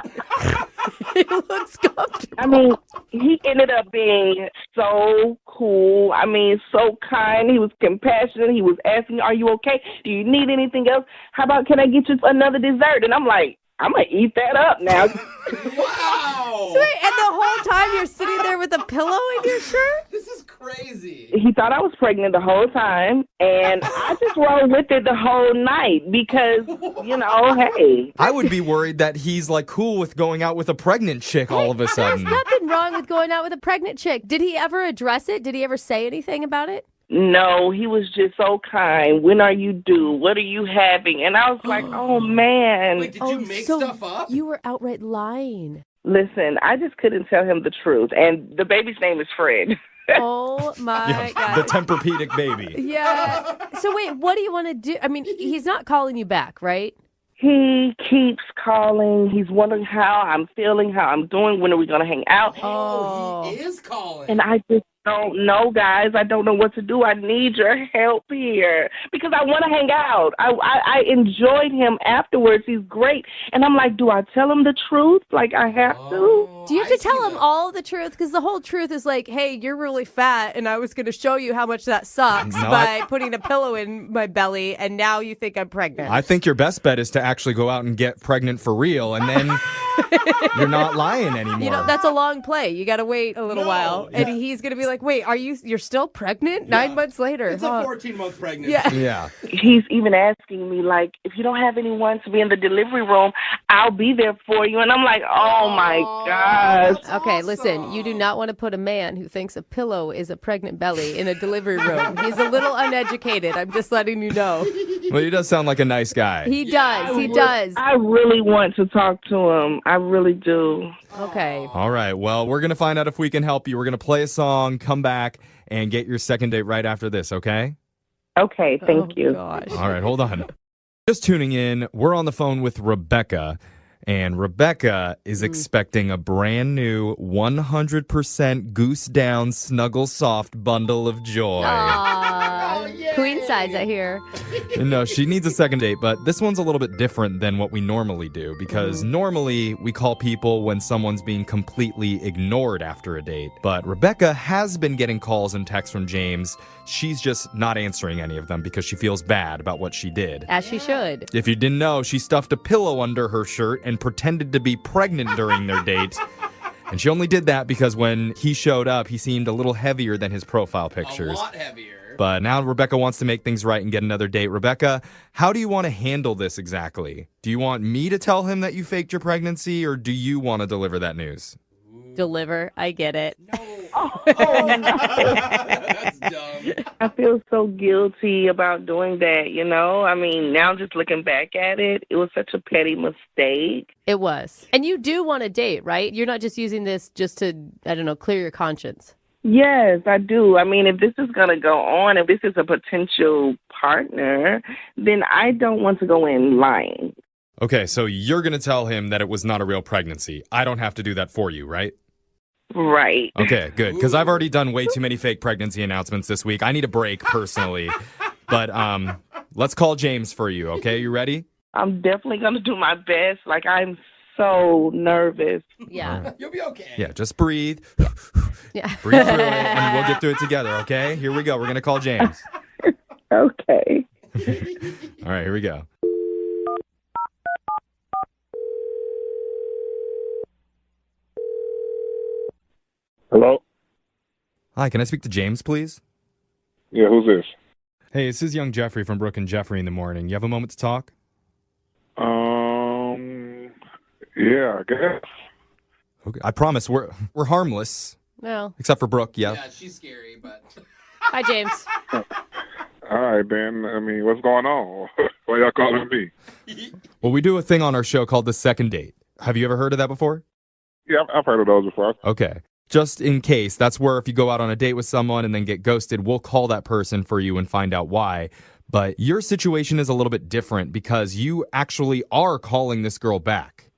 He looks comfortable. I mean, he ended up being so cool. I mean, so kind. He was compassionate. He was asking, are you okay? Do you need anything else? How about, can I get you another dessert? And I'm like, I'm going to eat that up now. Wow. So wait, and the whole time you're sitting there with a pillow in your shirt? This is crazy. He thought I was pregnant the whole time, and I just rolled with it the whole night because, you know, hey. I would be worried that he's like cool with going out with a pregnant chick all of a sudden. There's nothing wrong with going out with a pregnant chick. Did he ever address it? Did he ever say anything about it? No, he was just so kind. When are you due? What are you having? And I was like, oh, man. Wait, did you make stuff up? You were outright lying. Listen, I just couldn't tell him the truth. And the baby's name is Fred. Oh, my God. The Tempur-Pedic baby. Yeah. So wait, what do you want to do? I mean, he's not calling you back, right? He keeps calling. He's wondering how I'm feeling, how I'm doing, when are we going to hang out. Oh, he is calling. And I just don't know, guys. I don't know what to do. I need your help here because I want to hang out. I enjoyed him afterwards. He's great. And I'm like, do I tell him the truth? Like, I have to? Do you have to tell him all the truth? Because the whole truth is like, hey, you're really fat, and I was going to show you how much that sucks by putting a pillow in my belly, and now you think I'm pregnant. I think your best bet is to actually go out and get pregnant for real, and then you're not lying anymore. You know, that's a long play. You got to wait a little while, and he's going to be like, wait, you're still pregnant? 9 months later. It's a 14-month pregnancy. Yeah. He's even asking me, like, if you don't have anyone to be in the delivery room, I'll be there for you. And I'm like, oh, my gosh. Okay, listen, you do not want to put a man who thinks a pillow is a pregnant belly in a delivery room. He's a little uneducated. I'm just letting you know. Well, he does sound like a nice guy. He does. He does. I really want to talk to him. I really do. Okay. All right. Well, we're going to find out if we can help you. We're going to play a song, come back, and get your second date right after this, okay? Okay, thank you. Gosh. All right, hold on. Just tuning in, we're on the phone with Rebecca, and Rebecca is expecting a brand new 100% goose down snuggle soft bundle of joy. Queen size, I hear. No, she needs a second date, but this one's a little bit different than what we normally do because normally we call people when someone's being completely ignored after a date. But Rebecca has been getting calls and texts from James. She's just not answering any of them because she feels bad about what she did. As she should. If you didn't know, she stuffed a pillow under her shirt and pretended to be pregnant during their date. And she only did that because when he showed up, he seemed a little heavier than his profile pictures. A lot heavier. But now Rebecca wants to make things right and get another date. Rebecca, how do you want to handle this exactly? Do you want me to tell him that you faked your pregnancy, or do you want to deliver that news? Deliver. I get it. That's dumb. I feel so guilty about doing that, you know? I mean, now just looking back at it, it was such a petty mistake. It was. And you do want a date, right? You're not just using this just to, I don't know, clear your conscience. Yes, I do. I mean, if this is going to go on, if this is a potential partner, then I don't want to go in lying. Okay, so you're going to tell him that it was not a real pregnancy. I don't have to do that for you, right? Right. Okay, good. Because I've already done way too many fake pregnancy announcements this week. I need a break personally. But let's call James for you, okay? You ready? I'm definitely going to do my best. Like, I'm so nervous. Yeah. You'll be okay. Yeah, just breathe. Yeah. Breathe through it, and we'll get through it together, okay? Here we go. We're going to call James. Okay. All right, here we go. Hello? Hi, can I speak to James, please? Yeah, who's this? Hey, this is young Jeffrey from Brooke and Jeffrey in the morning. You have a moment to talk? Yeah, I guess. Okay. I promise we're harmless. No. Except for Brooke, yeah. Yeah, she's scary, but... Hi, James. All right, Ben. I mean, what's going on? Why y'all calling me? Well, we do a thing on our show called the second date. Have you ever heard of that before? Yeah, I've heard of those before. Okay. Just in case, that's where if you go out on a date with someone and then get ghosted, we'll call that person for you and find out why. But your situation is a little bit different because you actually are calling this girl back.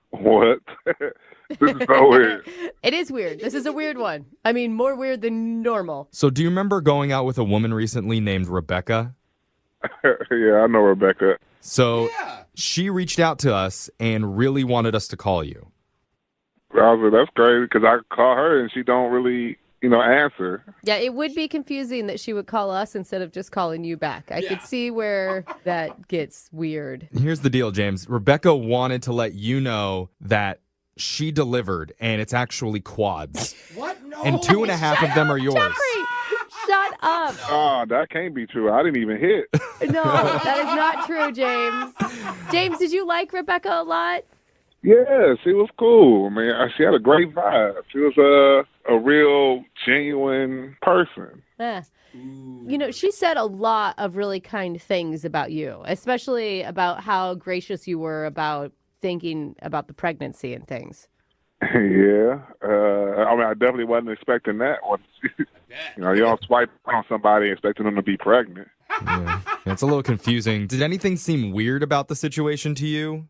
What? This is so weird. It is weird. This is a weird one. I mean, more weird than normal. So do you remember going out with a woman recently named Rebecca? Yeah, I know Rebecca. So she reached out to us and really wanted us to call you. That's crazy because I call her and she don't really, answer. Yeah, it would be confusing that she would call us instead of just calling you back. I could see where that gets weird. Here's the deal, James. Rebecca wanted to let you know that she delivered, and it's actually quads. What? No. And 2.5 of them are yours. Jeffrey, shut up. Oh, that can't be true. I didn't even hit. No, that is not true, James. James, did you like Rebecca a lot? Yeah, she was cool. I mean, she had a great vibe. She was a real genuine person. Yeah. You know, she said a lot of really kind things about you, especially about how gracious you were about thinking about the pregnancy and things. Yeah. I mean, I definitely wasn't expecting that one. You don't swipe on somebody expecting them to be pregnant. Yeah. It's a little confusing. Did anything seem weird about the situation to you?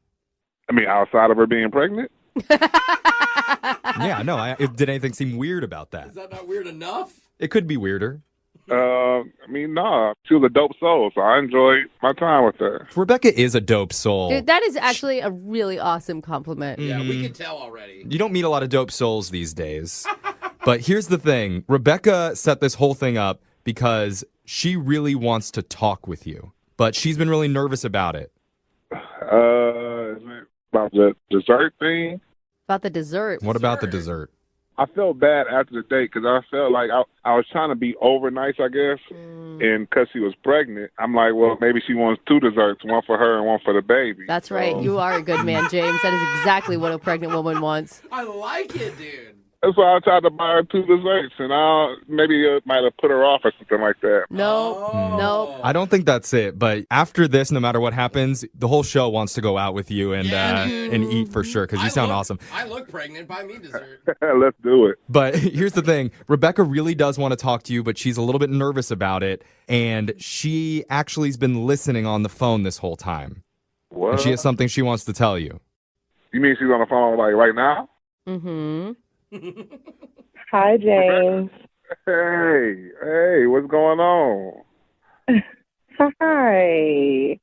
I mean, outside of her being pregnant? Yeah, no. Did anything seem weird about that? Is that not weird enough? It could be weirder. I mean, nah. She was a dope soul, so I enjoyed my time with her. Rebecca is a dope soul. Dude, that is actually a really awesome compliment. Yeah, we can tell already. You don't meet a lot of dope souls these days. But here's the thing. Rebecca set this whole thing up because she really wants to talk with you. But she's been really nervous about it. Is it about the dessert thing? About the dessert. What about the dessert? I felt bad after the date because I felt like I was trying to be over nice, I guess. And because she was pregnant, I'm like, well, maybe she wants 2 desserts, one for her and one for the baby. That's right. You are a good man, James. That is exactly what a pregnant woman wants. I like it, dude. That's why I tried to buy her 2 desserts, and maybe it might have put her off or something like that. No. I don't think that's it. But after this, no matter what happens, the whole show wants to go out with you and eat for sure because you sound awesome. I look pregnant. Buy me dessert. Let's do it. But here's the thing. Rebecca really does want to talk to you, but she's a little bit nervous about it. And she actually has been listening on the phone this whole time. What? And she has something she wants to tell you. You mean she's on the phone like right now? Mm-hmm. Hi, James. Hey, what's going on? Hi.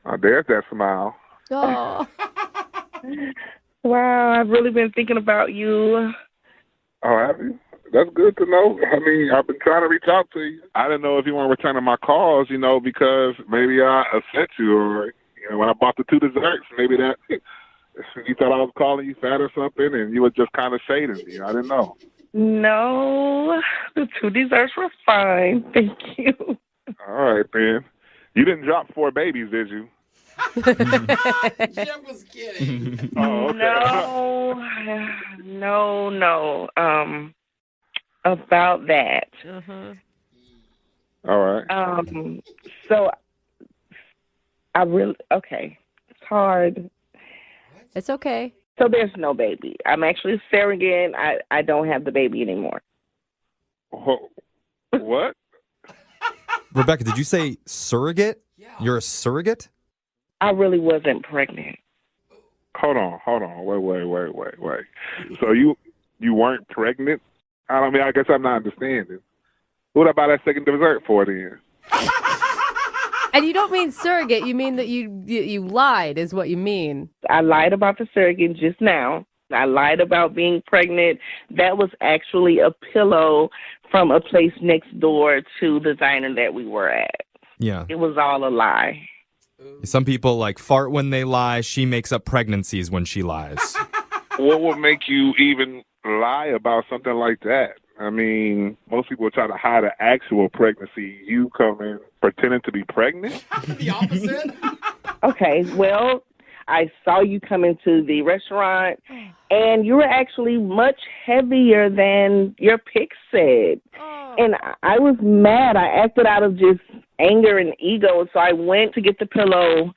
Oh, there's that smile. Oh. Wow, I've really been thinking about you. Oh, have you? That's good to know. I mean, I've been trying to reach out to you. I didn't know if you weren't returning my calls, because maybe I upset you or, when I bought the 2 desserts, maybe that... You thought I was calling you fat or something, and you were just kind of shading me. I didn't know. No, the 2 desserts were fine. Thank you. All right, then. You didn't drop 4 babies, did you? Jeff was kidding. Oh, okay. No. About that. All right. So I really okay. It's hard. It's okay. So there's no baby. I'm actually surrogate. I don't have the baby anymore. What? Rebecca, did you say surrogate? Yeah. You're a surrogate? I really wasn't pregnant. Hold on. Wait. So you weren't pregnant? I guess I'm not understanding. What did I buy that second dessert for then? And you don't mean surrogate. You mean that you lied is what you mean. I lied about the surrogate just now. I lied about being pregnant. That was actually a pillow from a place next door to the diner that we were at. Yeah. It was all a lie. Some people fart when they lie. She makes up pregnancies when she lies. What would make you even lie about something like that? I mean, most people try to hide an actual pregnancy. You come in pretending to be pregnant? The opposite? Okay, well, I saw you come into the restaurant, and you were actually much heavier than your pic said. And I was mad. I acted out of just anger and ego, so I went to get the pillow,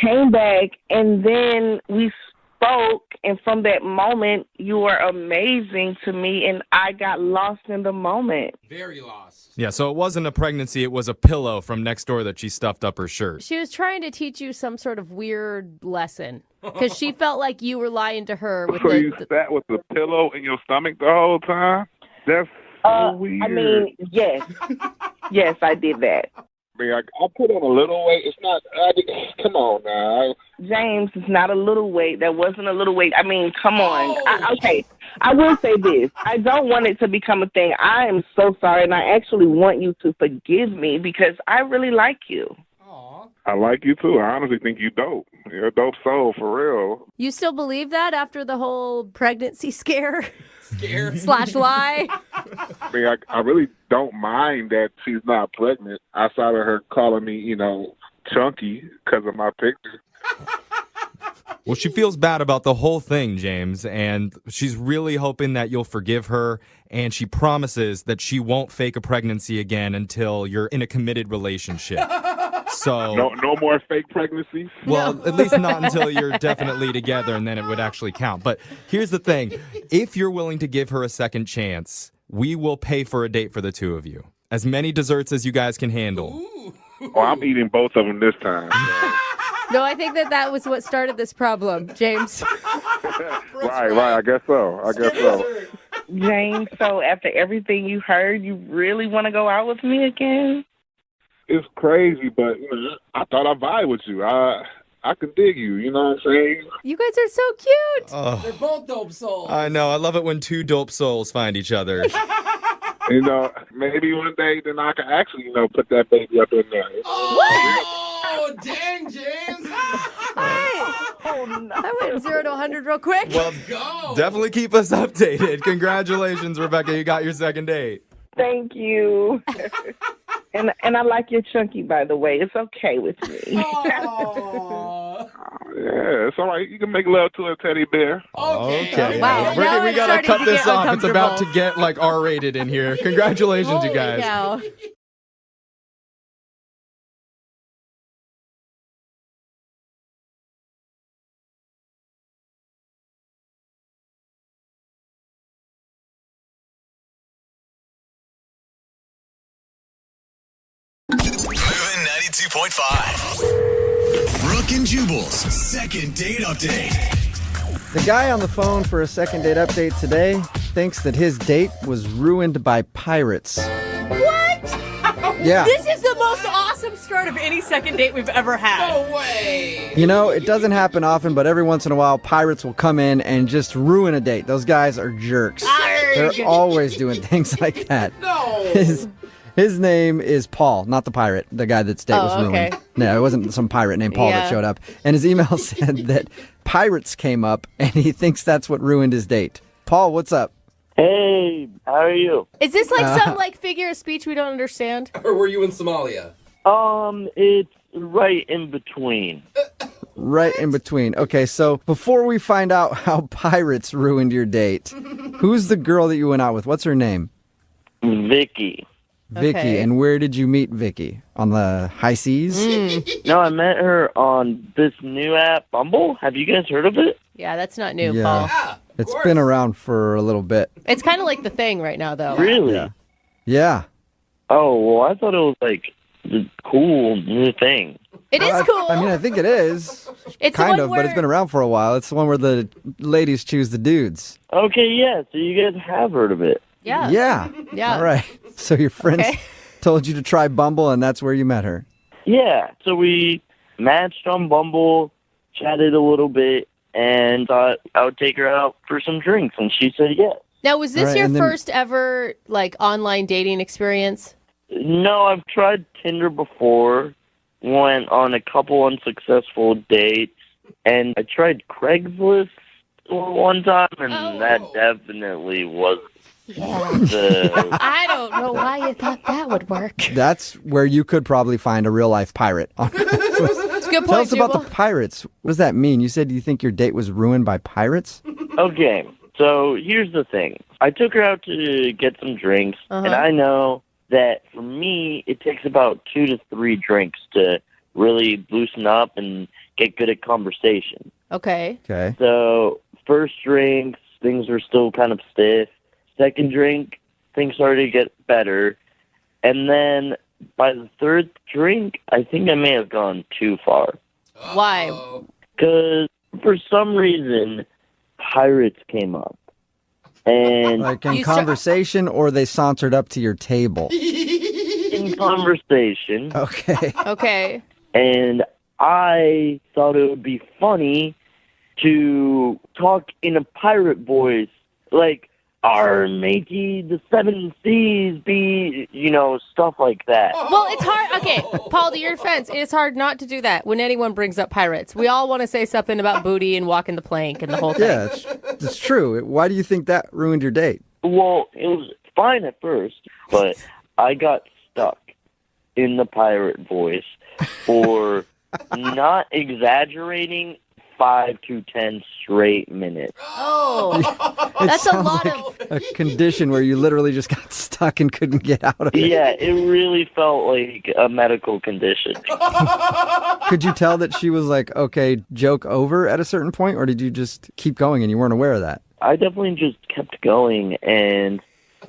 came back, and then we spoke, and from that moment, you were amazing to me, and I got lost in the moment. Very lost. Yeah, so it wasn't a pregnancy, it was a pillow from next door that she stuffed up her shirt. She was trying to teach you some sort of weird lesson because she felt like you were lying to her. With So you sat with the pillow in your stomach the whole time? That's so weird. I mean, yes. Yes, I did that. I mean, I put on a little weight. It's not, come on now. James, it's not a little weight. That wasn't a little weight. I mean, come on. Okay, I will say this. I don't want it to become a thing. I am so sorry, and I actually want you to forgive me because I really like you. I like you, too. I honestly think you dope. You're a dope soul, for real. You still believe that after the whole pregnancy scare? Slash lie? I mean, I really don't mind that she's not pregnant outside of her calling me, you know, chunky because of my picture. Well, she feels bad about the whole thing, James, and she's really hoping that you'll forgive her, and she promises that she won't fake a pregnancy again until you're in a committed relationship. So no more fake pregnancies? Well, at least not until you're definitely together, and then it would actually count. But here's the thing. If you're willing to give her a second chance, we will pay for a date for the two of you. As many desserts as you guys can handle. Oh, I'm eating both of them this time. No, I think that was what started this problem, James. Right. I guess so. James, so after everything you heard, you really want to go out with me again? It's crazy, but you know, I thought I vibe with you. I can dig you. You know what I'm saying? You guys are so cute. Oh, They're both dope souls. I know. I love it when two dope souls find each other. You know, maybe one day then I can actually, you know, put that baby up in there. Oh, dang, James. I went 0 to 100 real quick. Well, definitely keep us updated. Congratulations, Rebecca. You got your second date. Thank you. And I like your chunky, by the way. It's okay with me. Yeah, it's all right. You can make love to a teddy bear. Okay. Wow. We Now it's got to starting cut to this get off. It's about to uncomfortable. get like R-rated in here. Congratulations, you Holy guys. cow. Moving 92.5. Brooke and Jubal's second date update. The guy on the phone for a second date update today thinks that his date was ruined by pirates. What? Yeah. This is the most awesome start of any second date we've ever had. No way. You know, it doesn't happen often, but every once in a while, pirates will come in and just ruin a date. Those guys are jerks. They're always doing things like that. No. His name is Paul, not the pirate, the guy that's date was ruined. okay. No, it wasn't some pirate named Paul that Yeah. showed up. And his email said that pirates came up, and he thinks that's what ruined his date. Paul, what's up? Hey, how are you? Is this like some like figure of speech we don't understand? Or were you in Somalia? It's right in between. Right in between. Okay, so before we find out how pirates ruined your date, who's the girl that you went out with? What's her name? Vicky. Vicky. Okay. And where did you meet Vicky? On the high seas? No, I met her on this new app, Bumble. Have you guys heard of it? Yeah, that's not new, Yeah. Paul. It's been around for a little bit. It's kind of like the thing right now, though. Really? Yeah. Oh, well, I thought it was like the cool new thing. It is cool. I mean, I think it is. It's the kind one of, but it's been around for a while. It's the one where the ladies choose the dudes. Okay, yeah, so you guys have heard of it. Yeah. Yeah. Yeah. All right. So your friends Okay. told you to try Bumble, and that's where you met her. Yeah, so we matched on Bumble, chatted a little bit, and thought I would take her out for some drinks, and she said yes. Now, was this All right, your and then- first ever like online dating experience? No, I've tried Tinder before, went on a couple unsuccessful dates, and I tried Craigslist one time, and that definitely was the... I don't know why you thought that would work. That's where you could probably find a real life pirate. It's Good point, Tell us about Jubal. the pirates. What does that mean? You said you think your date was ruined by pirates? Okay, so here's the thing. I took her out to get some drinks, Uh-huh. and I know that for me, it takes about 2 to 3 drinks to really loosen up and get good at conversation. Okay. Okay. So, first drinks, things were still kind of stiff. Second drink, things started to get better. And then by the third drink, I think I may have gone too far. Why? Because for some reason, pirates came up. And Like in conversation, or they sauntered up to your table? in conversation. Okay. Okay. And I thought it would be funny to talk in a pirate voice, like, "Our matey, the 7 seas be," stuff like that. Well, it's hard. Okay, Paul, to your defense, it's hard not to do that when anyone brings up pirates. We all want to say something about booty and walking the plank and the whole thing. Yeah, it's true. Why do you think that ruined your date? Well, it was fine at first, but I got stuck in the pirate voice for, not exaggerating, 5 to 10 straight minutes. Oh, It that's a sounds lot like of. a condition where you literally just got stuck and couldn't get out of it. Yeah, it really felt like a medical condition. Could you tell that she was like, okay, joke over at a certain point, or did you just keep going and you weren't aware of that? I definitely just kept going, and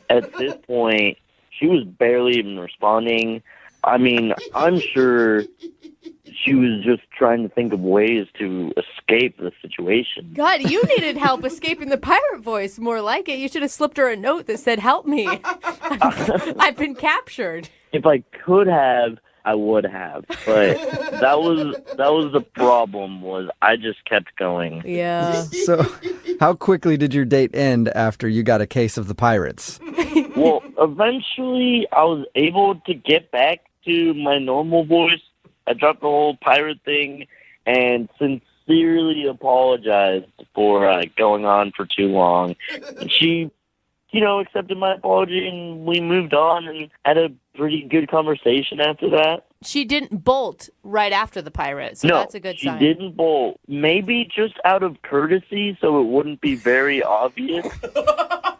at this point, she was barely even responding. I mean, I'm sure she was just trying to think of ways to escape the situation. God, you needed help escaping the pirate voice. More like it. You should have slipped her a note that said, "Help me. I've been captured." If I could have, I would have. But that was the problem, was I just kept going. Yeah. So, how quickly did your date end after you got a case of the pirates? Well, eventually I was able to get back to my normal voice. I dropped the whole pirate thing and sincerely apologized for going on for too long. And she, accepted my apology, and we moved on and had a pretty good conversation after that. She didn't bolt right after the pirate, so No, that's a good sign. she didn't bolt. Maybe just out of courtesy, so it wouldn't be very obvious.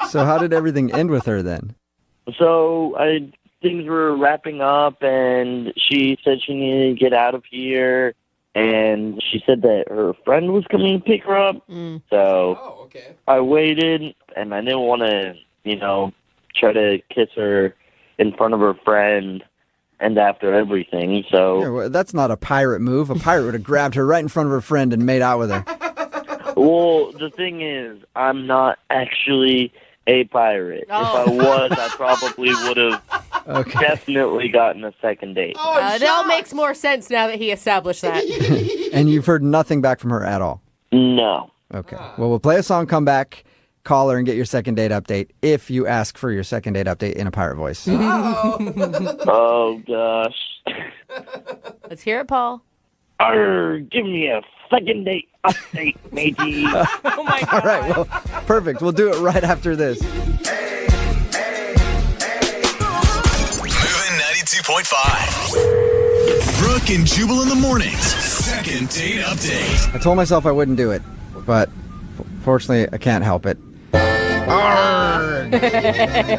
So, how did everything end with her then? So things were wrapping up, and she said she needed to get out of here, and she said that her friend was coming to pick her up. So I waited, and I didn't want to, try to kiss her in front of her friend and after everything. So Yeah, well, that's not a pirate move. A pirate would have grabbed her right in front of her friend and made out with her. Well, the thing is, I'm not actually a pirate. Oh. If I was, I probably would have definitely gotten a second date. It all makes more sense now that he established that. And you've heard nothing back from her at all? No. Okay. Well, we'll play a song, come back, call her, and get your second date update if you ask for your second date update in a pirate voice. Oh, gosh. Let's hear it, Paul. Arr, give me a second date update, matey. Oh, my God. All right. Well, perfect. We'll do it right after this. Moving 92.5. Brooke and Jubal in the mornings. Second date update. I told myself I wouldn't do it, but fortunately, I can't help it. Arrgh.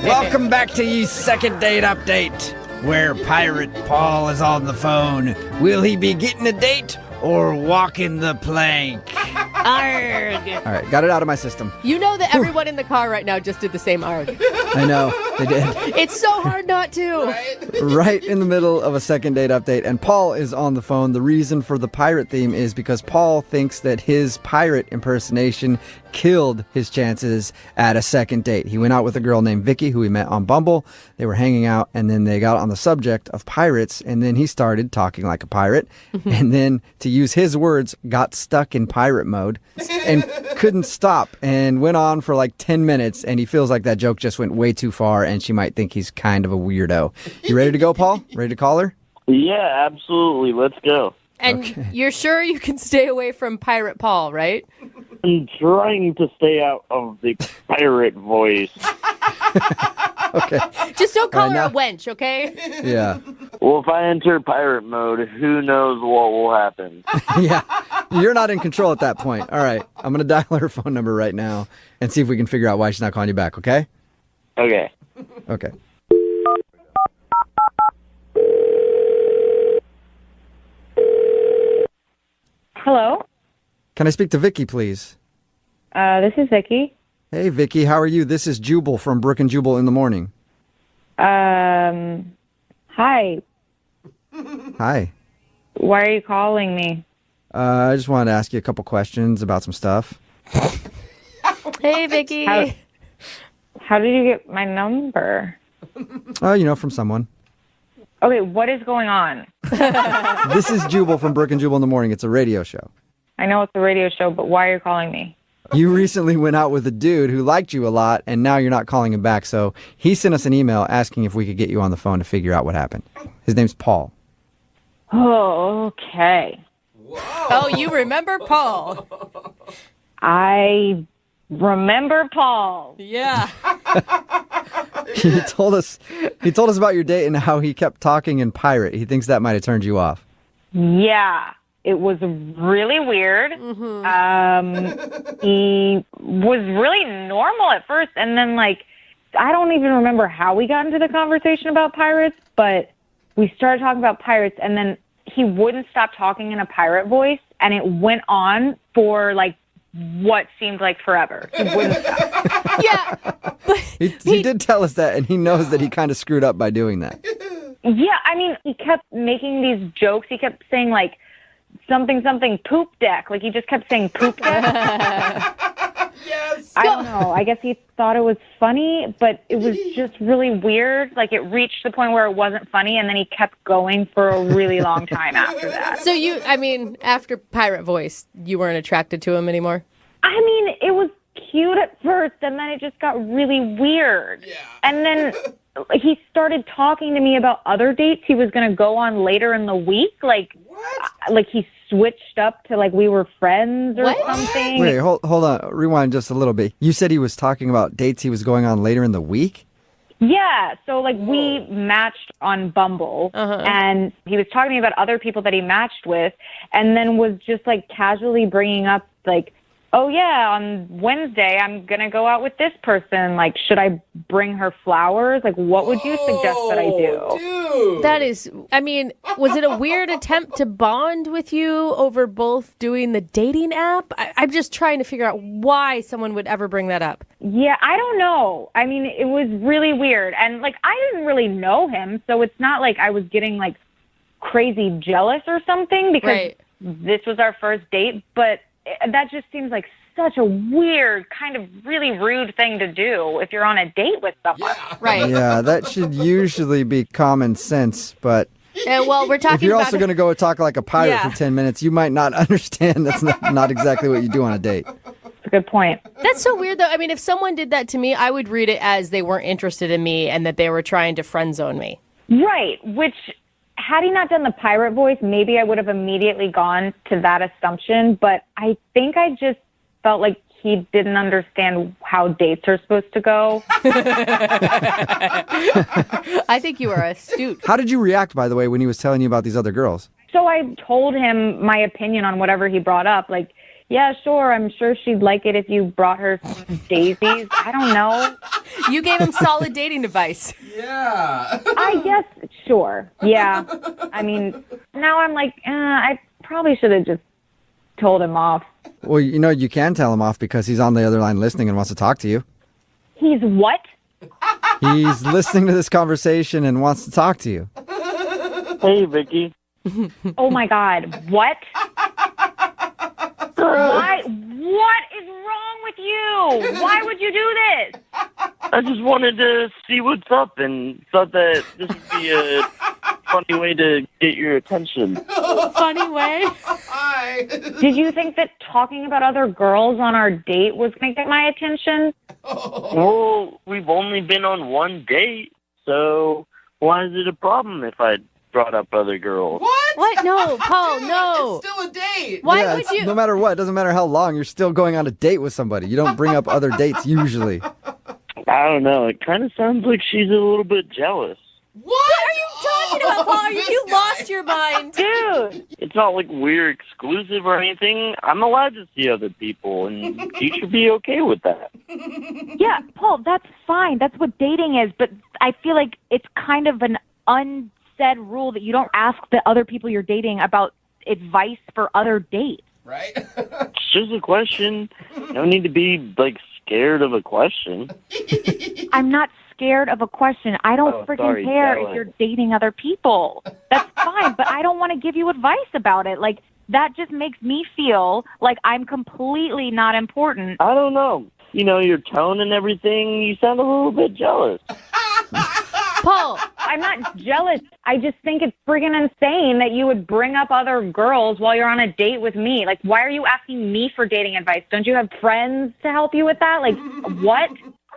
Welcome back to your second date update, where Pirate Paul is on the phone. Will he be getting a date or walking the plank? Arg. All right, got it out of my system. You know that everyone in the car right now just did the same arg. I know, they did. It's so hard not to. Right in the middle of a second date update, and Paul is on the phone. The reason for the pirate theme is because Paul thinks that his pirate impersonation killed his chances at a second date. He went out with a girl named Vicky, who he met on Bumble. They were hanging out, and then they got on the subject of pirates, and then he started talking like a pirate, and then, to use his words, got stuck in pirate mode and couldn't stop, and went on for like 10 minutes, and he feels like that joke just went way too far, and she might think he's kind of a weirdo. You ready to go, Paul? Ready to call her? Yeah, absolutely. Let's go. And you're sure you can stay away from Pirate Paul, right? I'm trying to stay out of the pirate voice. Okay. Just don't call All right, her a now- wench, okay? Yeah. Well, if I enter pirate mode, who knows what will happen? Yeah. You're not in control at that point. All right. I'm going to dial her phone number right now and see if we can figure out why she's not calling you back, okay? Okay. Okay. Hello? Can I speak to Vicky, please? This is Vicky. Hey, Vicky. How are you? This is Jubal from Brooke and Jubal in the Morning. Hi. Hi. Why are you calling me? I just wanted to ask you a couple questions about some stuff. Hey, Vicky. How did you get my number? From someone. Okay, what is going on? This is Jubal from Brooke and Jubal in the Morning. It's a radio show. I know it's a radio show, but why are you calling me? You recently went out with a dude who liked you a lot, and now you're not calling him back. So he sent us an email asking if we could get you on the phone to figure out what happened. His name's Paul. Oh, okay. Oh, you remember Paul? I remember Paul. Yeah. He told us about your date and how he kept talking in pirate. He thinks that might have turned you off. Yeah, it was really weird. He was really normal at first, and then, I don't even remember how we got into the conversation about pirates, but we started talking about pirates, and then he wouldn't stop talking in a pirate voice, and it went on for, what seemed like forever. He wouldn't stop. Yeah. He did tell us that, and he knows that he kind of screwed up by doing that. Yeah, I mean, he kept making these jokes. He kept saying, something poop deck. He just kept saying poop deck. Yes. I don't know. I guess he thought it was funny, but it was just really weird. It reached the point where it wasn't funny, and then he kept going for a really long time after that. So after Pirate Voice, you weren't attracted to him anymore? I mean, it was cute at first, and then it just got really weird. Yeah. And then he started talking to me about other dates he was going to go on later in the week. He switched up to we were friends or something. Wait, hold on. Rewind just a little bit. You said he was talking about dates he was going on later in the week? Yeah, so we matched on Bumble, and he was talking to me about other people that he matched with, and then was just casually bringing up oh yeah, on Wednesday I'm gonna go out with this person. Should I bring her flowers? What would you suggest that I do? Dude. That is, was it a weird attempt to bond with you over both doing the dating app? I'm just trying to figure out why someone would ever bring that up. Yeah, I don't know. I mean, it was really weird. And I didn't really know him, so it's not I was getting crazy jealous or something because this was our first date, but that just seems like such a weird, kind of really rude thing to do if you're on a date with someone. Yeah. Right. Yeah, that should usually be common sense, but we're talking if you're about also going to go talk like a pirate for 10 minutes, you might not understand that's not exactly what you do on a date. That's a good point. That's so weird, though. If someone did that to me, I would read it as they weren't interested in me and that they were trying to friend zone me. Right, which, had he not done the pirate voice, maybe I would have immediately gone to that assumption, but I think I just felt like he didn't understand how dates are supposed to go. I think you are astute. How did you react, by the way, when he was telling you about these other girls? So I told him my opinion on whatever he brought up, yeah, sure, I'm sure she'd like it if you brought her some daisies. I don't know. You gave him solid dating advice. Yeah. I guess, sure. Yeah. I mean, now I'm I probably should have just told him off. Well, you can tell him off because he's on the other line listening and wants to talk to you. He's what? He's listening to this conversation and wants to talk to you. Hey, Vicky. Oh, my God. What? Why? What is wrong with you? Why would you do this? I just wanted to see what's up and thought that this would be a funny way to get your attention. Funny way? Hi. Did you think that talking about other girls on our date was going to get my attention? Well, we've only been on one date, so why is it a problem if I brought up other girls? What? What? No, Paul, no. It's still a date. Why Yeah, would it's- you? No matter what, it doesn't matter how long, you're still going on a date with somebody. You don't bring up other dates usually. I don't know. It kind of sounds like she's a little bit jealous. What are you talking about, Paul? Are you lost your mind? Dude. It's not like we're exclusive or anything. I'm allowed to see other people, and you should be okay with that. Yeah, Paul, that's fine. That's what dating is. But I feel like it's kind of an unsaid rule that you don't ask the other people you're dating about advice for other dates. Right? It's just a question. No need to be, like, scared of a question. I'm not scared of a question. I don't freaking care if you're dating other people. That's fine, but I don't want to give you advice about it. Like, that just makes me feel like I'm completely not important. I don't know. You know, your tone and everything, you sound a little bit jealous. Paul, I'm not jealous. I just think it's friggin' insane that you would bring up other girls while you're on a date with me. Like, why are you asking me for dating advice? Don't you have friends to help you with that? Like, what?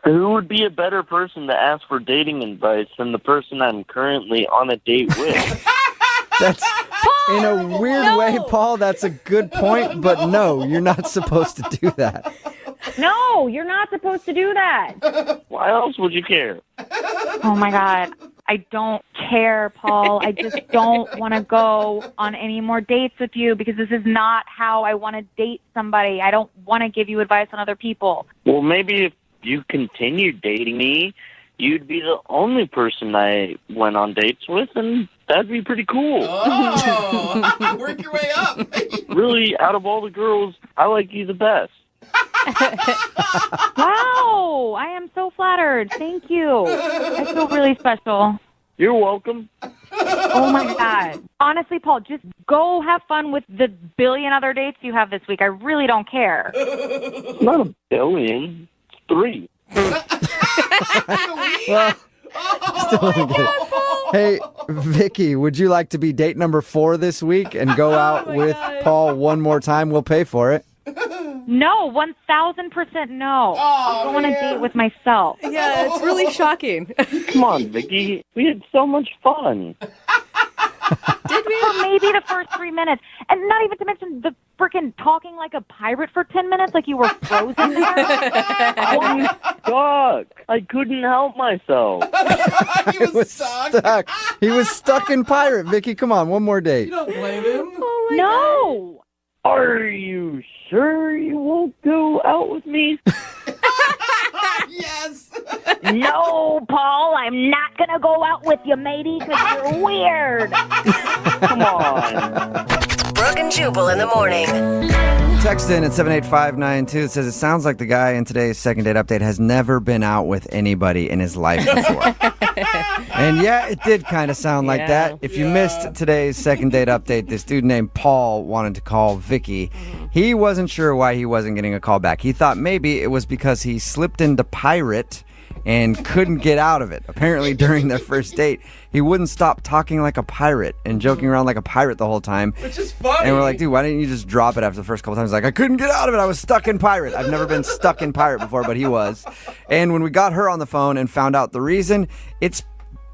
Who would be a better person to ask for dating advice than the person I'm currently on a date with? That's in a weird way, Paul. That's a good point, but no, you're not supposed to do that. No, you're not supposed to do that. Why else would you care? Oh, my God. I don't care, Paul. I just don't want to go on any more dates with you because this is not how I want to date somebody. I don't want to give you advice on other people. Well, maybe if you continued dating me, you'd be the only person I went on dates with, and that'd be pretty cool. Oh, work your way up. Really, out of all the girls, I like you the best. Wow, I am so flattered. Thank you. I feel really special. You're welcome. Oh, my God. Honestly, Paul, just go have fun with the billion other dates you have this week. I really don't care. It's not a billion. It's 3. Well, still doesn't get it. Hey, Vicky, would you like to be date number 4 this week and go out with Paul one more time? We'll pay for it. No, 1,000% no. I'll go on a date with myself. Yeah, it's really shocking. Come on, Vicky. We had so much fun. Did we? For maybe the first 3 minutes. And not even to mention the freaking talking like a pirate for 10 minutes like you were frozen there. I was stuck. I couldn't help myself. He was stuck. He was stuck in pirate, Vicky. Come on, one more date. You don't blame him. Oh, my No. Are you sure you won't go out with me? Yes. No, Paul, I'm not going to go out with you, matey, because you're weird. Come on. Brooke and Jubal in the morning. Text in at 78592. It says, it sounds like the guy in today's second date update has never been out with anybody in his life before. And yeah, it did kind of sound like that. If you missed today's second date update, this dude named Paul wanted to call Vicky. He wasn't sure why he wasn't getting a call back. He thought maybe it was because he slipped into pirate and couldn't get out of it. Apparently, during their first date, he wouldn't stop talking like a pirate and joking around like a pirate the whole time. Which is funny. And we're like, dude, why didn't you just drop it after the first couple times? He's like, I couldn't get out of it. I was stuck in pirate. I've never been stuck in pirate before, but he was. And when we got her on the phone and found out the reason, it's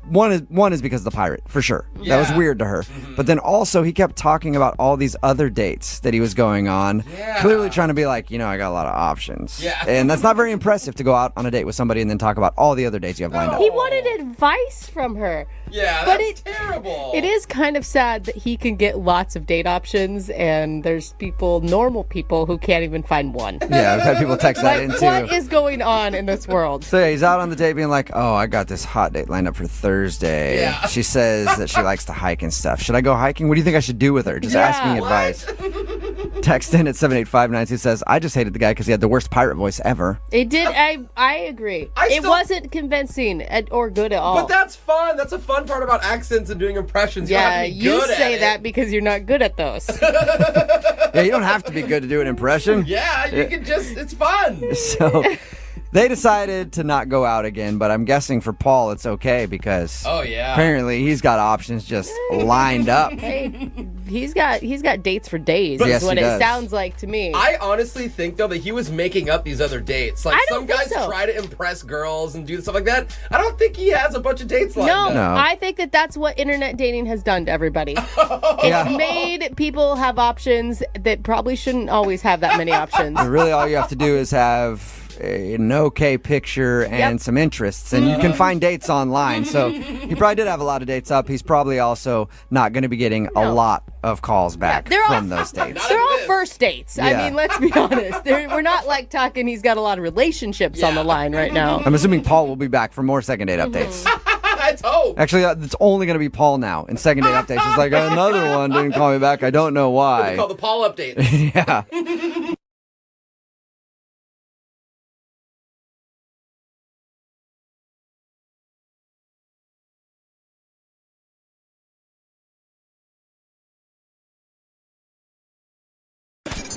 one is because of the pirate, for sure. That was weird to her. But then also he kept talking about all these other dates that he was going on, clearly trying to be like, you know, I got a lot of options. Yeah. And that's not very impressive to go out on a date with somebody and then talk about all the other dates you have lined up. He wanted advice from her. Yeah, But that's terrible. It is kind of sad that he can get lots of date options and there's people, normal people, who can't even find one. Yeah, I've had people text that in too. What is going on in this world? So yeah, he's out on the date being like, oh, I got this hot date lined up for Thursday. Yeah. She says that she likes to hike and stuff. Should I go hiking? What do you think I should do with her? Just asking advice. Text in at 78592 says, I just hated the guy because he had the worst pirate voice ever. It did. I agree. It wasn't convincing or good at all. But that's fun. That's a fun part about accents and doing impressions. Yeah, you you don't have to be good say at that because you're not good at those. Yeah, you don't have to be good to do an impression. Yeah, you can just, it's fun. So They decided to not go out again, but I'm guessing for Paul it's okay because apparently he's got options just lined up. Hey, he's got dates for days. Yes, is what he it does. sounds like to me. I honestly think, though, that he was making up these other dates. Like, I don't some think guys so. try to impress girls and do stuff like that. I don't think he has a bunch of dates lined No, up. I think that's what internet dating has done to everybody. It's made people have options that probably shouldn't always have that many options. Really, all you have to do is have an okay picture and some interests, and you can find dates online. So he probably did have a lot of dates up. He's probably also not going to be getting a lot of calls back from those dates. They're all first dates. I Yeah. mean, let's be honest. We're not like talking he's got a lot of relationships on the line right now. I'm assuming Paul will be back for more second date updates. Let's hope. Actually, it's only going to be Paul now in second date updates. It's like another one didn't call me back. I don't know We why. call the Paul updates. Yeah.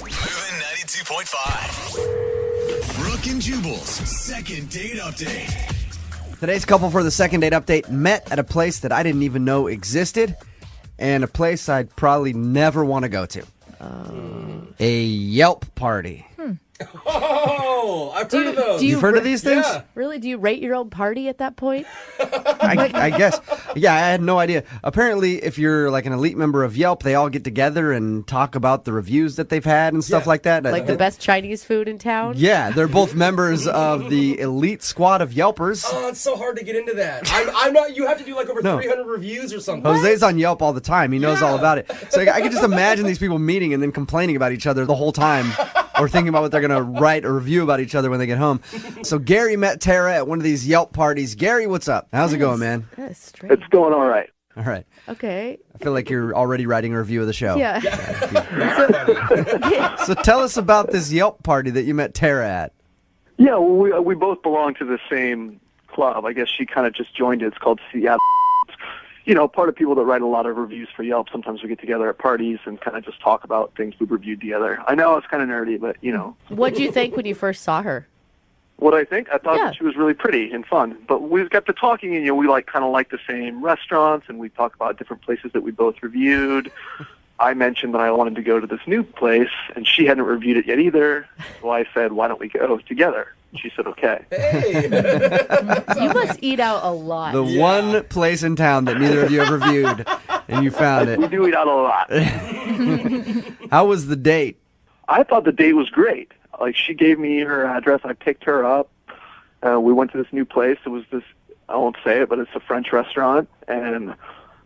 Moving 92.5. Brooke and Jubal's second date update. Today's couple for the second date update met at a place that I didn't even know existed, and a place I'd probably never want to go to. A Yelp party. Oh, I've heard of those. You've heard of these things? Yeah. Really? Do you rate your own party at that point? I guess. Yeah, I had no idea. Apparently, if you're like an elite member of Yelp, they all get together and talk about the reviews that they've had and stuff like that. Like the best Chinese food in town? Yeah, they're both members of the elite squad of Yelpers. Oh, it's so hard to get into that. I'm not. You have to do like over 300 reviews or something. Jose's on Yelp all the time. He knows all about it. So I can just imagine these people meeting and then complaining about each other the whole time or thinking about what they're going to write or review about each other when they get home. So Gary met Tara at one of these Yelp parties. Gary, what's up? How's it going, man? That's strange. It's going all right. All right. Okay. I feel like you're already writing a review of the show. Yeah. So tell us about this Yelp party that you met Tara at. Yeah, well, we both belong to the same club. I guess she kind of just joined it. It's called Seattle. You know, part of people that write a lot of reviews for Yelp, sometimes we get together at parties and kind of just talk about things we've reviewed together. I know it's kind of nerdy, but, you know. What'd you think when you first saw her? What I think? I thought that she was really pretty and fun. But we got to talking, and, you know, we kind of like the same restaurants, and we talk about different places that we both reviewed. I mentioned that I wanted to go to this new place, and she hadn't reviewed it yet either. So I said, why don't we go together? She said, okay. You must eat out a lot. The one place in town that neither of you have reviewed, and you found it. We do eat out a lot. How was the date? I thought the date was great. Like, she gave me her address. I picked her up. We went to this new place. It was this, I won't say it, but it's a French restaurant. And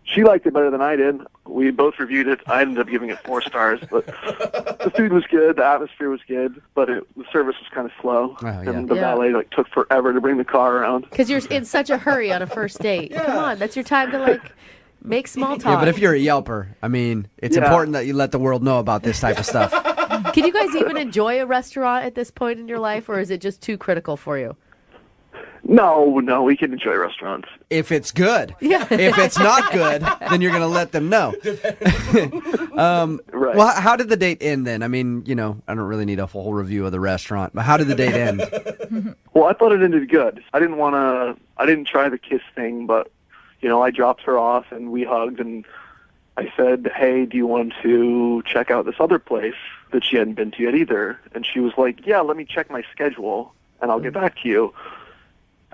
she liked it better than I did. We both reviewed it. I ended up giving it 4 stars. But the food was good. The atmosphere was good. But the service was kind of slow. And the valet took forever to bring the car around. Because you're in such a hurry on a first date. Come on, that's your time to make small talk. Yeah, but if you're a Yelper, I mean, it's important that you let the world know about this type of stuff. Can you guys even enjoy a restaurant at this point in your life, or is it just too critical for you? No, we can enjoy restaurants. If it's good. Yeah. If it's not good, then you're going to let them know. Right. Well, how did the date end then? I mean, you know, I don't really need a full review of the restaurant, but how did the date end? Well, I thought it ended good. I didn't try the kiss thing, but, you know, I dropped her off and we hugged and I said, hey, do you want to check out this other place that she hadn't been to yet either? And she was like, yeah, let me check my schedule and I'll get back to you.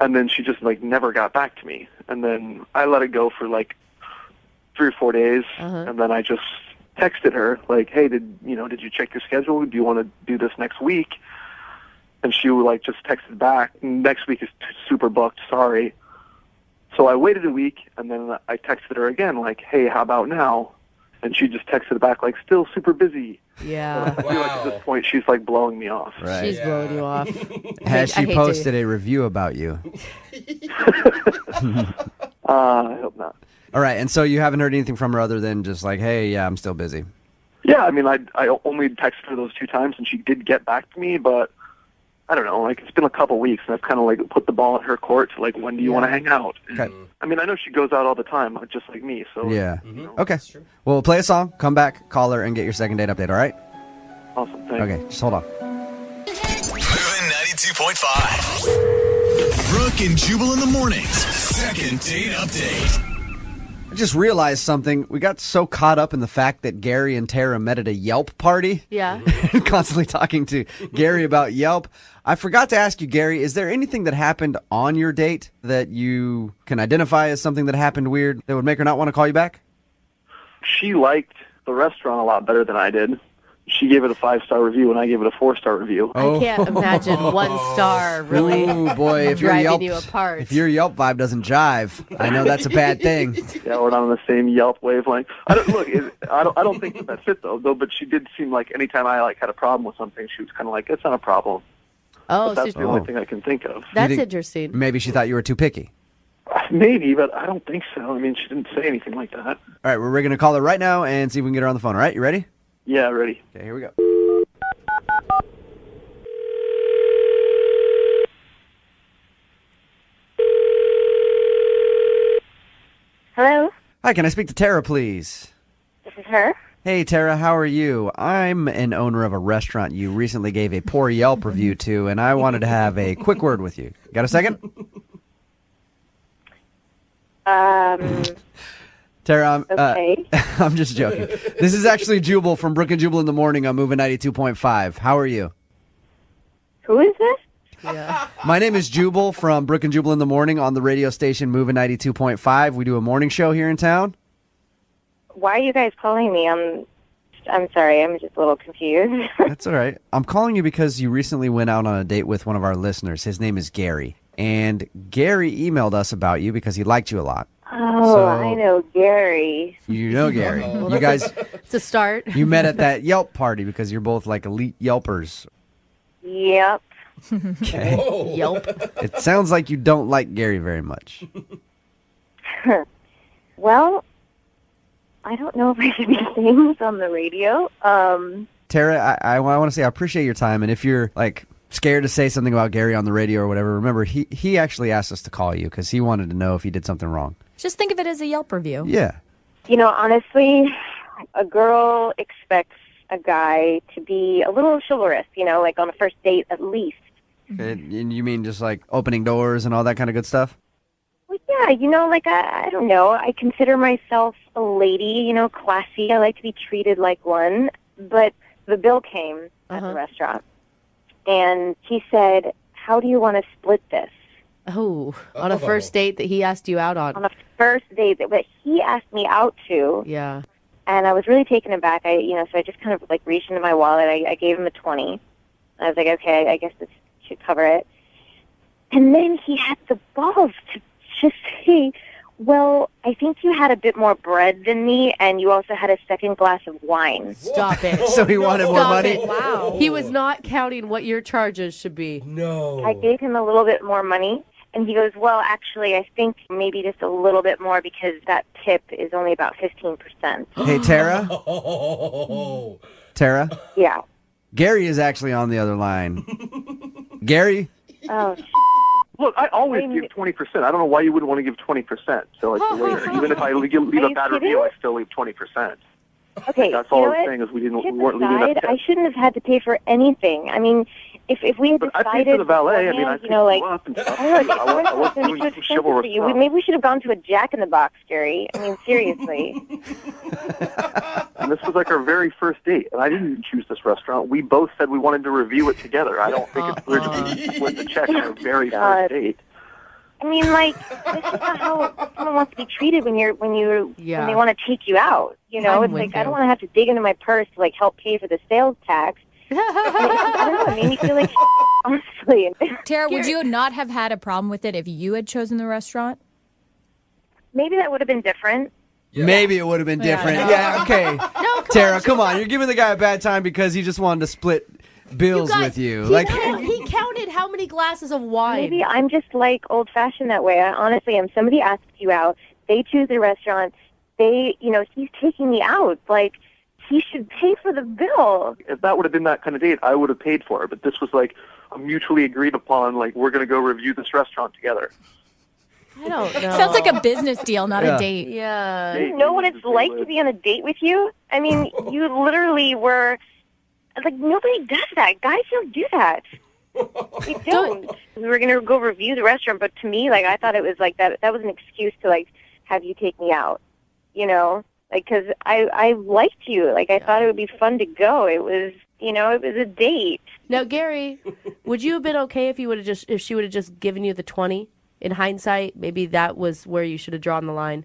And then she just never got back to me. And then I let it go for 3 or 4 days. And then I just texted her hey, did you check your schedule? Do you want to do this next week? And she just texted back, next week is super booked, sorry. So I waited a week, and then I texted her again, hey, how about now? And she just texted back, still super busy. Yeah. I feel like at this point, she's blowing me off. Right. She's blowing you off. Has I she hate posted a review about you? I hope not. All right, and so you haven't heard anything from her other than just hey, yeah, I'm still busy. Yeah, I mean, I only texted her those 2 times, and she did get back to me, but I don't know, it's been a couple weeks, and I've kind of put the ball in her court to when do you want to hang out? Okay. I mean, I know she goes out all the time, just like me, so. Yeah. You know. Okay. Well, we'll play a song, come back, call her, and get your second date update, all right? Awesome, thanks. Okay, just hold on. Moving 92.5. Brooke and Jubal in the mornings. Second date update. I just realized something. We got so caught up in the fact that Gary and Tara met at a Yelp party. Yeah. Constantly talking to Gary about Yelp. I forgot to ask you, Gary, is there anything that happened on your date that you can identify as something that happened weird that would make her not want to call you back? She liked the restaurant a lot better than I did. She gave it a 5-star review, and I gave it a 4-star review. I can't imagine 1 star really Ooh, boy, if your driving Yelp, you apart. if your Yelp vibe doesn't jive, I know that's a bad thing. Yeah, we're not on the same Yelp wavelength. I don't think that's it though. But she did seem like anytime I had a problem with something, she was kind of like, "It's not a problem." Oh, but that's the only thing I can think of. That's interesting. Maybe she thought you were too picky. Maybe, but I don't think so. I mean, she didn't say anything like that. All right, we're going to call her right now and see if we can get her on the phone. All right, you ready? Yeah, ready. Okay, here we go. Hello, Hi, can I speak to Tara, please? this is her. Hey, Tara, how are you? I'm an owner of a restaurant you recently gave a poor Yelp review to, and I wanted to have a quick word with you. Got a second? Tara, Okay. I'm just joking. This is actually Jubal from Brooke and Jubal in the Morning on Moving 92.5. How are you? Who is this? My name is Jubal from Brooke and Jubal in the Morning on the radio station Moving 92.5. We do a morning show here in town. Why are you guys calling me? I'm sorry. I'm just a little confused. That's all right. I'm calling you because you recently went out on a date with one of our listeners. His name is Gary. And Gary emailed us about you because he liked you a lot. Oh, I know Gary. You know Gary. You guys, It's a start. you met at that Yelp party because you're both like elite Yelpers. Yep. Okay. Yelp. It sounds like you don't like Gary very much. Well, I don't know if I should be saying this on the radio. Tara, I want to say I appreciate your time, and if you're like scared to say something about Gary on the radio or whatever, remember he actually asked us to call you because he wanted to know if he did something wrong. Just think of it as a Yelp review. Yeah. You know, honestly, a girl expects a guy to be a little chivalrous, like on a first date at least. And you mean just like opening doors and all that kind of good stuff? Well, yeah, I don't know. I consider myself a lady, classy. I like to be treated like one. But the bill came at the restaurant, and he said, "How do you want to split this?" Oh, on a first date that he asked you out on. On a first date that he asked me out to. Yeah. And I was really taken aback. So I just kind of reached into my wallet. I gave him a 20. I was like, okay, I guess this should cover it. And then he had the balls to just say, well, I think you had a bit more bread than me, and you also had a second glass of wine. Stop it. So he wanted more money? Wow. He was not counting what your charges should be. No. I gave him a little bit more money, and he goes, well, actually, I think maybe just a little bit more because that tip is only about 15%. Hey, Tara? Tara? Yeah. Gary is actually on the other line. Gary? Oh, Look, I always give 20%. I don't know why you wouldn't want to give 20%. So later, even if I leave a bad review, I still leave 20%. Okay, That's all you know I'm what? saying is we Tip weren't leaving aside, that tip. I shouldn't have had to pay for anything. I mean, if we had But decided I paid for the valet. I mean, I beforehand, picked you up and stuff. I don't know, I wasn't it's doing too some expensive chivalrous for you. stuff. Maybe we should have gone to a Jack in the Box, Gary. I mean, seriously. And this was like our very first date, and I didn't choose this restaurant. We both said we wanted to review it together. I don't think it's weird to split the check on our very first date. I mean, this is not how someone wants to be treated when they want to take you out. I'm It's with like I you. don't want to have to dig into my purse to help pay for the sales tax. I don't know. It made me feel like honestly. Tara, would you not have had a problem with it if you had chosen the restaurant? Maybe that would have been different. Maybe it would have been different. no. Yeah, okay. Tara, come on. You're giving the guy a bad time because he just wanted to split bills with you. He counted how many glasses of wine. Maybe I'm just old-fashioned that way. I honestly am. Somebody asks you out. They choose a restaurant. He's taking me out. He should pay for the bill. If that would have been that kind of date, I would have paid for it. But this was a mutually agreed upon, we're going to go review this restaurant together. I don't know. Sounds like a business deal, not a date. Yeah. Do you know what it's like to be on a date with you? I mean, you literally were... nobody does that. Guys don't do that. We don't. We were going to go review the restaurant, but to me, like, I thought it was like that was an excuse to, like, have you take me out, you know? Like, because I liked you. Like, I thought it would be fun to go. It was, you know, it was a date. Now, Gary, would you have been okay if she would have just given you the 20? In hindsight, maybe that was where you should have drawn the line.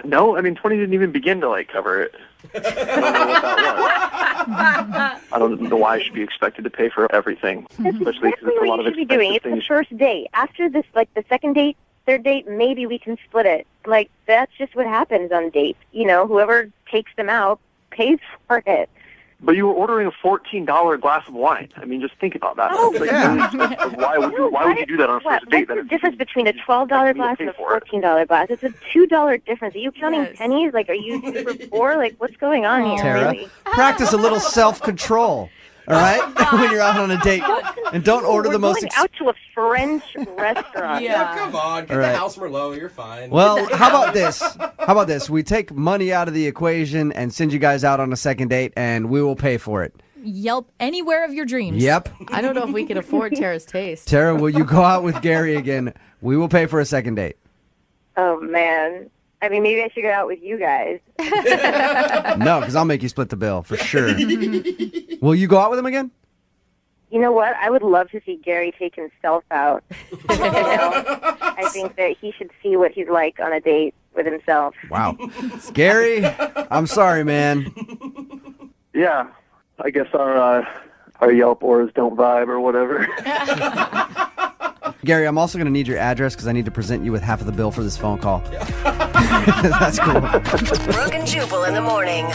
No, I mean, 20 didn't even begin to, like, cover it. I don't know what that was. I don't know why I should be expected to pay for everything, especially because it's a lot of What you should be doing. It's the first date. After this, like, the second date, third date, maybe we can split it. Like, that's just what happens on dates. You know, whoever takes them out pays for it. But you were ordering a $14 glass of wine. I mean, just think about that. Oh, Like, yeah. really, why would you do that on a first date? What's the difference between a $12 glass and a $14 glass? It's a $2 difference. Are you counting pennies? Like, are you super poor? Like, what's going on here? Tara, Really? practice a little self-control, all right? When you're out on a date. And don't order the most... We're going out to a French restaurant. Yeah, come on. Get All right. the house Merlot. You're fine. Well, how about this? How about this? We take money out of the equation and send you guys out on a second date, and we will pay for it. Yelp anywhere of your dreams. Yep. I don't know if we can afford Tara's taste. Tara, will you go out with Gary again? We will pay for a second date. Oh, man. I mean, maybe I should go out with you guys. No, because I'll make you split the bill, for sure. Will you go out with him again? You know what? I would love to see Gary take himself out. You know? I think that he should see what he's like on a date with himself. Wow. Gary, I'm sorry, man. Yeah, I guess our Yelp ors don't vibe or whatever. Gary, I'm also going to need your address because I need to present you with half of the bill for this phone call. That's cool. Brooke and Jubal in the morning.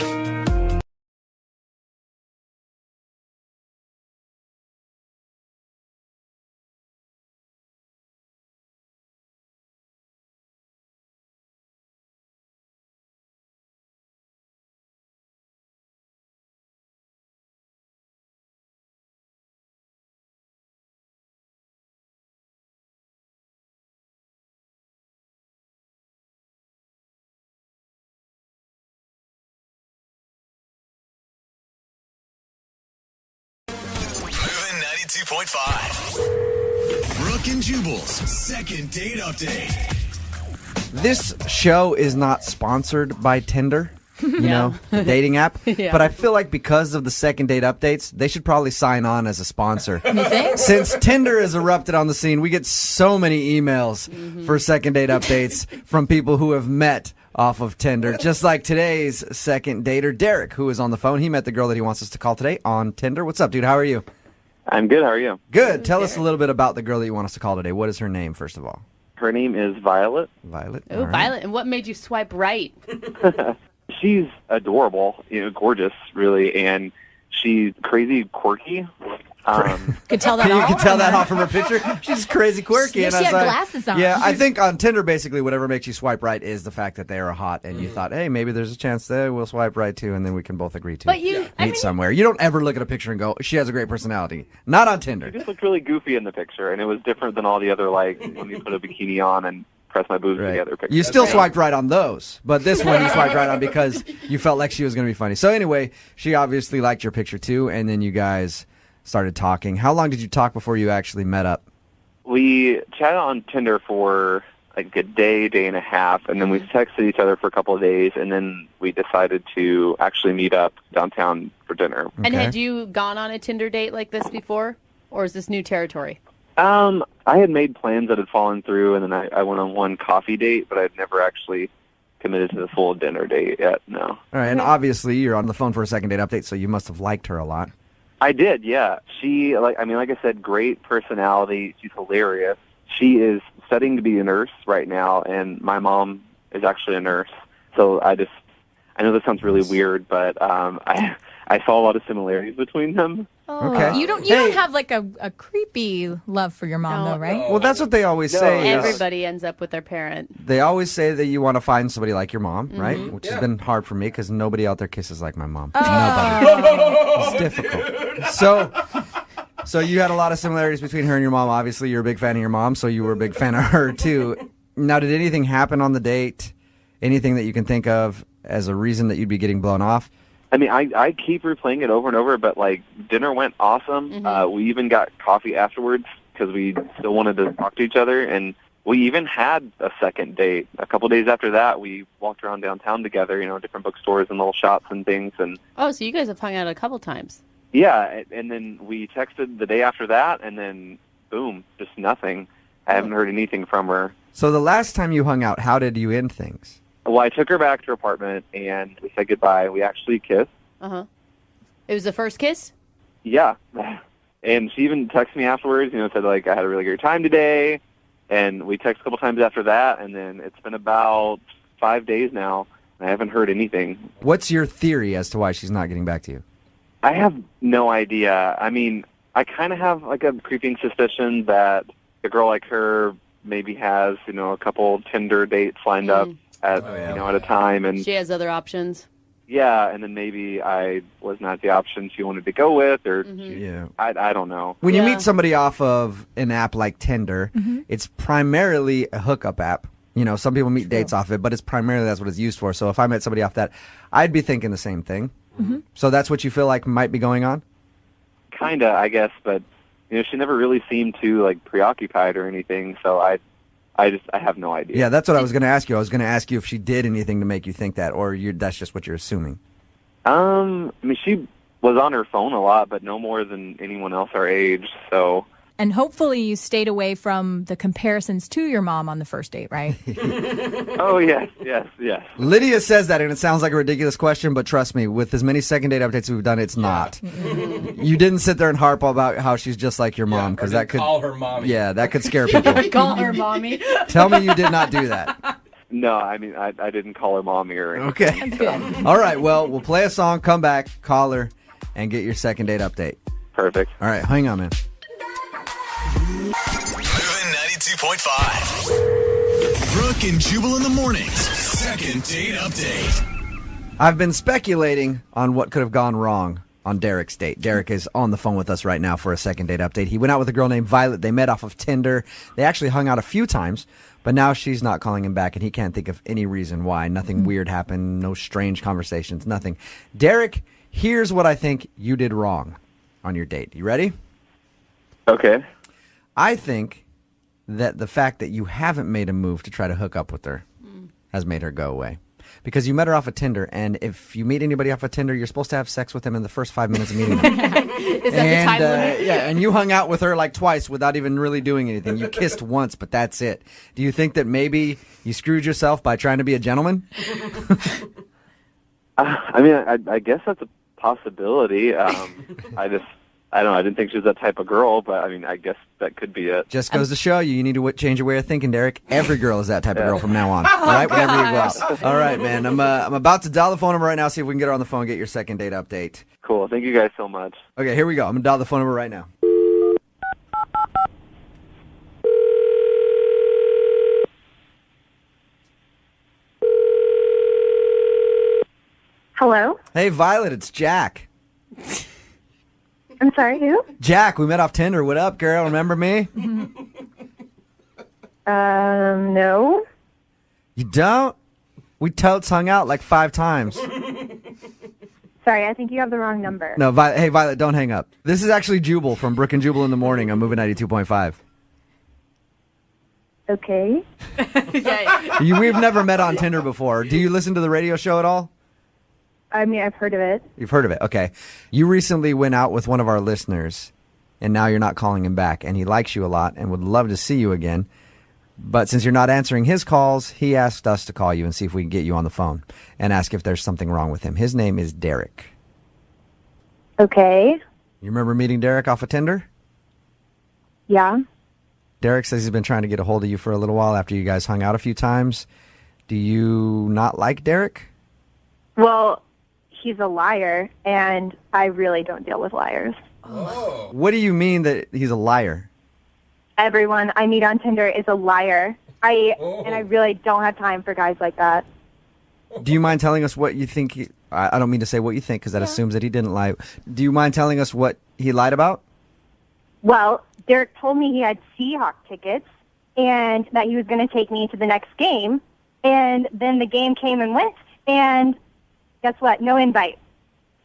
Moving 92.5. Brooke and Jubal's second date update. This show is not sponsored by Tinder, you know, the dating app. Yeah. But I feel like because of the second date updates, they should probably sign on as a sponsor. You think? Since Tinder has erupted on the scene, we get so many emails for second date updates from people who have met off of Tinder. Just like today's second dater, Derek, who is on the phone. He met the girl that he wants us to call today on Tinder. What's up, dude? How are you? I'm good. How are you? Good. Tell us a little bit about the girl that you want us to call today. What is her name, first of all? Her name is Violet. Violet. Oh, Violet. And what made you swipe right? She's adorable, gorgeous, really, and she's crazy quirky. Could tell that You off. can tell that off from her picture. She's crazy quirky. Yeah, and she I was had like, glasses on. Yeah, I think on Tinder, basically, whatever makes you swipe right is the fact that they are hot, and you thought, hey, maybe there's a chance that we'll swipe right too, and then we can both agree to But you, meet somewhere. You don't ever look at a picture and go, she has a great personality. Not on Tinder. She just looked really goofy in the picture, and it was different than all the other, like, when you put a bikini on and press my boobs together pictures. You still swiped right on those, but this one you swiped right on because you felt like she was going to be funny. So anyway, she obviously liked your picture too, and then you guys started talking. How long did you talk before you actually met up? We chatted on Tinder for like a day and a half, and then we texted each other for a couple of days, and then we decided to actually meet up downtown for dinner. And had you gone on a Tinder date like this before, or is this new territory? I had made plans that had fallen through, and then I went on one coffee date, but I'd never actually committed to the full dinner date yet, no. All right, and obviously you're on the phone for a second date update, so you must have liked her a lot. I did, yeah. She, like I said, great personality. She's hilarious. She is studying to be a nurse right now, and my mom is actually a nurse. So I know this sounds really weird, but I saw a lot of similarities between them. Oh, Okay. You don't have like a creepy love for your mom though, right? Well, that's what they always say. is- Everybody ends up with their parent. They always say that you want to find somebody like your mom, right? Mhm. Which has been hard for me because nobody out there kisses like my mom. Oh. Nobody. It's difficult. So you had a lot of similarities between her and your mom. Obviously, you're a big fan of your mom, so you were a big fan of her too. Now, did anything happen on the date? Anything that you can think of as a reason that you'd be getting blown off? I mean, I keep replaying it over and over, but, like, dinner went awesome. Mm-hmm. We even got coffee afterwards because we still wanted to talk to each other, and we even had a second date. A couple days after that, we walked around downtown together, different bookstores and little shops and things, and Oh, so you guys have hung out a couple times. yeah, and then we texted the day after that, and then, boom, just nothing. I haven't heard anything from her. So the last time you hung out, how did you end things? Well, I took her back to her apartment, and we said goodbye. We actually kissed. Uh-huh. It was the first kiss? Yeah. And she even texted me afterwards, said, like, I had a really great time today. And we texted a couple times after that, and then it's been about 5 days now, and I haven't heard anything. What's your theory as to why she's not getting back to you? I have no idea. I mean, I kind of have, like, a creeping suspicion that a girl like her maybe has, a couple Tinder dates lined up at a time, and She has other options. yeah, and then maybe I was not the option she wanted to go with, or Yeah. I don't know. When you meet somebody off of an app like Tinder, it's primarily a hookup app. Some people meet dates off it, but it's primarily that's what it's used for. So if I met somebody off that, I'd be thinking the same thing. So that's what you feel like might be going on? Kinda, I guess, but she never really seemed too like preoccupied or anything. So I have no idea. Yeah, that's what I was going to ask you. I was going to ask you if she did anything to make you think that, or that's just what you're assuming. I mean, she was on her phone a lot, but no more than anyone else our age. So And hopefully you stayed away from the comparisons to your mom on the first date, right? oh yes. Lydia says that, and it sounds like a ridiculous question, but trust me, with as many second date updates we've done, it's not. You didn't sit there and harp about how she's just like your mom, because that could call her mommy. Yeah, that could scare people. Call her mommy. Tell me you did not do that. No, I mean I didn't call her mommy or anything. Okay. That's good. All right. Well, we'll play a song, come back, call her, and get your second date update. Perfect. All right. Hang on, man. Moving 92.5. Brooke and Jubal in the mornings. Second date update. I've been speculating on what could have gone wrong on Derek's date. Derek is on the phone with us right now for a second date update. He went out with a girl named Violet. They met off of Tinder. They actually hung out a few times, but now she's not calling him back, and he can't think of any reason why. Nothing weird happened, no strange conversations, nothing. Derek, here's what I think you did wrong on your date. You ready? Okay. I think that the fact that you haven't made a move to try to hook up with her has made her go away. Because you met her off of Tinder, and if you meet anybody off of Tinder, you're supposed to have sex with them in the first 5 minutes of meeting them. Is that the time limit? Yeah, and you hung out with her like twice without even really doing anything. You kissed once, but that's it. Do you think that maybe you screwed yourself by trying to be a gentleman? I mean, I guess that's a possibility. I don't know. I didn't think she was that type of girl, but I mean, I guess that could be it. Just goes to show you need to change your way of thinking, Derek. Every girl is that type of girl from now on. All right, whenever you go out. All right, man. I'm about to dial the phone number right now, see if we can get her on the phone and get your second date update. Cool. Thank you guys so much. Okay, here we go. I'm going to dial the phone number right now. Hello? Hey, Violet, it's Jack. I'm sorry, who? Jack, we met off Tinder. What up, girl? Remember me? No. You don't? We totes hung out like 5 times. Sorry, I think you have the wrong number. No, hey, Violet, don't hang up. This is actually Jubal from Brooke and Jubal in the morning. I'm moving 92.5. Okay. We've never met on Tinder before. Do you listen to the radio show at all? I mean, I've heard of it. You've heard of it. Okay. You recently went out with one of our listeners, and now you're not calling him back, and he likes you a lot and would love to see you again. But since you're not answering his calls, he asked us to call you and see if we can get you on the phone and ask if there's something wrong with him. His name is Derek. Okay. You remember meeting Derek off of Tinder? Yeah. Derek says he's been trying to get a hold of you for a little while after you guys hung out a few times. Do you not like Derek? Well, he's a liar, and I really don't deal with liars. Oh. What do you mean that he's a liar? Everyone I meet on Tinder is a liar. And I really don't have time for guys like that. Do you mind telling us what you think I don't mean to say what you think because that assumes that he didn't lie. Do you mind telling us what he lied about? Well, Derek told me he had Seahawk tickets and that he was going to take me to the next game. And then the game came and went, and guess what? No invite.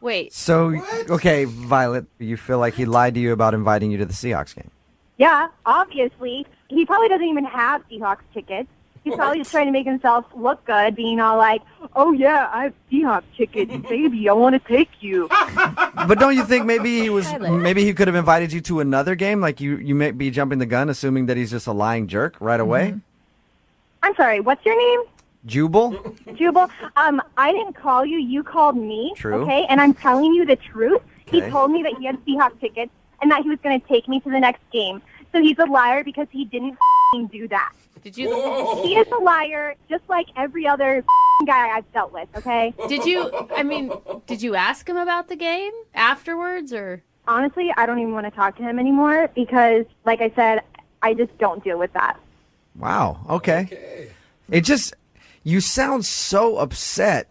Wait. So, okay, Violet, you feel like he lied to you about inviting you to the Seahawks game? Yeah, obviously. He probably doesn't even have Seahawks tickets. He's probably just trying to make himself look good, being all like, oh, yeah, I have Seahawks tickets, baby, I want to take you. But don't you think maybe he could have invited you to another game? Like you may be jumping the gun, assuming that he's just a lying jerk right away? I'm sorry, what's your name? Jubal? Jubal. I didn't call you, you called me. True. Okay, and I'm telling you the truth. Okay. He told me that he had Seahawks tickets and that he was going to take me to the next game. So he's a liar because he didn't do that. Did you? He is a liar, just like every other guy I've dealt with, okay? Did you ask him about the game afterwards, or? Honestly, I don't even want to talk to him anymore because, like I said, I just don't deal with that. Wow, okay. It just, you sound so upset.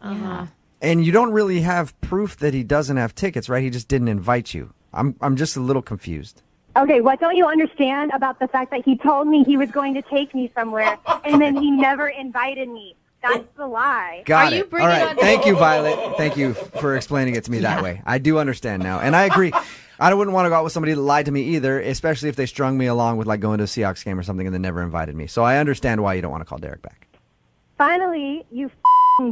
And you don't really have proof that he doesn't have tickets, right? He just didn't invite you. I'm just a little confused. Okay, what don't you understand about the fact that he told me he was going to take me somewhere and then he never invited me? That's the lie. Got it. All right. Thank you, Violet. Thank you for explaining it to me that way. I do understand now. And I agree. I wouldn't want to go out with somebody that lied to me either, especially if they strung me along with like going to a Seahawks game or something and then never invited me. So I understand why you don't want to call Derek back. Finally, you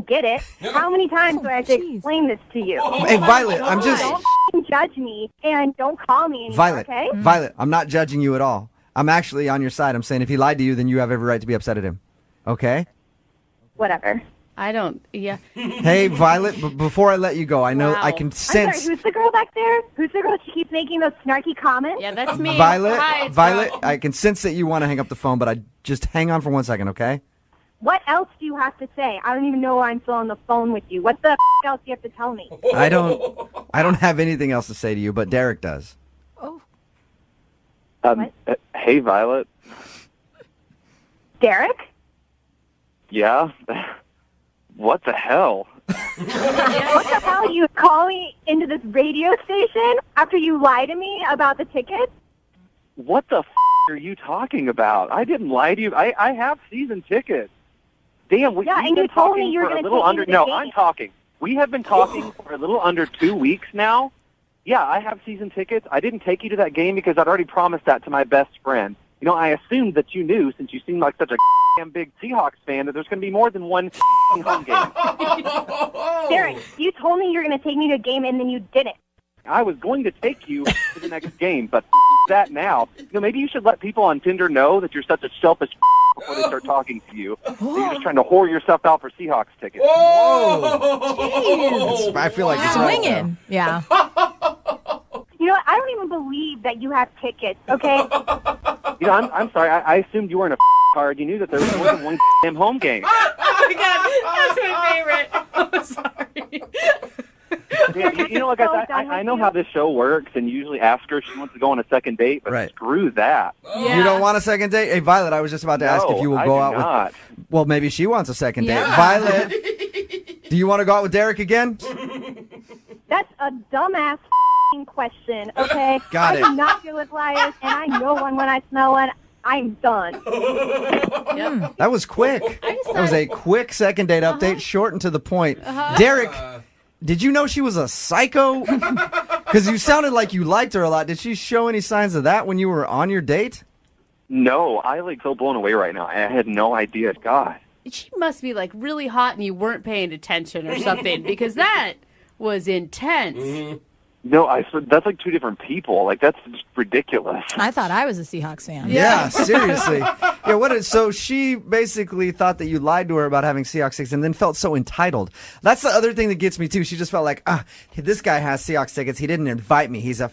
get it. How many times do I have to explain this to you? Hey, Violet, I'm just... Don't judge me and don't call me anymore, Violet, okay? Violet, I'm not judging you at all. I'm actually on your side. I'm saying if he lied to you, then you have every right to be upset at him. Okay? Whatever. I don't, yeah. Hey, Violet, before I let you go, I know I can I'm sense... sorry, who's the girl back there? Who's the girl that keeps making those snarky comments? Yeah, that's me. Violet, Hi, it's Violet, Brooke. I can sense that you want to hang up the phone, but I just hang on for 1 second, okay? What else do you have to say? I don't even know why I'm still on the phone with you. What the else do you have to tell me? I don't have anything else to say to you, but Derek does. Hey, Violet. Derek? Yeah? What the hell? What the hell? You call me into this radio station after you lie to me about the tickets? What the are you talking about? I didn't lie to you. I have season tickets. Damn, we've and been you told me talking you were for a going to little take under... me to the No, game. I'm talking. We have been talking for a little under 2 weeks now. Yeah, I have season tickets. I didn't take you to that game because I'd already promised that to my best friend. You know, I assumed that you knew, since you seem like such a damn big Seahawks fan, that there's going to be more than one home game. Derek, you told me you were going to take me to a game and then you didn't. I was going to take you to the next game, but that now. You know, maybe you should let people on Tinder know that you're such a selfish before they start talking to you. That you're just trying to whore yourself out for Seahawks tickets. Whoa! I feel like it's right now. Swinging. Yeah. You know what? I don't even believe that you have tickets, okay? You know, I'm sorry. I assumed you weren't a card. You knew that there was more than one damn home game. Oh my God, that's my favorite. I'm sorry. Yeah, you know, guys, I know how this show works, and usually ask her if she wants to go on a second date, but screw that. You don't want a second date? Hey, Violet, I was just about to ask if you will I go do out not. with... Well, maybe she wants a second date. Yeah. Violet, do you want to go out with Derek again? That's a dumbass question, okay? Got I it. do not deal with liars, and I know one when I smell one. I'm done. That was quick. That was a quick second date update, short and to the point. Derek, did you know she was a psycho? Because you sounded like you liked her a lot. Did she show any signs of that when you were on your date? No, I so blown away right now. I had no idea. God. She must be like really hot and you weren't paying attention or something, because that was intense. No, that's like two different people. Like, that's just ridiculous. I thought I was a Seahawks fan. Yeah, seriously. Yeah, so she basically thought that you lied to her about having Seahawks tickets and then felt so entitled. That's the other thing that gets me, too. She just felt like, this guy has Seahawks tickets. He didn't invite me. He's a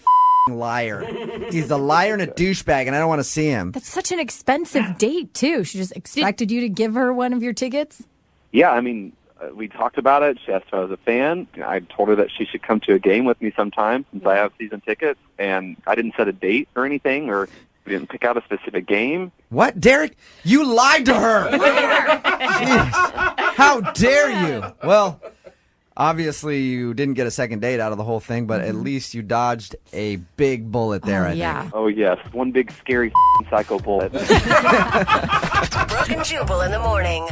liar. He's a liar and a douchebag, and I don't want to see him. That's such an expensive date, too. She just expected you to give her one of your tickets? Yeah, I mean, we talked about it. She asked if I was a fan. I told her that she should come to a game with me sometime since I have season tickets, and I didn't set a date or anything, or we didn't pick out a specific game. What, Derek? You lied to her! Jeez. How dare you? Well, obviously you didn't get a second date out of the whole thing, but at least you dodged a big bullet there, I think. Oh, yes. One big, scary psycho bullet. Brooke and Jubal in the morning.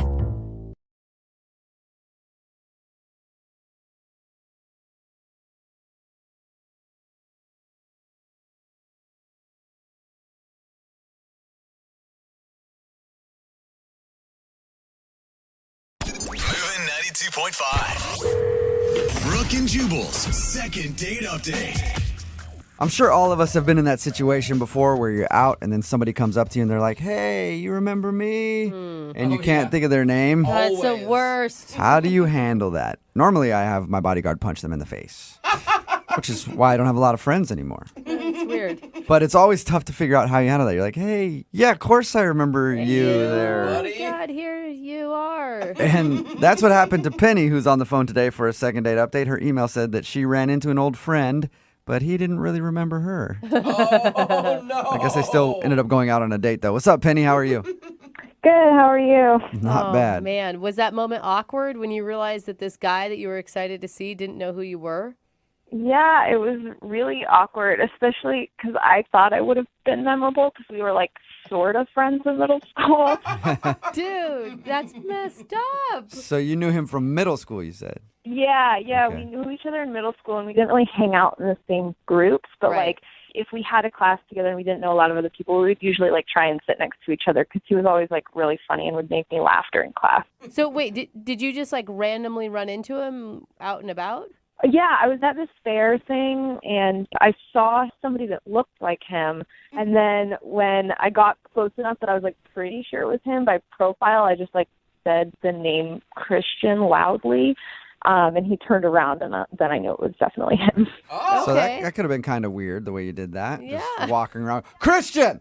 92.5. Brooke and Jubal's second date update. I'm sure all of us have been in that situation before where you're out and then somebody comes up to you and they're like, hey, you remember me? And you can't think of their name. That's the worst. How do you handle that? Normally, I have my bodyguard punch them in the face, which is why I don't have a lot of friends anymore. It's weird. But it's always tough to figure out how you handle that. You're like, hey, yeah, of course I remember you there. Oh, God, here you are. And that's what happened to Penny, who's on the phone today for a second date update. Her email said that she ran into an old friend, but he didn't really remember her. Oh, no. I guess they still ended up going out on a date, though. What's up, Penny? How are you? Good. How are you? Not bad. Man, was that moment awkward when you realized that this guy that you were excited to see didn't know who you were? Yeah, it was really awkward, especially because I thought I would have been memorable because we were like sort of friends in middle school. Dude, that's messed up. So you knew him from middle school, you said? Yeah, Okay. we knew each other in middle school and we didn't really hang out in the same groups, but like if we had a class together and we didn't know a lot of other people, we would usually like try and sit next to each other because he was always like really funny and would make me laugh during class. So wait, did you just like randomly run into him out and about? Yeah, I was at this fair thing and I saw somebody that looked like him. And then when I got close enough that I was like pretty sure it was him by profile, I just like said the name Christian loudly. And he turned around and then I knew it was definitely him. Oh, So that could have been kind of weird the way you did that. Yeah. Just walking around. Christian!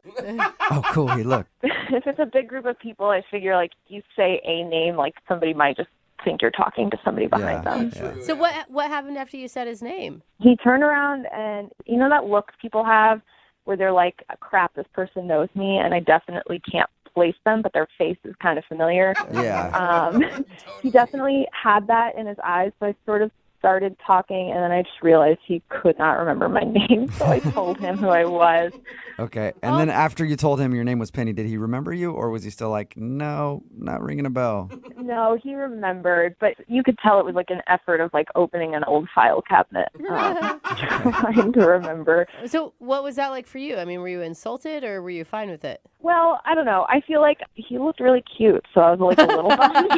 Oh, cool. He looked. If it's a big group of people, I figure like you say a name, like somebody might just think you're talking to somebody behind them. So what happened after you said his name? He turned around and you know that look people have where they're like, crap, this person knows me and I definitely can't place them, but their face is kind of familiar. Yeah. He definitely had that in his eyes, so I sort of started talking and then I just realized he could not remember my name, so I told him who I was. Okay. And then after you told him your name was Penny, did he remember you or was he still like, no, not ringing a bell? No, he remembered, but you could tell it was like an effort of like opening an old file cabinet, trying to remember. So what was that like for you? I mean, were you insulted or were you fine with it? Well, I don't know. I feel like he looked really cute, so I was like a little bummed.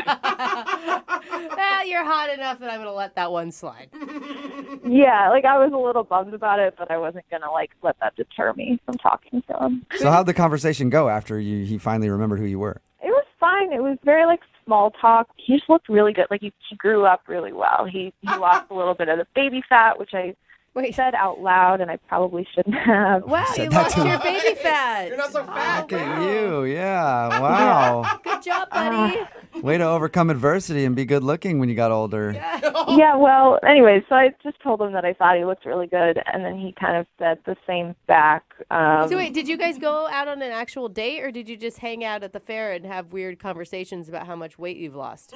You're hot enough that I'm going to let that one slide. Yeah, like I was a little bummed about it, but I wasn't going to like let that deter me from talking to him. So how'd the conversation go after he finally remembered who you were? It was fine. It was very like small talk. He just looked really good. Like he grew up really well. He lost a little bit of the baby fat, which I said out loud, and I probably shouldn't have. Wow, you lost your baby fat. You're not so fat. Look at you. Yeah. Wow. Good job, buddy. Way to overcome adversity and be good looking when you got older. Yeah, well, anyway, so I just told him that I thought he looked really good, and then he kind of said the same back. So wait, did you guys go out on an actual date, or did you just hang out at the fair and have weird conversations about how much weight you've lost?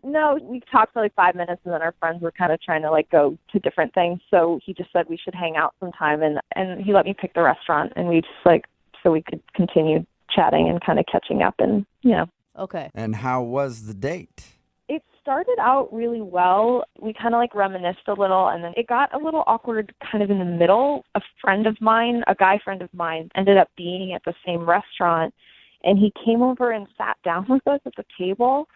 No, we talked for like 5 minutes, and then our friends were kind of trying to like go to different things. So he just said we should hang out sometime, and he let me pick the restaurant, and we just like so we could continue chatting and kind of catching up, and you know. Okay. And how was the date? It started out really well. We kind of like reminisced a little, and then it got a little awkward kind of in the middle. A friend of mine, a guy friend of mine, ended up being at the same restaurant, and he came over and sat down with us at the table.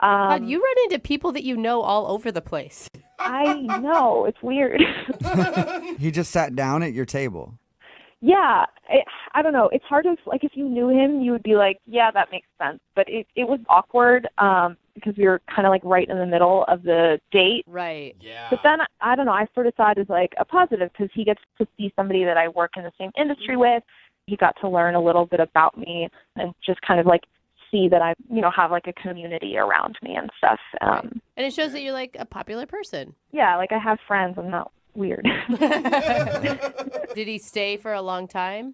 God, you run into people that you know all over the place. I know. It's weird. He just sat down at your table. Yeah. I don't know. It's hard to, like, if you knew him, you would be like, yeah, that makes sense. But it was awkward because we were kind of, like, right in the middle of the date. Right. Yeah. But then, I don't know, I sort of saw it as, like, a positive because he gets to see somebody that I work in the same industry with. He got to learn a little bit about me and just kind of, like, see that I, have like a community around me and stuff. And it shows that you're like a popular person. Yeah, like I have friends. I'm not weird. Did he stay for a long time?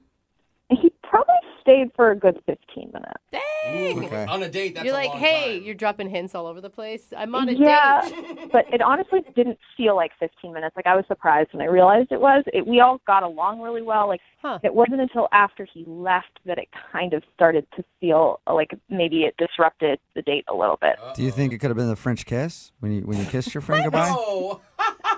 He probably stayed for a good 15 minutes. Dang! Okay. On a date, that's You're a like, long hey, time. you're dropping hints all over the place. I'm on a date. But it honestly didn't feel like 15 minutes. Like I was surprised when I realized it was. We all got along really well. Like it wasn't until after he left that it kind of started to feel like maybe it disrupted the date a little bit. Do you think it could have been the French kiss when you kissed your friend goodbye? No.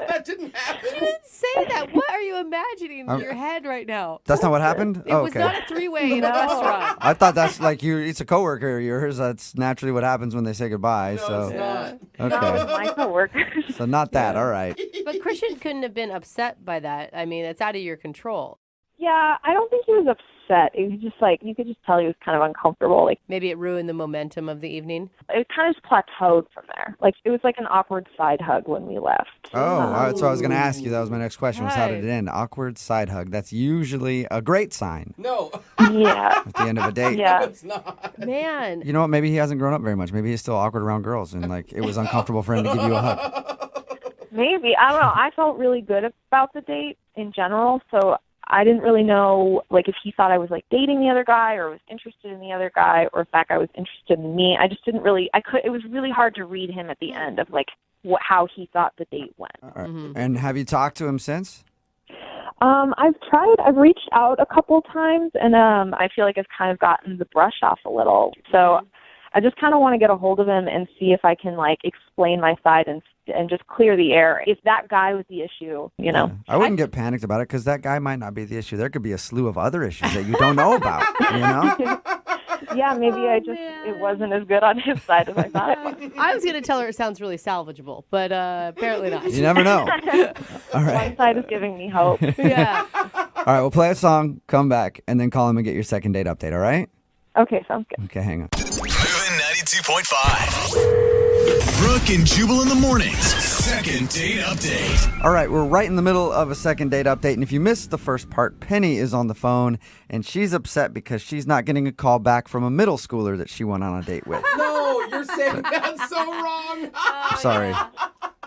That didn't happen. You didn't say that. What are you imagining in your head right now? That's not what happened? It was not a three-way in a restaurant. I thought that's like it's a coworker of yours. That's naturally what happens when they say goodbye. No, so it's not. Okay. No, it's my coworker. So not that. All right. But Christian couldn't have been upset by that. I mean, it's out of your control. Yeah, I don't think he was upset. It was just like, you could just tell he was kind of uncomfortable. Like, Maybe it ruined the momentum of the evening. it kind of just plateaued from there. Like, it was like an awkward side hug when we left. Oh, that's what I was going to ask you. That was my next question. Was how did it end? Awkward side hug. That's usually a great sign No. Yeah. at the end of a date. Yeah. It's not. Man. You know what? Maybe he hasn't grown up very much. Maybe he's still awkward around girls, and like it was uncomfortable for him to give you a hug. Maybe. I don't know. I felt really good about the date in general, so I didn't really know, like, if he thought I was, like, dating the other guy or was interested in the other guy or if that guy was interested in me. I just didn't really, it was really hard to read him at the end of, like, how he thought the date went. All right. And have you talked to him since? I've reached out a couple times, and I feel like I've kind of gotten the brush off a little. So I just kind of want to get a hold of him and see if I can, like, explain my side and just clear the air. If that guy was the issue, you know. I wouldn't get panicked about it because that guy might not be the issue. There could be a slew of other issues that you don't know about, you know? Yeah, maybe it wasn't as good on his side as I thought it was. I was going to tell her it sounds really salvageable, but apparently not. You never know. All right. One side is giving me hope. Yeah. All right, we'll play a song, come back, and then call him and get your second date update, all right? Okay, sounds good. Okay, hang on. Moving 92.5. Brooke and Jubal in the mornings. Second date update. All right, we're right in the middle of a second date update, and if you missed the first part, Penny is on the phone, and she's upset because she's not getting a call back from a middle schooler that she went on a date with. No, you're saying that's so wrong. I'm sorry.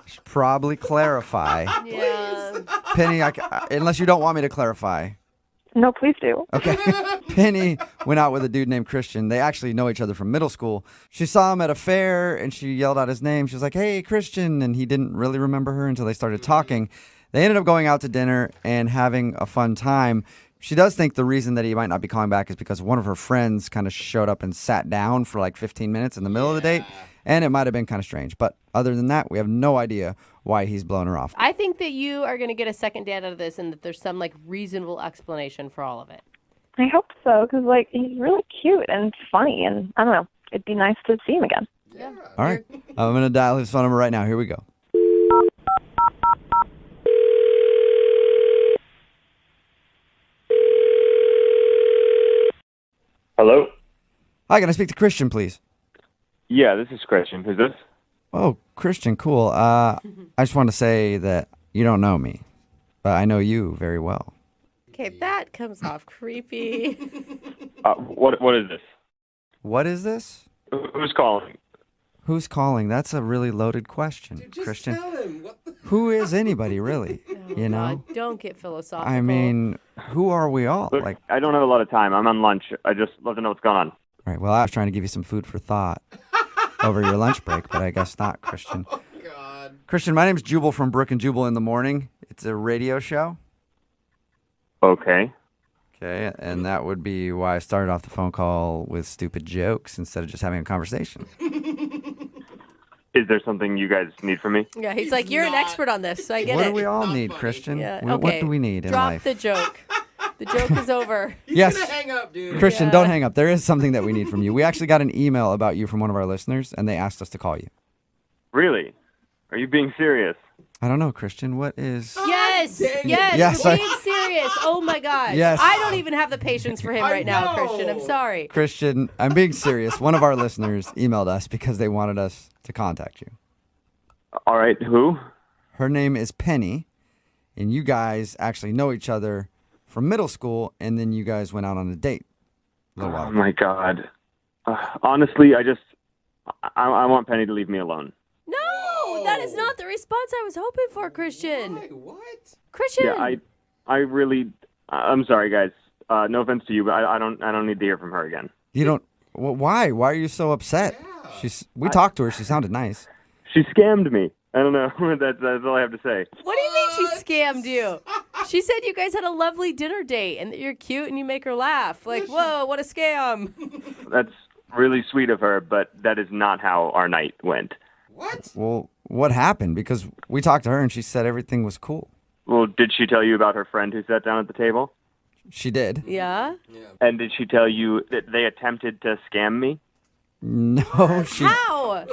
Should probably clarify. Yeah. Penny, unless you don't want me to clarify. No, please do. Okay. Penny went out with a dude named Christian. They actually know each other from middle school. She saw him at a fair, and she yelled out his name. She was like, "Hey, Christian," and he didn't really remember her until they started talking. They ended up going out to dinner and having a fun time. She does think the reason that he might not be calling back is because one of her friends kind of showed up and sat down for like 15 minutes in the middle of the date, and it might have been kind of strange. But other than that, we have no idea why he's blown her off. I think that you are going to get a second date out of this and that there's some, like, reasonable explanation for all of it. I hope so, because, like, he's really cute and funny, and I don't know. It'd be nice to see him again. Yeah. All right. I'm going to dial his phone number right now. Here we go. Hello? Hi, can I speak to Christian, please? Yeah, this is Christian. Who's this? Oh, Christian, cool. I just want to say that you don't know me, but I know you very well. Okay, that comes off creepy. What is this? What is this? Who's calling? Who's calling? That's a really loaded question, Christian. Tell him. What the... Who is anybody, really? You know? God, don't get philosophical. I mean, who are we all? Look, Like, I don't have a lot of time. I'm on lunch. I just love to know what's going on. right, well, I was trying to give you some food for thought over your lunch break, but I guess not, Christian. Oh, God. Christian, my name's Jubal from Brooke and Jubal in the Morning. It's a radio show. Okay. Okay, and that would be why I started off the phone call with stupid jokes instead of just having a conversation. Is there something you guys need from me? Yeah, he's like, you're an expert on this, so I get What it. do we all need, Christian? Yeah, What okay. do we need in Drop life? the joke. The joke is over. Yes. Gonna hang up, dude. Christian, Yeah. don't hang up. There is something that we need from you. We actually got an email about you from one of our listeners, and they asked us to call you. Really? Are you being serious? I don't know, Christian. What is... Yes, yes, Yes, we're I- being serious. Oh my gosh. Yes. I don't even have the patience for him right now, Christian. I'm sorry. Christian, I'm being serious. One of our listeners emailed us because they wanted us to contact you. All right, who? Her name is Penny, and you guys actually know each other from middle school, and then you guys went out on a date a little while Oh ago. my God. Honestly, I want Penny to leave me alone. No, that is not the response I was hoping for, Christian. What? Christian. Yeah, I really. I'm sorry, guys. No offense to you, but I don't need to hear from her again. You don't... Well, why? Why are you so upset? We talked to her. She sounded nice. She scammed me. I don't know. That's all I have to say. What do you mean she scammed you? She said you guys had a lovely dinner date and that you're cute and you make her laugh. Like, whoa, what a scam. That's really sweet of her, but that is not how our night went. What? Well, what happened, because we talked to her and she said everything was cool. Well, did she tell you about her friend who sat down at the table? She did. Yeah? And did she tell you that they attempted to scam me? No,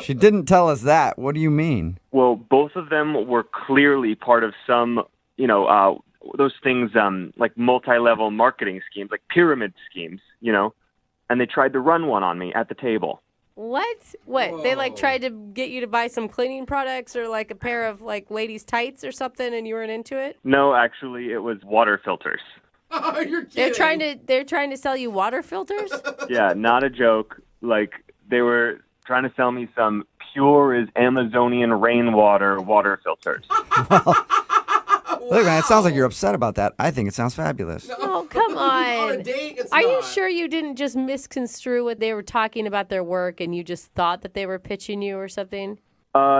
she didn't tell us that. What do you mean? Well, both of them were clearly part of some, those things like multi-level marketing schemes, like pyramid schemes, and they tried to run one on me at the table. What? What? They tried to get you to buy some cleaning products or like a pair of ladies' tights or something, and you weren't into it? No, actually, it was water filters. Oh, you're kidding. They're trying to sell you water filters? Yeah, not a joke. They were trying to sell me some pure as Amazonian rainwater water filters. Look, man, it sounds like you're upset about that. I think it sounds fabulous. Oh, come on. On a date, it's Are you not. sure you didn't just misconstrue what they were talking about their work and you just thought that they were pitching you or something?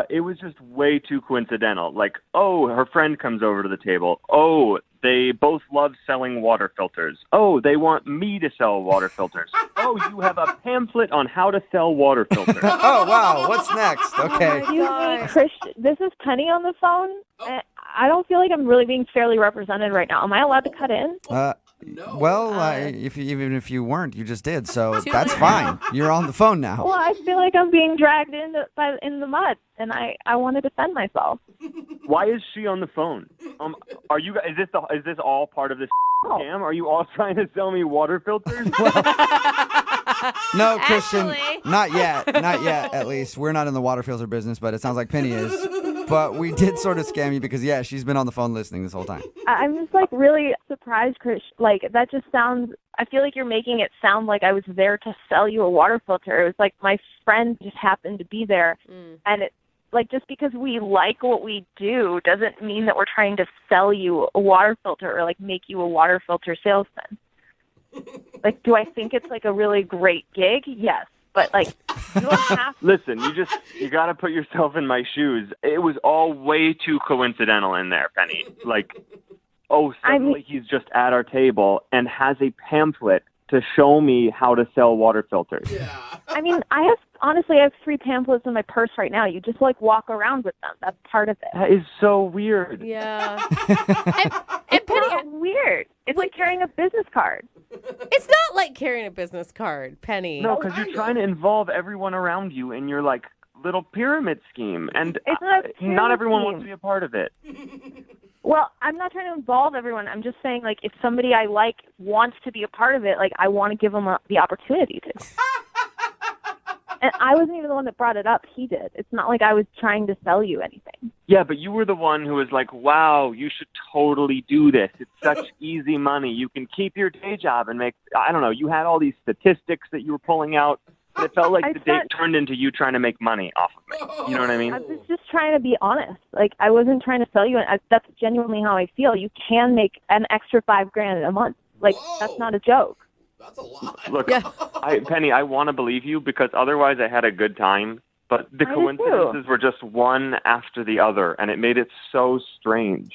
It was just way too coincidental. Her friend comes over to the table. Oh, they both love selling water filters. Oh, they want me to sell water filters. Oh, you have a pamphlet on how to sell water filters. Oh, wow. What's next? Okay. Excuse me, Christian. This is Penny on the phone. I don't feel like I'm really being fairly represented right now. Am I allowed to cut in? Even if you weren't, you just did, so that's fine. You're on the phone now. Well, I feel like I'm being dragged in the mud, and I want to defend myself. Why is she on the phone? Are you? Is this all part of this scam? Are you all trying to sell me water filters? No, Christian, not yet. Not yet, at least. We're not in the water filter business, but it sounds like Penny is. But we did sort of scam you because, yeah, she's been on the phone listening this whole time. I'm just, really surprised, Chris. That just sounds... I feel like you're making it sound like I was there to sell you a water filter. It was like my friend just happened to be there. And it, just because we like what we do doesn't mean that we're trying to sell you a water filter or, make you a water filter salesman. Do I think it's, a really great gig? Yes. But, you don't have to. Listen, you got to put yourself in my shoes. It was all way too coincidental in there, Penny. Suddenly he's just at our table and has a pamphlet to show me how to sell water filters. Yeah. I have 3 pamphlets in my purse right now. You just walk around with them. That's part of it. That is so weird. Yeah. and Penny, not weird. It's like carrying a business card. It's not like carrying a business card, Penny. No, because you're trying to involve everyone around you in your little pyramid scheme, and it's not everyone wants to be a part of it. Well, I'm not trying to involve everyone. I'm just saying, if somebody I like wants to be a part of it, I want to give them the opportunity to. And I wasn't even the one that brought it up. He did. It's not like I was trying to sell you anything. Yeah, but you were the one who was like, wow, you should totally do this. It's such easy money. You can keep your day job and make, I don't know, you had all these statistics that you were pulling out. And it felt like the date turned into you trying to make money off of me. You know what I mean? I was just trying to be honest. I wasn't trying to sell you. That's genuinely how I feel. You can make an extra $5,000 a month. That's not a joke. That's a lot. Look, Penny, I want to believe you because otherwise I had a good time. But the coincidences were just one after the other, and it made it so strange.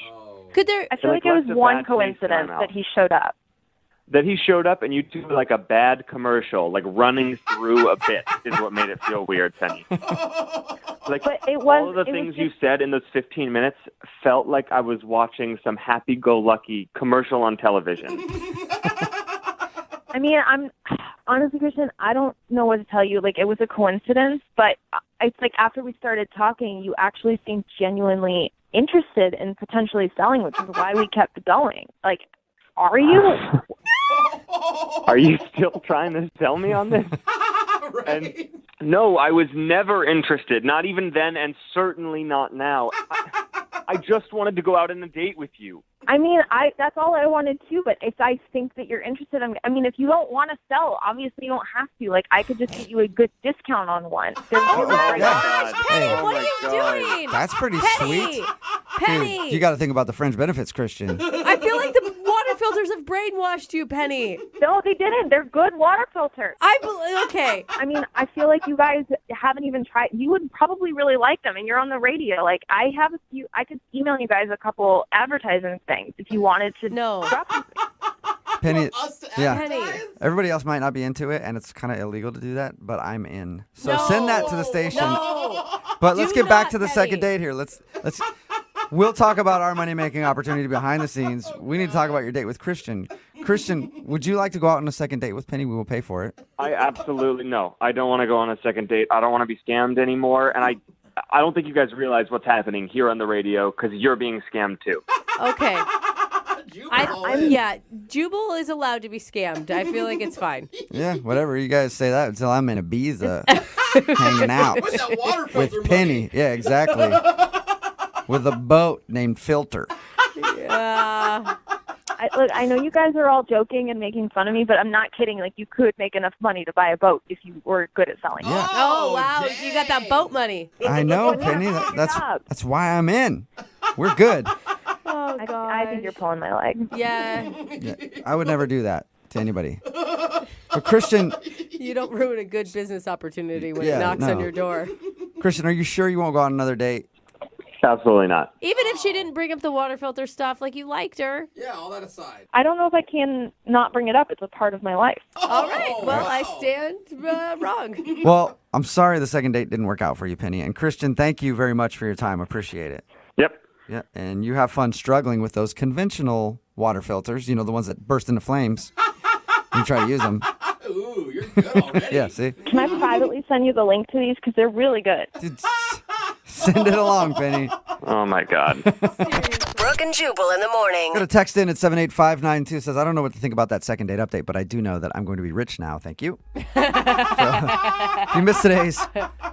I feel like it was one coincidence that he showed up. That he showed up and you two were like a bad commercial, running through a bit is what made it feel weird, Penny. All of the things you said in those 15 minutes felt like I was watching some happy-go-lucky commercial on television. I'm honestly, Christian, I don't know what to tell you. It was a coincidence, but it's after we started talking, you actually seemed genuinely interested in potentially selling, which is why we kept going. Are you? Are you still trying to sell me on this? Right. And no, I was never interested. Not even then, and certainly not now. I just wanted to go out on a date with you. That's all I wanted to, but if I think that you're interested, if you don't want to sell, obviously you don't have to. I could just get you a good discount on one. Oh my gosh, Penny, what are you doing? That's pretty sweet. Penny! Dude, you got to think about the fringe benefits, Christian. I feel like the water filters have brainwashed you, Penny. No, they didn't. They're good water filters. Okay. I feel like you guys haven't even tried. You would probably really like them, and you're on the radio. I have a few. I could email you guys a couple advertising things if you wanted to. No. Penny, us to yeah. advertise? Everybody else might not be into it, and it's kind of illegal to do that, but I'm in. So No. send that to the station. No. But let's Do get back not, to the Penny. second date here. We'll talk about our money-making opportunity behind the scenes. We need to talk about your date with Christian. Christian, would you like to go out on a second date with Penny? We will pay for it. I absolutely no. I don't want to go on a second date. I don't want to be scammed anymore. And I don't think you guys realize what's happening here on the radio because you're being scammed too. Okay. Jubal is allowed to be scammed. I feel like it's fine. Yeah, whatever. You guys say that until I'm in Ibiza hanging out With that water filter with Penny. money. Yeah, exactly. With a boat named Filter. Yeah. Look, I know you guys are all joking and making fun of me, but I'm not kidding. Like, you could make enough money to buy a boat if you were good at selling. Yeah. Oh, wow. You got that boat money. I know, Penny. That's why I'm in. We're good. Oh, God. I think you're pulling my leg. Yeah. Yeah, I would never do that to anybody. But Christian, You don't ruin a good business opportunity when Yeah, it knocks no. on your door. Christian, are you sure you won't go on another date? Absolutely not. Even if she didn't bring up the water filter stuff, like you liked her. Yeah, all that aside. I don't know if I can not bring it up. It's a part of my life. All right. Well, I stand wrong. Well, I'm sorry the second date didn't work out for you, Penny. And Christian, thank you very much for your time. Appreciate it. Yep. Yeah, and you have fun struggling with those conventional water filters, the ones that burst into flames. You try to use them. Ooh, you're good already. Yeah, see? Can I privately send you the link to these? Because they're really good. Send it along, Penny. Oh, my God. Brooke and Jubal in the morning. Got a text in at 78592 says, I don't know what to think about that second date update, but I do know that I'm going to be rich now. Thank you. So, if you missed today's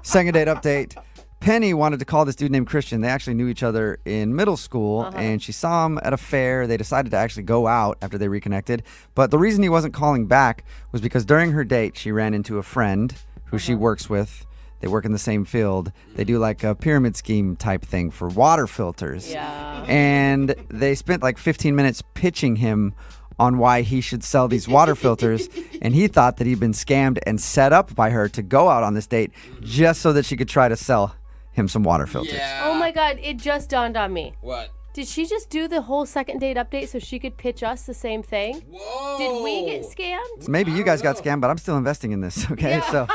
second date update, Penny wanted to call this dude named Christian. They actually knew each other in middle school, and she saw him at a fair. They decided to actually go out after they reconnected. But the reason he wasn't calling back was because during her date, she ran into a friend who she works with. They work in the same field. They do like a pyramid scheme type thing for water filters. Yeah. And they spent like 15 minutes pitching him on why he should sell these water filters. And he thought that he'd been scammed and set up by her to go out on this date just so that she could try to sell him some water filters. Yeah. Oh, my God. It just dawned on me. What? Did she just do the whole second date update so she could pitch us the same thing? Whoa. Did we get scammed? Maybe you guys got scammed, but I'm still investing in this, okay? So,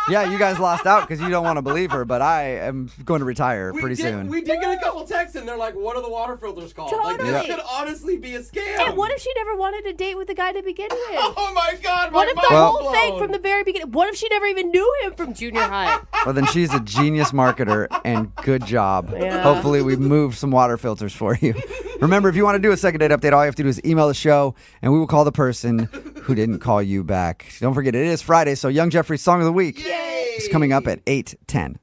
yeah, you guys lost out because you don't want to believe her, but I am going to retire pretty soon. We did get a couple texts, and they're like, what are the water filters called? Like, Totally. this could honestly be a scam. And what if she never wanted to date with the guy to begin with? Oh, my God. What if the Well- whole thing from the very beginning? What if she never even knew him from junior high? Well, then she's a genius marketer, and good job. Yeah. Hopefully we move some water filters for you. Remember, if you want to do a second date update, all you have to do is email the show, and we will call the person who didn't call you back. Don't forget, it is Friday, so Young Jeffrey's Song of the Week is coming up at 8:10.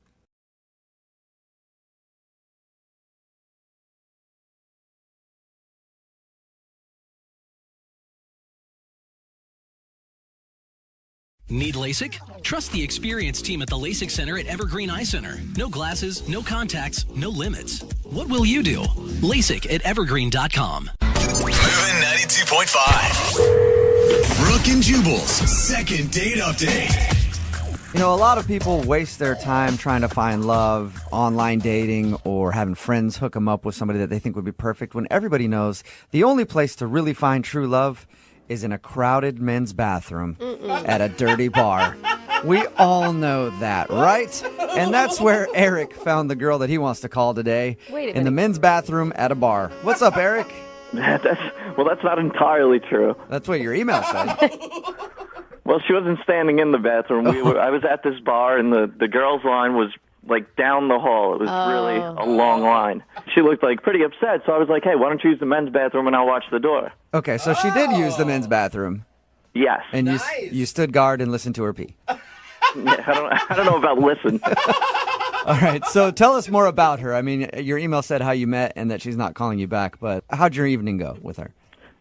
Need LASIK? Trust the experienced team at the LASIK Center at Evergreen Eye Center. No glasses, no contacts, no limits. What will you do? LASIK at evergreen.com. Moving 92.5. Brooke and Jubal's second date update. A lot of people waste their time trying to find love, online dating, or having friends hook them up with somebody that they think would be perfect, when everybody knows the only place to really find true love is in a crowded men's bathroom at a dirty bar. We all know that, right? And that's where Eric found the girl that he wants to call today. Wait a in the minute. men's bathroom at a bar. What's up, Eric? That's not entirely true. That's what your email said. Well, she wasn't standing in the bathroom. I was at this bar, and the girls' line was like down the hall. It was really a long line. She looked like pretty upset, so I was like, hey, why don't you use the men's bathroom and I'll watch the door? Okay, so she did use the men's bathroom. Yes. And you stood guard and listened to her pee. Yeah, I don't know about listen. All right, so tell us more about her. I mean, your email said how you met and that she's not calling you back, but how'd your evening go with her?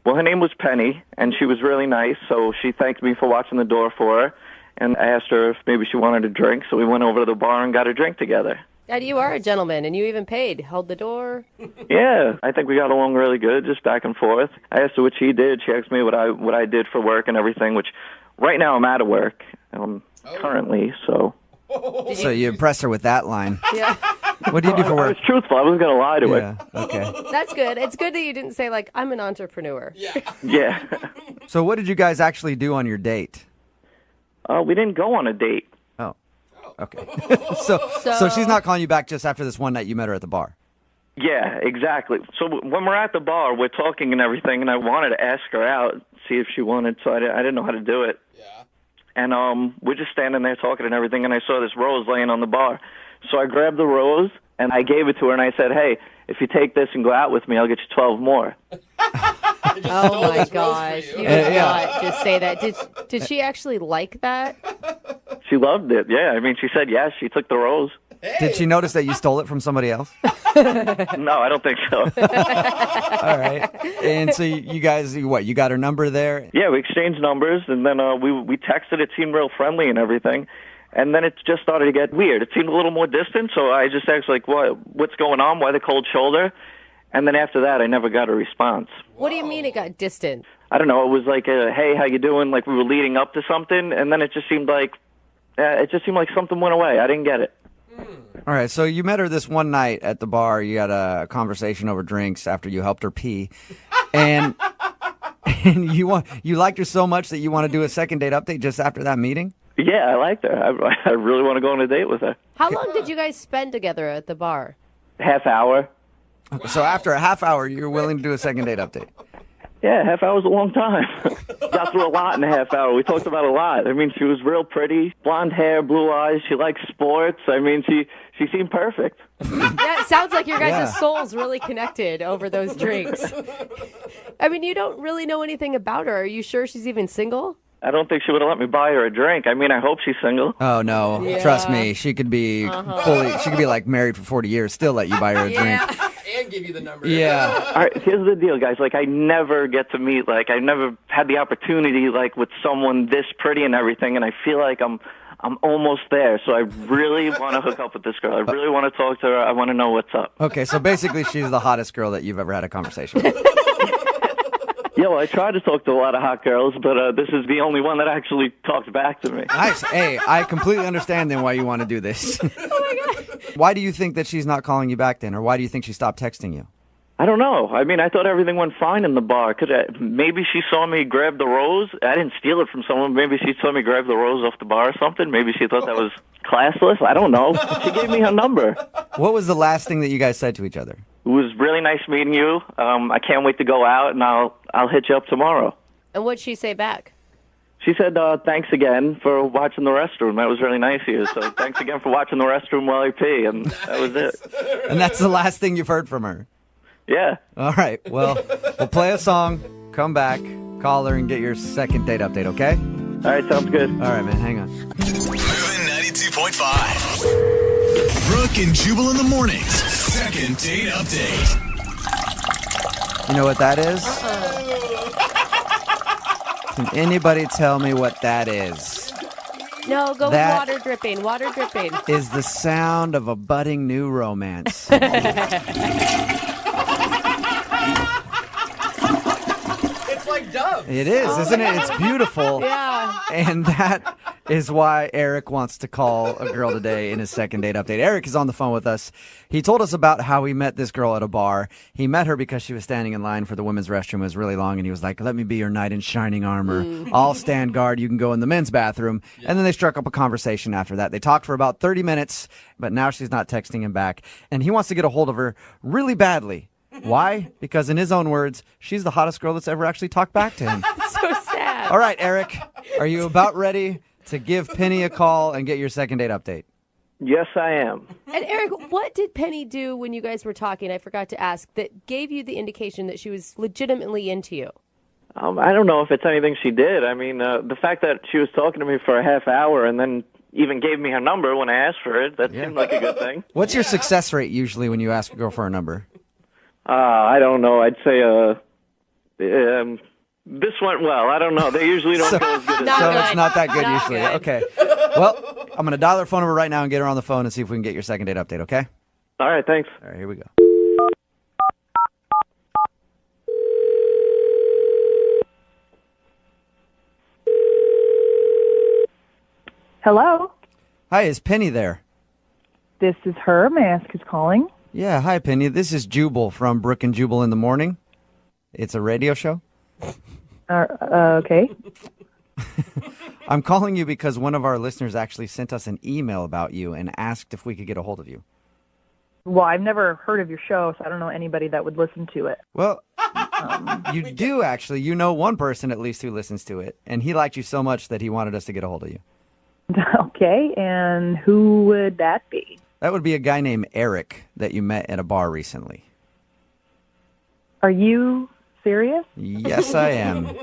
Well, her name was Penny, and she was really nice, so she thanked me for watching the door for her, and I asked her if maybe she wanted a drink, so we went over to the bar and got a drink together. And you are a gentleman, and you even paid. Held the door. Yeah, I think we got along really good, just back and forth. I asked her what she did. She asked me what I did for work and everything, which right now I'm out of work currently, so So you impressed her with that line. Yeah. What do you do for I work? was truthful. I wasn't going to lie to Yeah, okay. That's good. It's good that you didn't say, like, I'm an entrepreneur. Yeah. Yeah. So what did you guys actually do on your date? We didn't go on a date. Oh, okay. So she's not calling you back just after this one night you met her at the bar? Yeah, exactly. So when we're at the bar, we're talking and everything, and I wanted to ask her out, see if she wanted, so I didn't know how to do it. Yeah. And we're just standing there talking and everything, and I saw this rose laying on the bar. So I grabbed the rose, and I gave it to her, and I said, hey, if you take this and go out with me, I'll get you 12 more. Oh, my gosh. You did not just say that. Did she actually like that? She loved it, yeah. I mean, she said yes. She took the rose. Did she notice that you stole it from somebody else? No, I don't think so. All right. And so you guys, you got her number there? Yeah, we exchanged numbers, and then we texted. It seemed real friendly and everything. And then it just started to get weird. It seemed a little more distant, so I just asked, like, what's going on? Why the cold shoulder? And then after that, I never got a response. What do you mean it got distant? I don't know. It was like, hey, how you doing? Like we were leading up to something, and then it just seemed like something went away. I didn't get it. All right, so you met her this one night at the bar. You had a conversation over drinks after you helped her pee. And you liked her so much that you want to do a second date update just after that meeting? Yeah, I liked her. I really want to go on a date with her. How long did you guys spend together at the bar? Half hour. So after a half hour, you're willing to do a second date update? Yeah, half hour's a long time. Got through a lot in a half hour. We talked about a lot. I mean, she was real pretty. Blonde hair, blue eyes. She likes sports. I mean, she seemed perfect. Yeah, it sounds like your guys' souls really connected over those drinks. I mean, you don't really know anything about her. Are you sure she's even single? I don't think she would have let me buy her a drink. I mean, I hope she's single. Oh, no. Yeah. Trust me. She could be she could be like married for 40 years, still let you buy her a drink. And give you the number. Yeah. All right, here's the deal, guys. Like, I never get to meet, I never had the opportunity, with someone this pretty and everything, and I feel like I'm almost there. So I really want to hook up with this girl. I really want to talk to her. I want to know what's up. Okay, so basically she's the hottest girl that you've ever had a conversation with. Yeah, well, I tried to talk to a lot of hot girls, but this is the only one that actually talked back to me. Nice. Hey, I completely understand then why you want to do this. Oh, my God. Why do you think that she's not calling you back then, or why do you think she stopped texting you? I don't know. I mean, I thought everything went fine in the bar. Maybe she saw me grab the rose. I didn't steal it from someone. Maybe she saw me grab the rose off the bar or something. Maybe she thought that was classless. I don't know. She gave me her number. What was the last thing that you guys said to each other? It was really nice meeting you. I can't wait to go out, and I'll hit you up tomorrow. And what'd she say back? She said, thanks again for watching the restroom. That was really nice of you. So thanks again for watching the restroom while I pee, and that was it. And that's the last thing you've heard from her? Yeah. All right. Well, we'll play a song, come back, call her, and get your second date update, okay? All right, sounds good. All right, man, hang on. Moving 92.5. Brooke and Jubal in the mornings. Second date update. You know what that is? Can anybody tell me what that is? No, go That- with water dripping. Water dripping. Is the sound of a budding new romance. It's like Dove. It is, isn't it? It's beautiful. Yeah. And that is why Eric wants to call a girl today in his second date update. Eric is on the phone with us. He told us about how he met this girl at a bar. He met her because she was standing in line for the women's restroom. It was really long, and he was like, let me be your knight in shining armor. I'll stand guard. You can go in the men's bathroom. And then they struck up a conversation after that. They talked for about 30 minutes, but now she's not texting him back. And he wants to get a hold of her really badly. Why? Because in his own words, she's the hottest girl that's ever actually talked back to him. So sad. All right, Eric, are you about ready to give Penny a call and get your second date update? Yes, I am. And Eric, what did Penny do when you guys were talking? I forgot to ask. That gave you the indication that she was legitimately into you. I don't know if it's anything she did. I mean, the fact that she was talking to me for a half hour and then even gave me her number when I asked for it, that seemed like a good thing. What's your success rate usually when you ask a girl for a number? I don't know. I'd say this went well. I don't know. They usually don't go as good as So it's not that good usually. Okay. Well, I'm going to dial her phone number right now and get her on the phone and see if we can get your second date update, okay? All right, thanks. All right, here we go. Hello? Hi, is Penny there? This is her. May I ask who's calling? Yeah, hi, Penny. This is Jubal from Brooke and Jubal in the Morning. It's a radio show. Okay. I'm calling you because one of our listeners actually sent us an email about you and asked if we could get a hold of you. Well, I've never heard of your show, so I don't know anybody that would listen to it. Well, you do actually. You know one person at least who listens to it, and he liked you so much that he wanted us to get a hold of you. Okay, and who would that be? That would be a guy named Eric that you met at a bar recently. Are you serious? Yes, I am.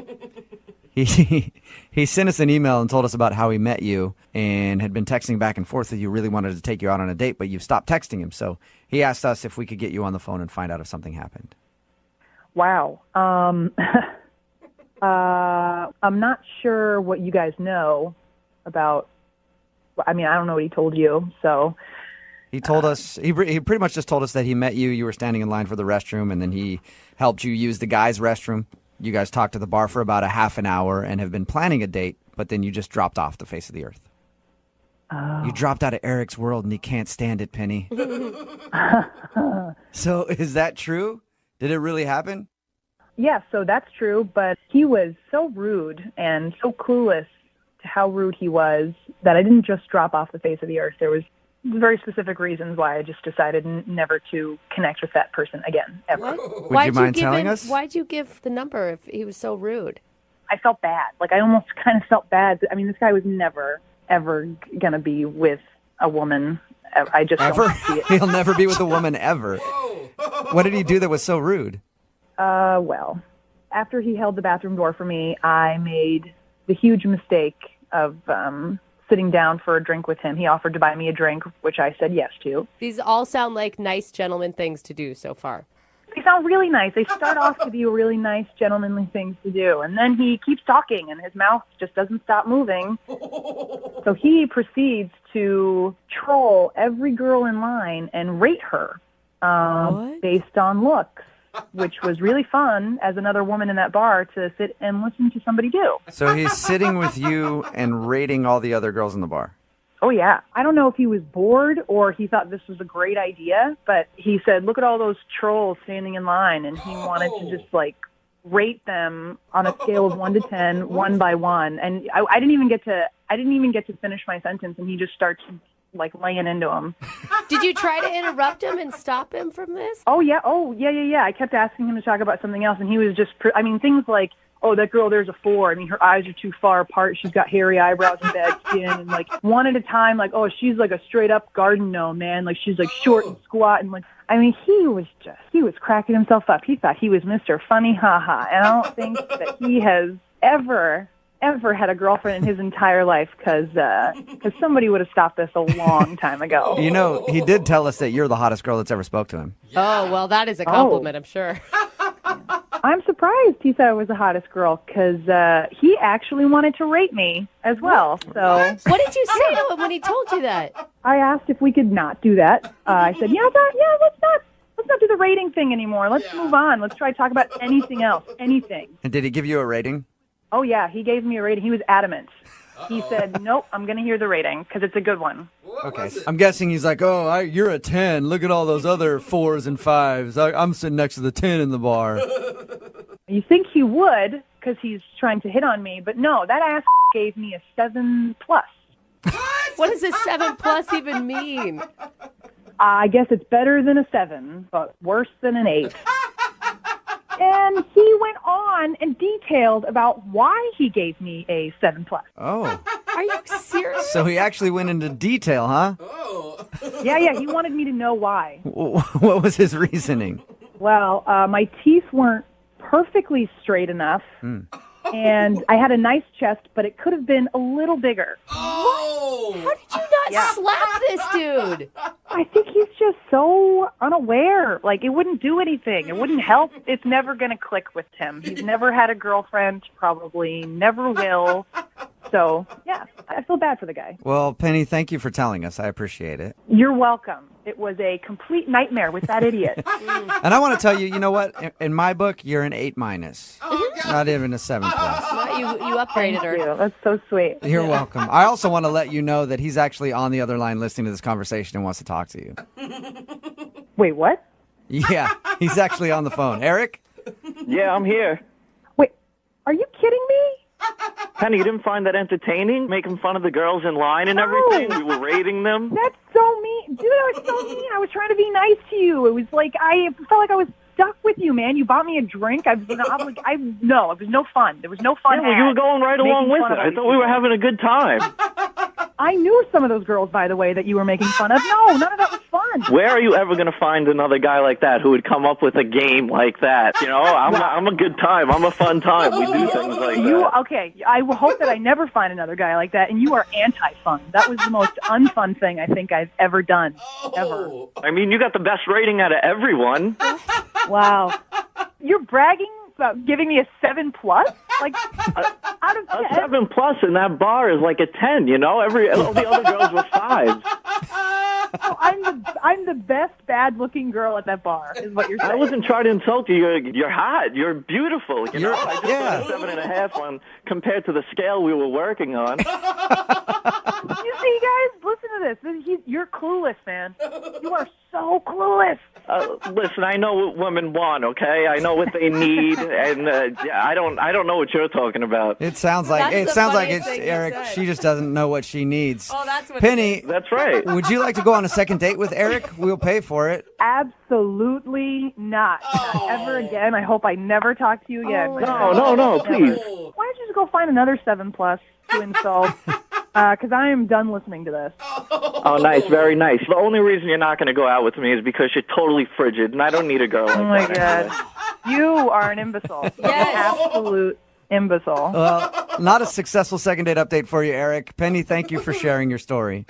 He sent us an email and told us about how he met you and had been texting back and forth with you, really wanted to take you out on a date, but you've stopped texting him. So he asked us if we could get you on the phone and find out if something happened. Wow. I'm not sure what you guys know about. I mean, I don't know what he told you, so. He told us, he pretty much just told us that he met you, you were standing in line for the restroom, and then he helped you use the guy's restroom. You guys talked to the bar for about a half an hour and have been planning a date, but then you just dropped off the face of the earth. Oh. You dropped out of Eric's world and he can't stand it, Penny. So is that true? Did it really happen? Yeah, so that's true, but he was so rude and so clueless to how rude he was that I didn't just drop off the face of the earth. There was very specific reasons why I just decided never to connect with that person again, ever. Would you mind telling us? Why'd you give the number if he was so rude? I felt bad. Like, I almost kind of felt bad. I mean, this guy was never, ever going to be with a woman. I just Ever? don't see it. He'll never be with a woman ever. What did he do that was so rude? Well, after he held the bathroom door for me, I made the huge mistake of sitting down for a drink with him. He offered to buy me a drink, which I said yes to. These all sound like nice gentleman things to do so far. They sound really nice. They start off to be really nice, gentlemanly things to do. And then he keeps talking, and his mouth just doesn't stop moving. So he proceeds to troll every girl in line and rate her based on looks, which was really fun as another woman in that bar to sit and listen to somebody do. So he's sitting with you and rating all the other girls in the bar. Oh, yeah. I don't know if he was bored or he thought this was a great idea, but he said, look at all those trolls standing in line, and he wanted to just, like, rate them on a scale of 1 to 10, one by one. And I didn't even get to finish my sentence, and he just starts, like, laying into him. Did you try to interrupt him and stop him from this? Oh, yeah. I kept asking him to talk about something else, and he was just, things like, oh, that girl, there's a 4. I mean, her eyes are too far apart. She's got hairy eyebrows and bad skin. And, like, one at a time, like, oh, she's like a straight-up garden gnome, man. Like, she's, like, short and squat. And, like, I mean, he was cracking himself up. He thought he was Mr. Funny Ha-Ha. And I don't think that he has ever had a girlfriend in his entire life because somebody would have stopped this a long time ago. You know, he did tell us that you're the hottest girl that's ever spoke to him. Oh, well, that is a compliment, I'm sure. I'm surprised he said I was the hottest girl because he actually wanted to rate me as well. So what did you say to him when he told you that? I asked if we could not do that. I said, let's not do the rating thing anymore. Let's move on. Let's try to talk about anything else, anything. And did he give you a rating? Oh, yeah, he gave me a rating. He was adamant. He said, nope, I'm going to hear the rating because it's a good one. Okay. I'm guessing he's like, you're a 10. Look at all those other 4s and 5s. I'm sitting next to the 10 in the bar. You think he would because he's trying to hit on me, but no, that ass gave me a 7+. What does a 7+ even mean? I guess it's better than a 7, but worse than an 8. And he went on and detailed about why he gave me a 7+. Oh. Are you serious? So he actually went into detail, huh? Yeah, he wanted me to know why. What was his reasoning? Well, my teeth weren't perfectly straight enough, and I had a nice chest, but it could have been a little bigger. What? How did you not slap this dude? I think he's just so unaware. Like, it wouldn't do anything. It wouldn't help. It's never going to click with him. He's never had a girlfriend, probably never will. So, yeah, I feel bad for the guy. Well, Penny, thank you for telling us. I appreciate it. You're welcome. It was a complete nightmare with that idiot. And I want to tell you, you know what? In my book, you're an 8 minus. Not even a 7 plus. You upgraded her. Thank you. That's so sweet. You're welcome. I also want to let you know that he's actually on the other line listening to this conversation and wants to talk to you. Wait, what? Yeah, he's actually on the phone. Eric? Yeah, I'm here. Wait, are you kidding me? Penny, you didn't find that entertaining? Making fun of the girls in line and everything? We were rating them? That's so mean. Dude, I was so mean. I was trying to be nice to you. It was like, I felt like I was stuck with you, man. You bought me a drink. No, it was no fun. There was no fun. Yeah, well, you were going right along with it. I thought we were having a good time. I knew some of those girls, by the way, that you were making fun of. No, none of that was fun. Where are you ever going to find another guy like that who would come up with a game like that? You know, I'm a good time. I'm a fun time. We do things like that. Okay, I hope that I never find another guy like that, and you are anti-fun. That was the most unfun thing I think I've ever done, ever. I mean, you got the best rating out of everyone. Wow. You're bragging about giving me a 7 plus? Like, out of 10? A 7 plus in that bar is like a 10, you know? All the other girls were 5s. Oh, I'm the best bad-looking girl at that bar, is what you're saying. I wasn't trying to insult you. You're hot. You're beautiful. You know, I just put a 7.5 on compared to the scale we were working on. You see, guys, listen to this. You're clueless, man. You are so clueless. Listen, I know what women want. Okay, I know what they need, and I don't know what you're talking about. It sounds like it's Eric. She just doesn't know what she needs. Oh, that's what Penny. That's right. Would you like to go on a second date with Eric? We'll pay for it. Absolutely not. Not ever again. I hope I never talk to you again. No, please. Why don't you just go find another 7 plus to insult? Because I am done listening to this. Oh, nice, very nice. The only reason you're not going to go out with me is because you're totally frigid, and I don't need a girl like that. Oh my God, you are an imbecile. Yes, absolute imbecile. Well, not a successful second date update for you, Eric. Penny, thank you for sharing your story.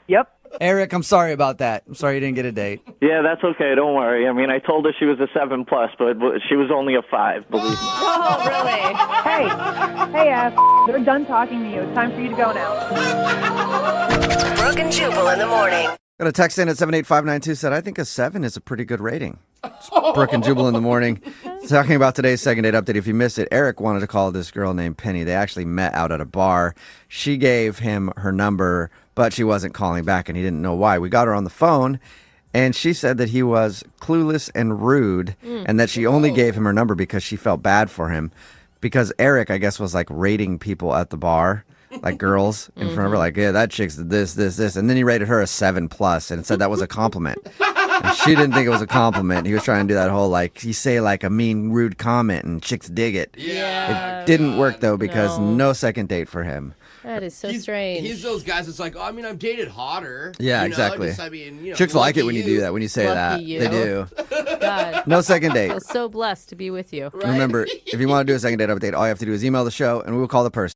Yep. Eric, I'm sorry about that. I'm sorry you didn't get a date. Yeah, that's okay. Don't worry. I mean, I told her she was a 7 plus, but she was only a 5. Believe me. Oh, really? Hey, they're done talking to you. It's time for you to go now. Brooke and Jubal in the morning. Got a text in at 78592 said, I think a 7 is a pretty good rating. It's Brooke and Jubal in the morning. Talking about today's second date update. If you missed it, Eric wanted to call this girl named Penny. They actually met out at a bar. She gave him her number, but she wasn't calling back, and he didn't know why. We got her on the phone, and she said that he was clueless and rude, and that she only gave him her number because she felt bad for him. Because Eric, I guess, was like rating people at the bar, like girls in front of her, like, yeah, that chick's this. And then he rated her a 7 plus and said that was a compliment. And she didn't think it was a compliment. He was trying to do that whole, like, you say, like, a mean, rude comment and chicks dig it. Yeah. It didn't work, though, because no second date for him. That is so strange. He's those guys that's like, oh, I mean, I've dated hotter. Yeah, you know? exactly. Just, I mean, you know, chicks like it when you do that, when you say Lucky that. you. They do. God. No second date. I feel so blessed to be with you. Remember, if you want to do a second date update, all you have to do is email the show, and we will call the person.